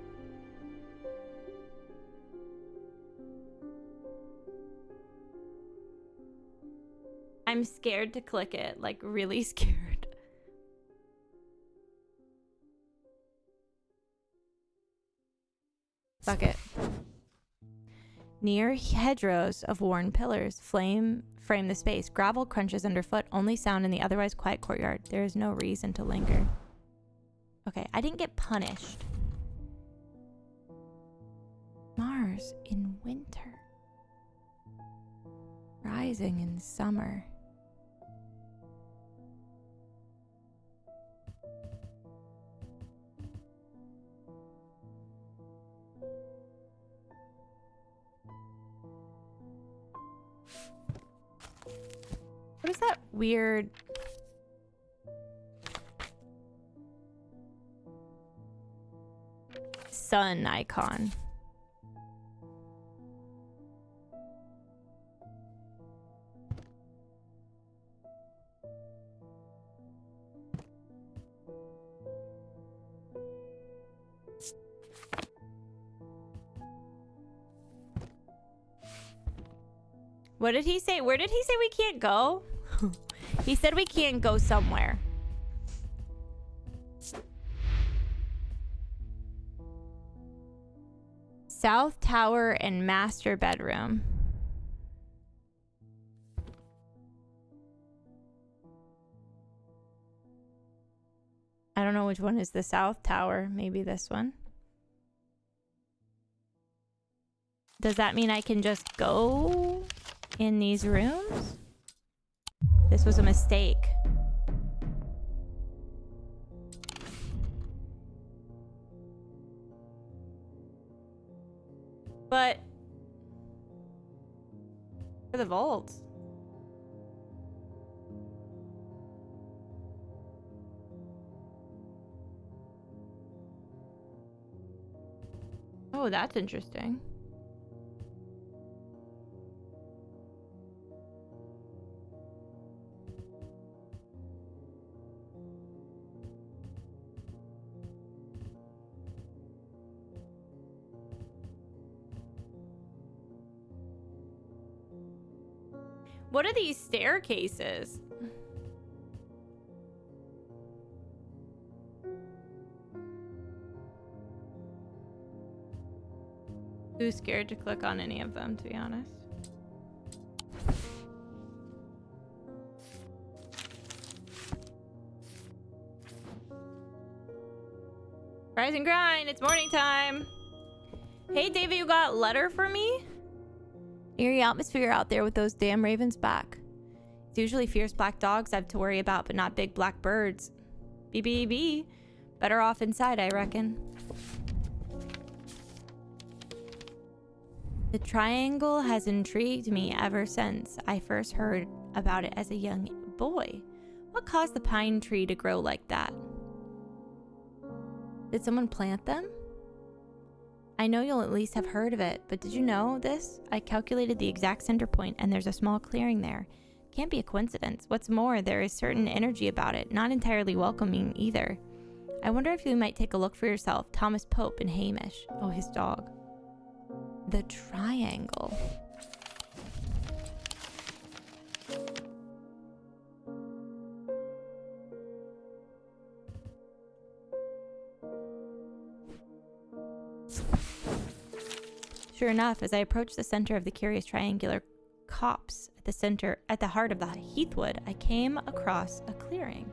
I'm scared to click it, like, really scared. Fuck it. Near hedgerows of worn pillars, frame the space. Gravel crunches underfoot, only sound in the otherwise quiet courtyard. There is no reason to linger. Okay, I didn't get punished. Mars in winter. Rising in summer. What is that weird... sun icon? What did he say? Where did he say we can't go? He said we can't go somewhere. South Tower and master bedroom. I don't know which one is the South Tower. Maybe this one. Does that mean I can just go in these rooms? This was a mistake. But for the vaults. Oh, that's interesting. What are these staircases? Too scared to click on any of them, to be honest. Rise and grind, it's morning time. Hey, David, you got a letter for me? Eerie atmosphere out there with those damn ravens back. It's usually fierce black dogs I have to worry about, but not big black birds. BBB. Better off inside, I reckon. The triangle has intrigued me ever since I first heard about it as a young boy. What caused the pine tree to grow like that? Did someone plant them? I know you'll at least have heard of it, but did you know this? I calculated the exact center point and there's a small clearing there. Can't be a coincidence. What's more, there is certain energy about it, not entirely welcoming either. I wonder if you might take a look for yourself. Thomas Pope and Hamish. Oh, his dog. The triangle. Sure enough, as I approached the center of the curious triangular copse at the heart of the heathwood, I came across a clearing.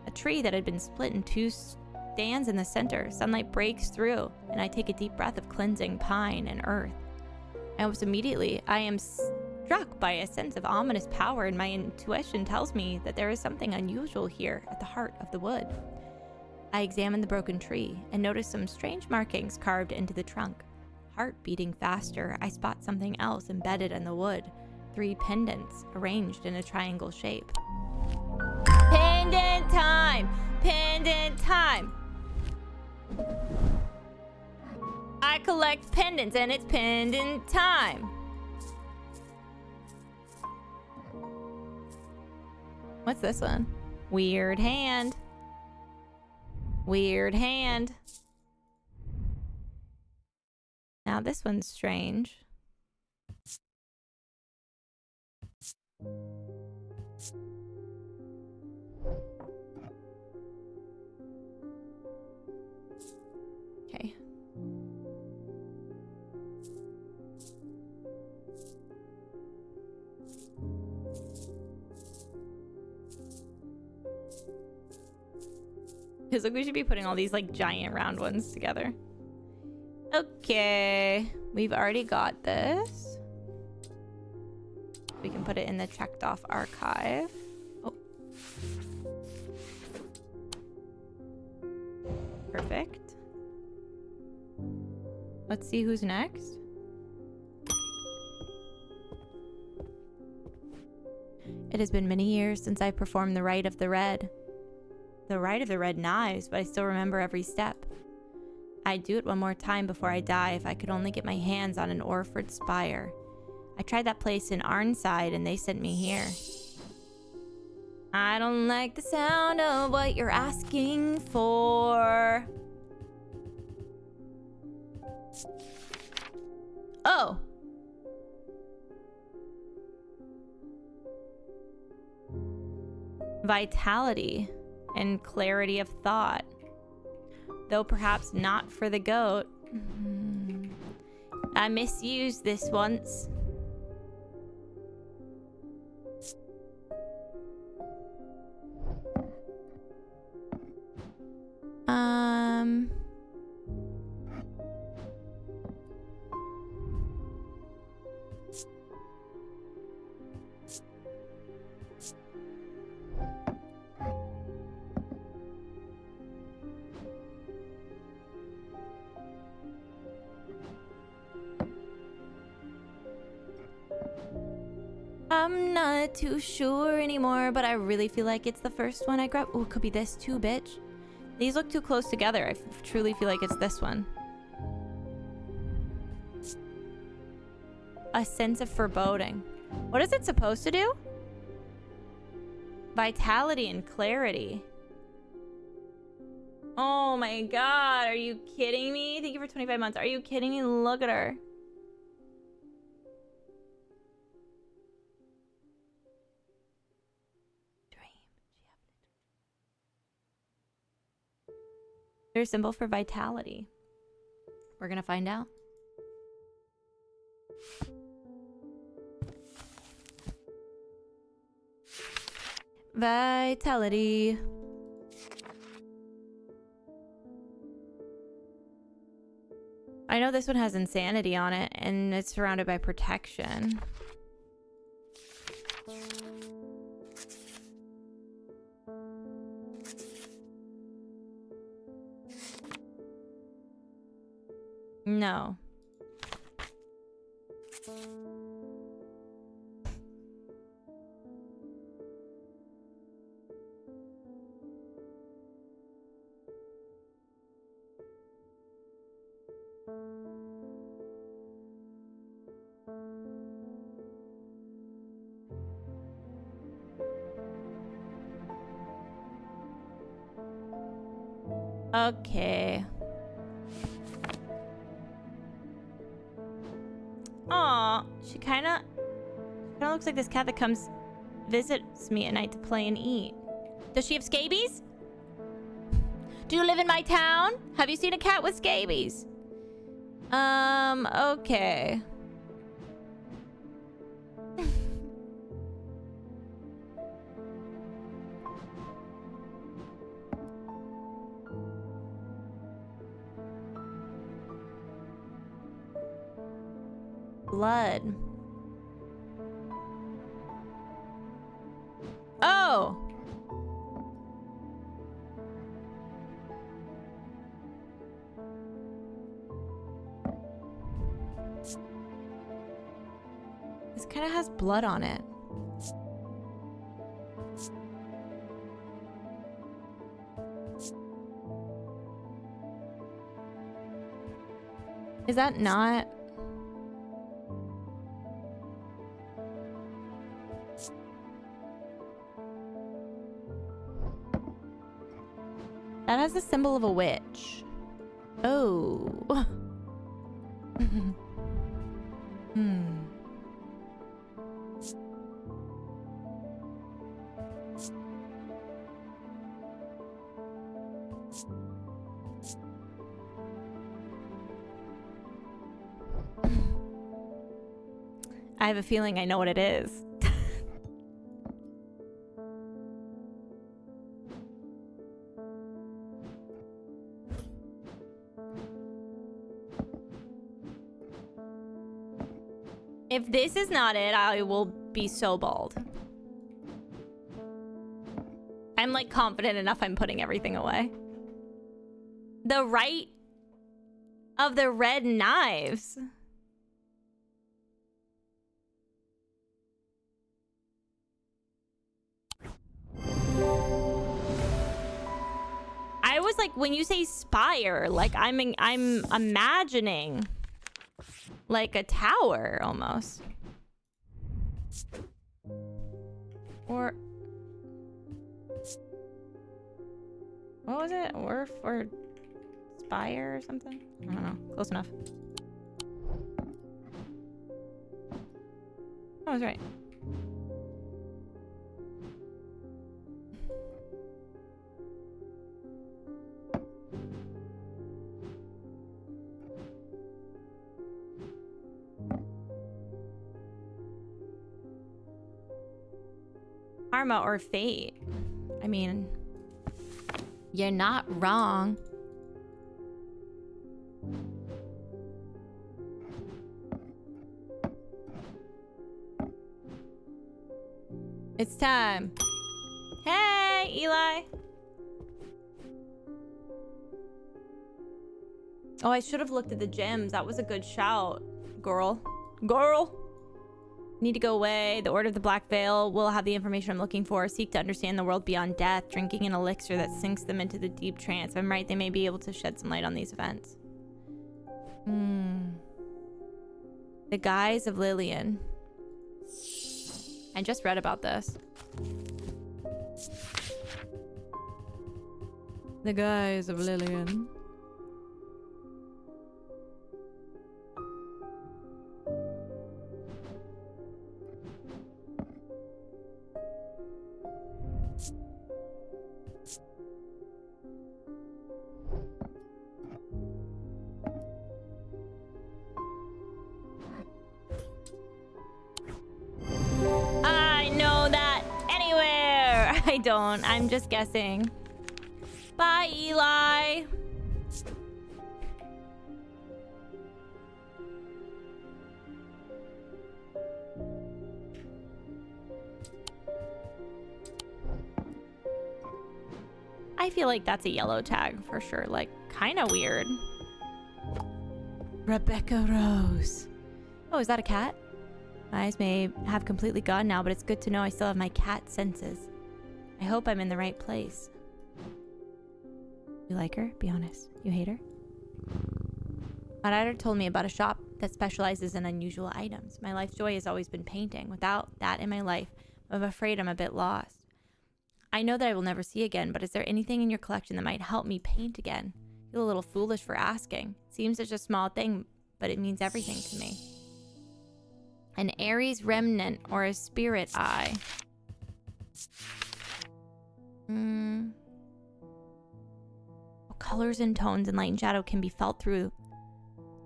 A tree that had been split in two stands in the center. Sunlight breaks through, and I take a deep breath of cleansing pine and earth. Almost immediately, I am struck by a sense of ominous power, and my intuition tells me that there is something unusual here at the heart of the wood. I examine the broken tree and notice some strange markings carved into the trunk. Heart beating faster, I spot something else embedded in the wood. 3 pendants arranged in a triangle shape. Pendant time! Pendant time! I collect pendants and it's pendant time! What's this one? Weird hand. Weird hand. Now this one's strange. Okay. Feels like we should be putting all these like giant round ones together. Okay, we've already got this. We can put it in the checked off archive. Oh. Perfect. Let's see who's next. It has been many years since I performed the Rite of the Red. The Rite of the Red Knives, but I still remember every step. I'd do it one more time before I die if I could only get my hands on an Orford spire. I tried that place in Arnside and they sent me here. I don't like the sound of what you're asking for. Oh. Vitality and clarity of thought. Though perhaps not for the goat. I misused this once. I'm not too sure anymore, but I really feel like it's the first one I grabbed. Oh, it could be this too, bitch. These look too close together. I truly feel like it's this one. A sense of foreboding. What is it supposed to do? Vitality and clarity. Oh my god, are you kidding me? Thank you for 25 months. Are you kidding me? Look at her. Their symbol for vitality. We're gonna find out. Vitality. I I know this one has insanity on it, and it's surrounded by protection. No. Okay. Aw, she kind of looks like this cat that comes visits me at night to play and eat. Does she have scabies? Do you live in my town? Have you seen a cat with scabies? Okay. Blood. Oh! This kind of has blood on it. Is that not... That has the symbol of a witch. Oh. I have a feeling I know what it is. If this is not it, I will be so bald. I'm like confident enough I'm putting everything away. The right of the red knives. I was like, when you say spire, like I'm imagining like a tower almost. Or what was it? Orf or spire or something? I don't know. Close enough. I was right. Karma or fate. I mean, you're not wrong. It's time. Hey, Eli. Oh, I should have looked at the gems. That was a good shout, girl. Girl. Need to go away. The Order of the Black Veil will have the information I'm looking for. Seek to understand the world beyond death, drinking an elixir that sinks them into the deep trance. If I'm right, they may be able to shed some light on these events. The Guise of Lillian. I just read about this. The Guise of Lillian. I don't. I'm just guessing. Bye, Eli. I feel like that's a yellow tag for sure. Like, kind of weird. Rebecca Rose. Oh, is that a cat? My eyes may have completely gone now, but it's good to know I still have my cat senses. I hope I'm in the right place. You like her? Be honest. You hate her? My writer told me about a shop that specializes in unusual items. My life's joy has always been painting. Without that in my life, I'm afraid I'm a bit lost. I know that I will never see again, but is there anything in your collection that might help me paint again? I feel a little foolish for asking. Seems such a small thing, but it means everything to me. An Aries remnant or a spirit eye. Colors and tones and light and shadow can be felt through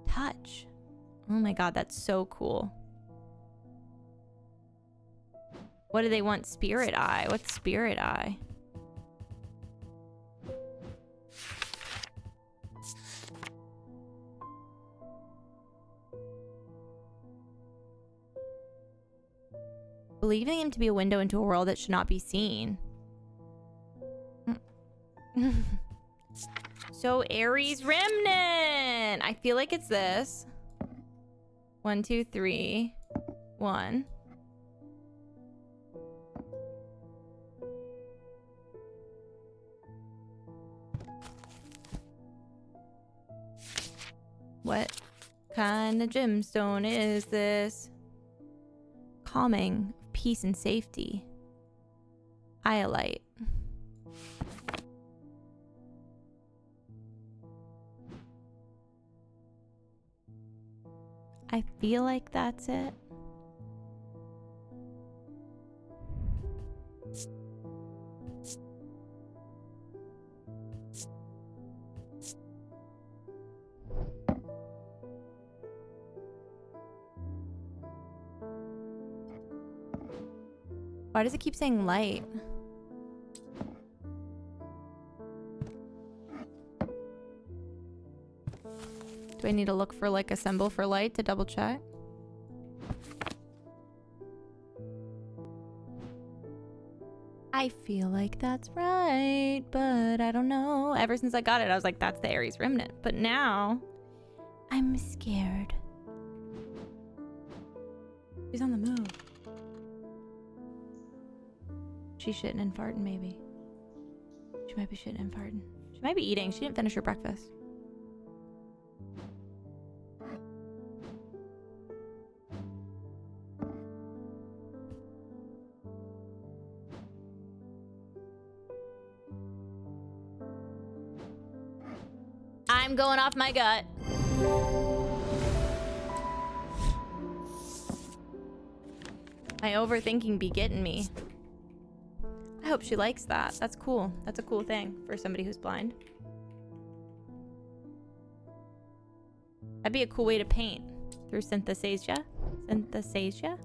touch. Oh my god, that's so cool. What do they want? Spirit eye. What's spirit eye? Believing him to be a window into a world that should not be seen. So Aries remnant. I feel like it's this. 1, 2, 3. 1. What kind of gemstone is this? Calming, peace and safety. Iolite. I feel like that's it. Why does it keep saying light? Do I need to look for like a symbol for light to double check? I feel like that's right, but I don't know. Ever since I got it, I was like, that's the Aries remnant. But now, I'm scared. She's on the move. She's shitting and farting, maybe. She might be shitting and farting. She might be eating. She didn't finish her breakfast. I'm going off my gut. My overthinking be getting me. I hope she likes that. That's cool. That's a cool thing for somebody who's blind. That'd be a cool way to paint. Through synthesasia? Synthesasia?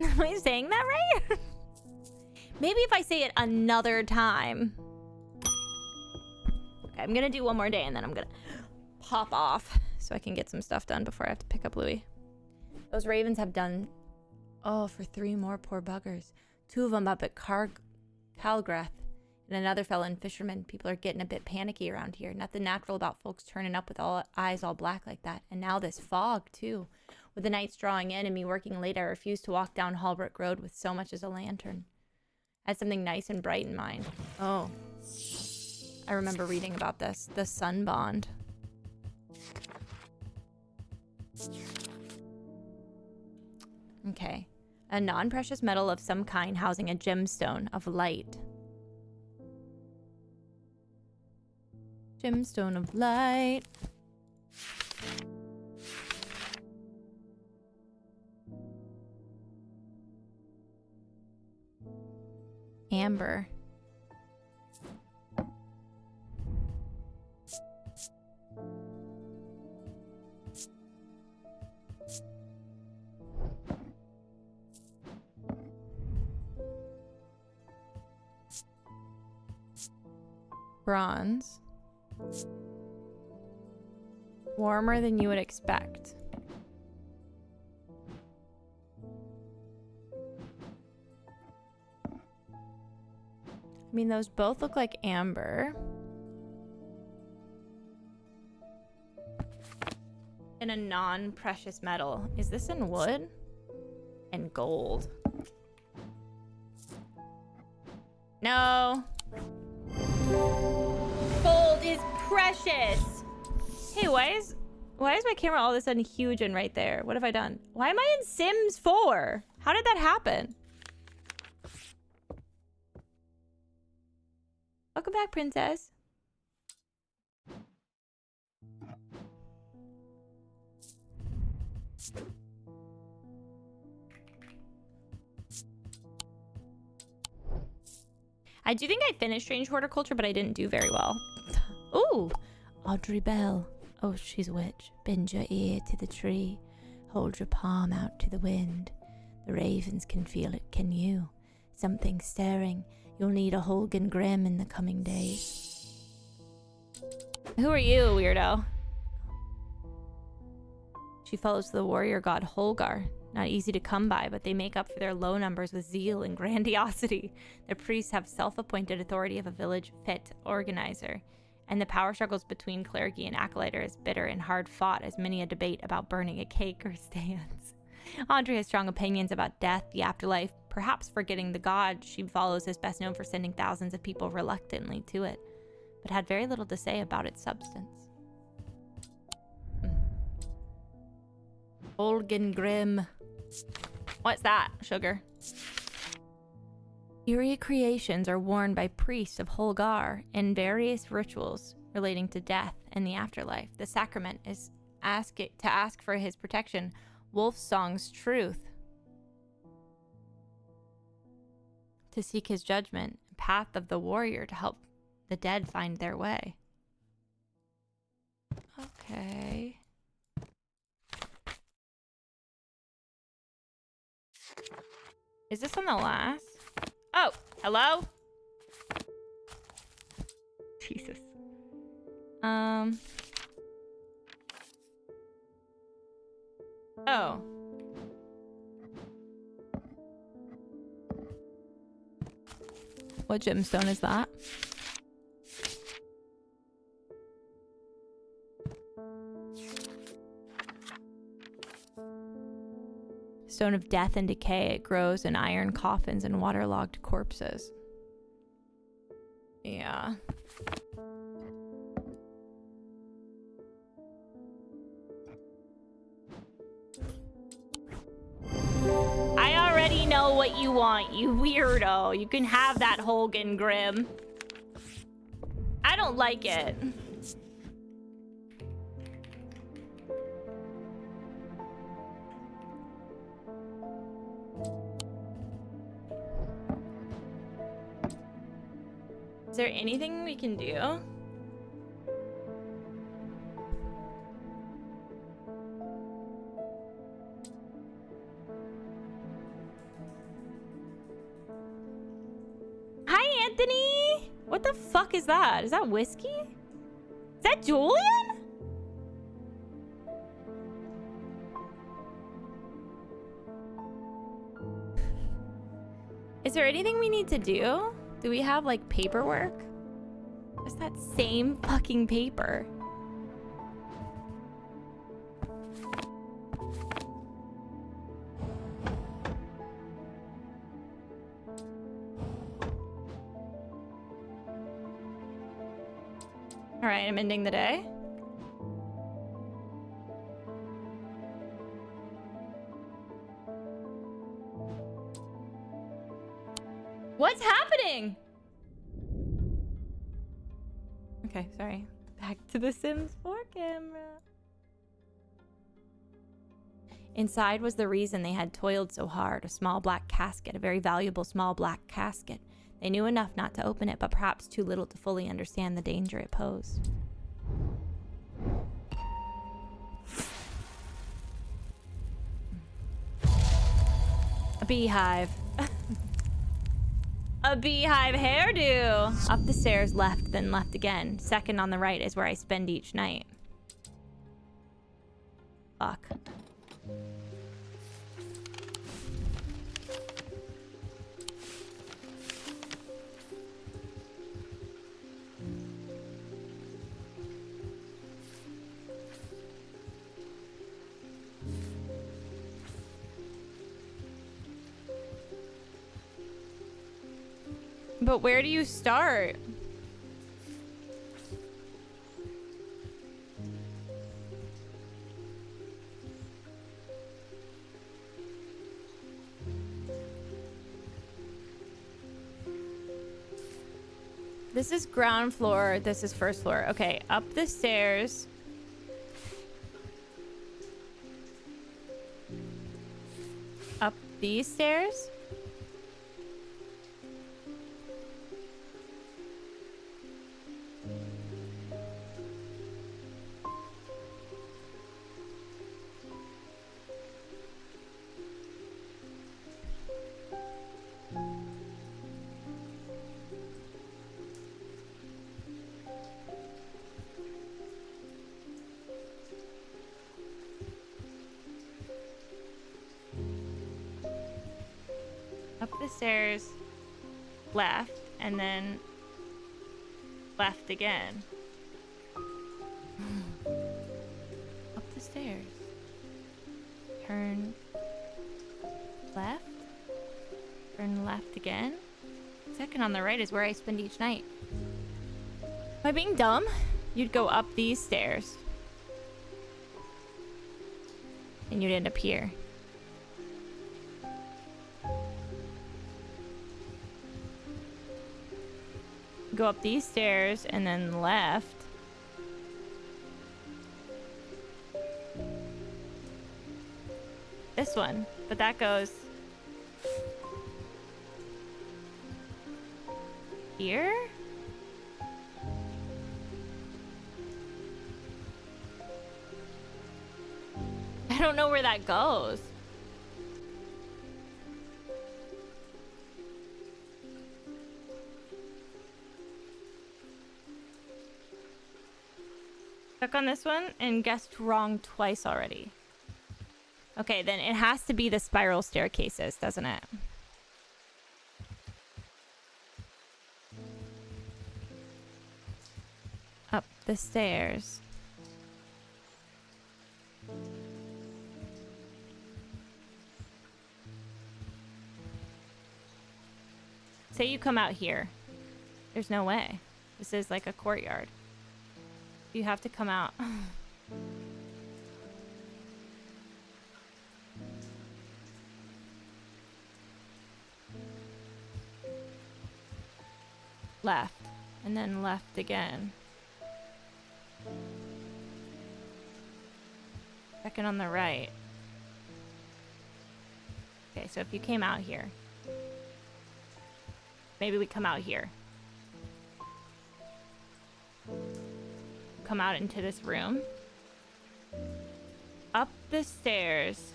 Am I saying that right? Maybe if I say it another time. Okay, I'm gonna do one more day and then I'm gonna pop off so I can get some stuff done before I have to pick up Louis. Those ravens have done... Oh, for 3 more poor buggers. 2 of them up at Calgrath and another fella in Fisherman. People are getting a bit panicky around here. Nothing natural about folks turning up with all eyes all black like that. And now this fog, too. With the nights drawing in and me working late, I refuse to walk down Holbrook Road with so much as a lantern. I had something nice and bright in mind. Oh. I remember reading about this. The Sun Bond. Okay. A non-precious metal of some kind housing a gemstone of light. Gemstone of light. Amber. Bronze. Warmer than you would expect. I mean, those both look like amber. In a non-precious metal. Is this in wood? And gold. No. Gold is precious. Hey, why is my camera all of a sudden huge and right there? What have I done? Why am I in Sims 4? How did that happen? Welcome back, princess. I do think I finished Strange Horticulture, but I didn't do very well. Ooh, Audrey Bell. Oh, she's a witch. Bend your ear to the tree. Hold your palm out to the wind. The ravens can feel it, can you? Something stirring. You'll need a Holgan Grimm in the coming days. Who are you, weirdo? She follows the warrior god Holgar. Not easy to come by, but they make up for their low numbers with zeal and grandiosity. Their priests have self-appointed authority of a village fit organizer, and the power struggles between clergy and acolyte are as bitter and hard-fought as many a debate about burning a cake or stands. Andre has strong opinions about death, the afterlife, perhaps forgetting the god she follows is best known for sending thousands of people reluctantly to it, but had very little to say about its substance. Holgan Grimm. What's that, sugar? Eerie creations are worn by priests of Holgar in various rituals relating to death and the afterlife. The sacrament is to ask for his protection. Wolfsong's truth. To seek his judgment. Path of the warrior to help the dead find their way. Okay. Is this on the last? Oh, hello? Jesus. Oh. What gemstone is that? Stone of death and decay. It grows in iron coffins and waterlogged corpses. Yeah. I already know what you want, you weirdo. You can have that Holgan Grimm. I don't like it. Is there anything we can do? Hi, Anthony! What the fuck is that? Is that whiskey? Is that Julian? Is there anything we need to do? Do we have, like, paperwork? What's that same fucking paper? Alright, I'm ending the day. What's happening? Okay, sorry. Back to the Sims 4 camera. Inside was the reason they had toiled so hard. A small black casket, a very valuable small black casket. They knew enough not to open it, but perhaps too little to fully understand the danger it posed. A beehive. A beehive hairdo. Up the stairs, left, then left again. Second on the right is where I spend each night. Fuck. But where do you start? This is ground floor. This is first floor. Okay, up the stairs. Up these stairs. Up the stairs, left, and then left again. Up the stairs. Turn left. Turn left again. Second on the right is where I spend each night. Am I being dumb? You'd go up these stairs. And you'd end up here. Go up these stairs and then left. This one, but that goes here. I don't know where that goes. Stuck on this one and guessed wrong twice already. Okay, then it has to be the spiral staircases, doesn't it? Up the stairs. Say you come out here. There's no way. This is like a courtyard. You have to come out. Left. And then left again. Second on the right. Okay, so if you came out here. Maybe we come out here. Come out into this room. Up the stairs.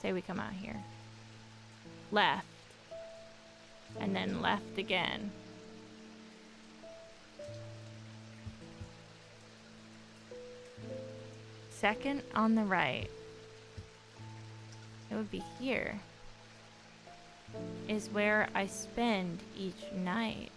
Say we come out here. Left. And then left again. Second on the right. It would be here. Is where I spend each night.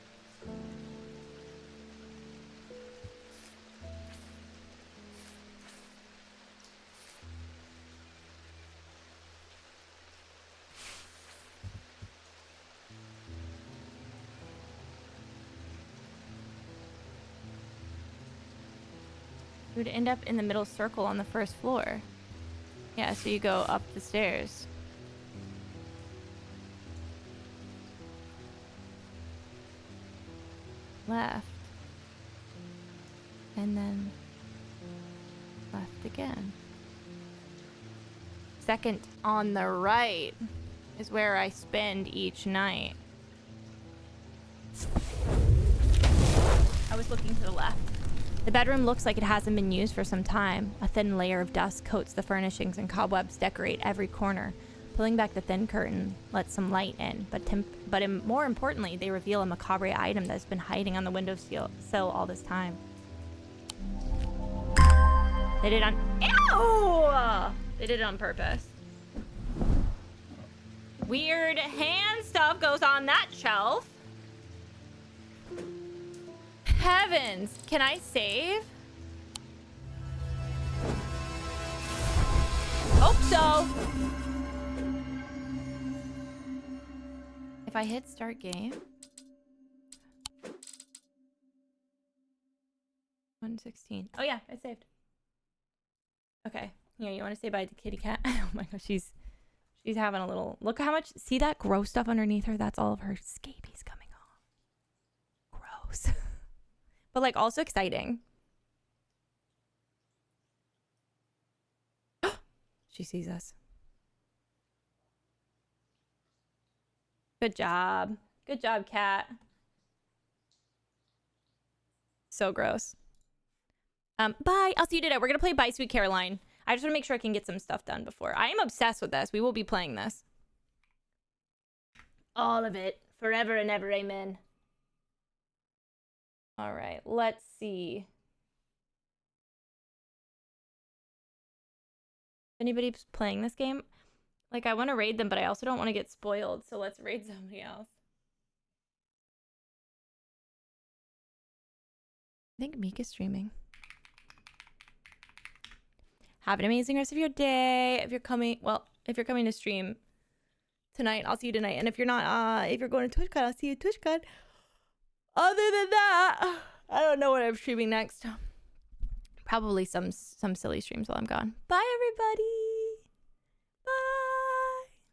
You would end up in the middle circle on the first floor. Yeah, so you go up the stairs. Left. And then left again. Second on the right is where I spend each night. I was looking to the left. The bedroom looks like it hasn't been used for some time. A thin layer of dust coats the furnishings and cobwebs decorate every corner. Pulling back the thin curtain lets some light in, but more importantly, they reveal a macabre item that's been hiding on the windowsill all this time. They did it on... Ew! They did it on purpose. Weird hand stuff goes on that shelf. Heavens, can I save? Hope so. if I hit start game. 116. Oh yeah, I saved. Okay. Here, you want to say bye to kitty cat? Oh my gosh, she's having a little... Look how much... See that gross stuff underneath her? That's all of her scabies coming off. Gross. But like also exciting. She sees us. Good job. Good job, cat. So gross. Bye. I'll see you today. We're going to play Bye, Sweet Caroline. I just want to make sure I can get some stuff done before. I am obsessed with this. We will be playing this. All of it. Forever and ever. Amen. All right. Let's see. Anybody's playing this game? Like, I want to raid them, but I also don't want to get spoiled. So let's raid somebody else. I think Meek is streaming. Have an amazing rest of your day. If you're coming, well, if you're coming to stream tonight, I'll see you tonight. And if you're not, if you're going to TwitchCon, I'll see you at TwitchCon. Other than that, I don't know what I'm streaming next. Probably some silly streams while I'm gone. Bye, everybody.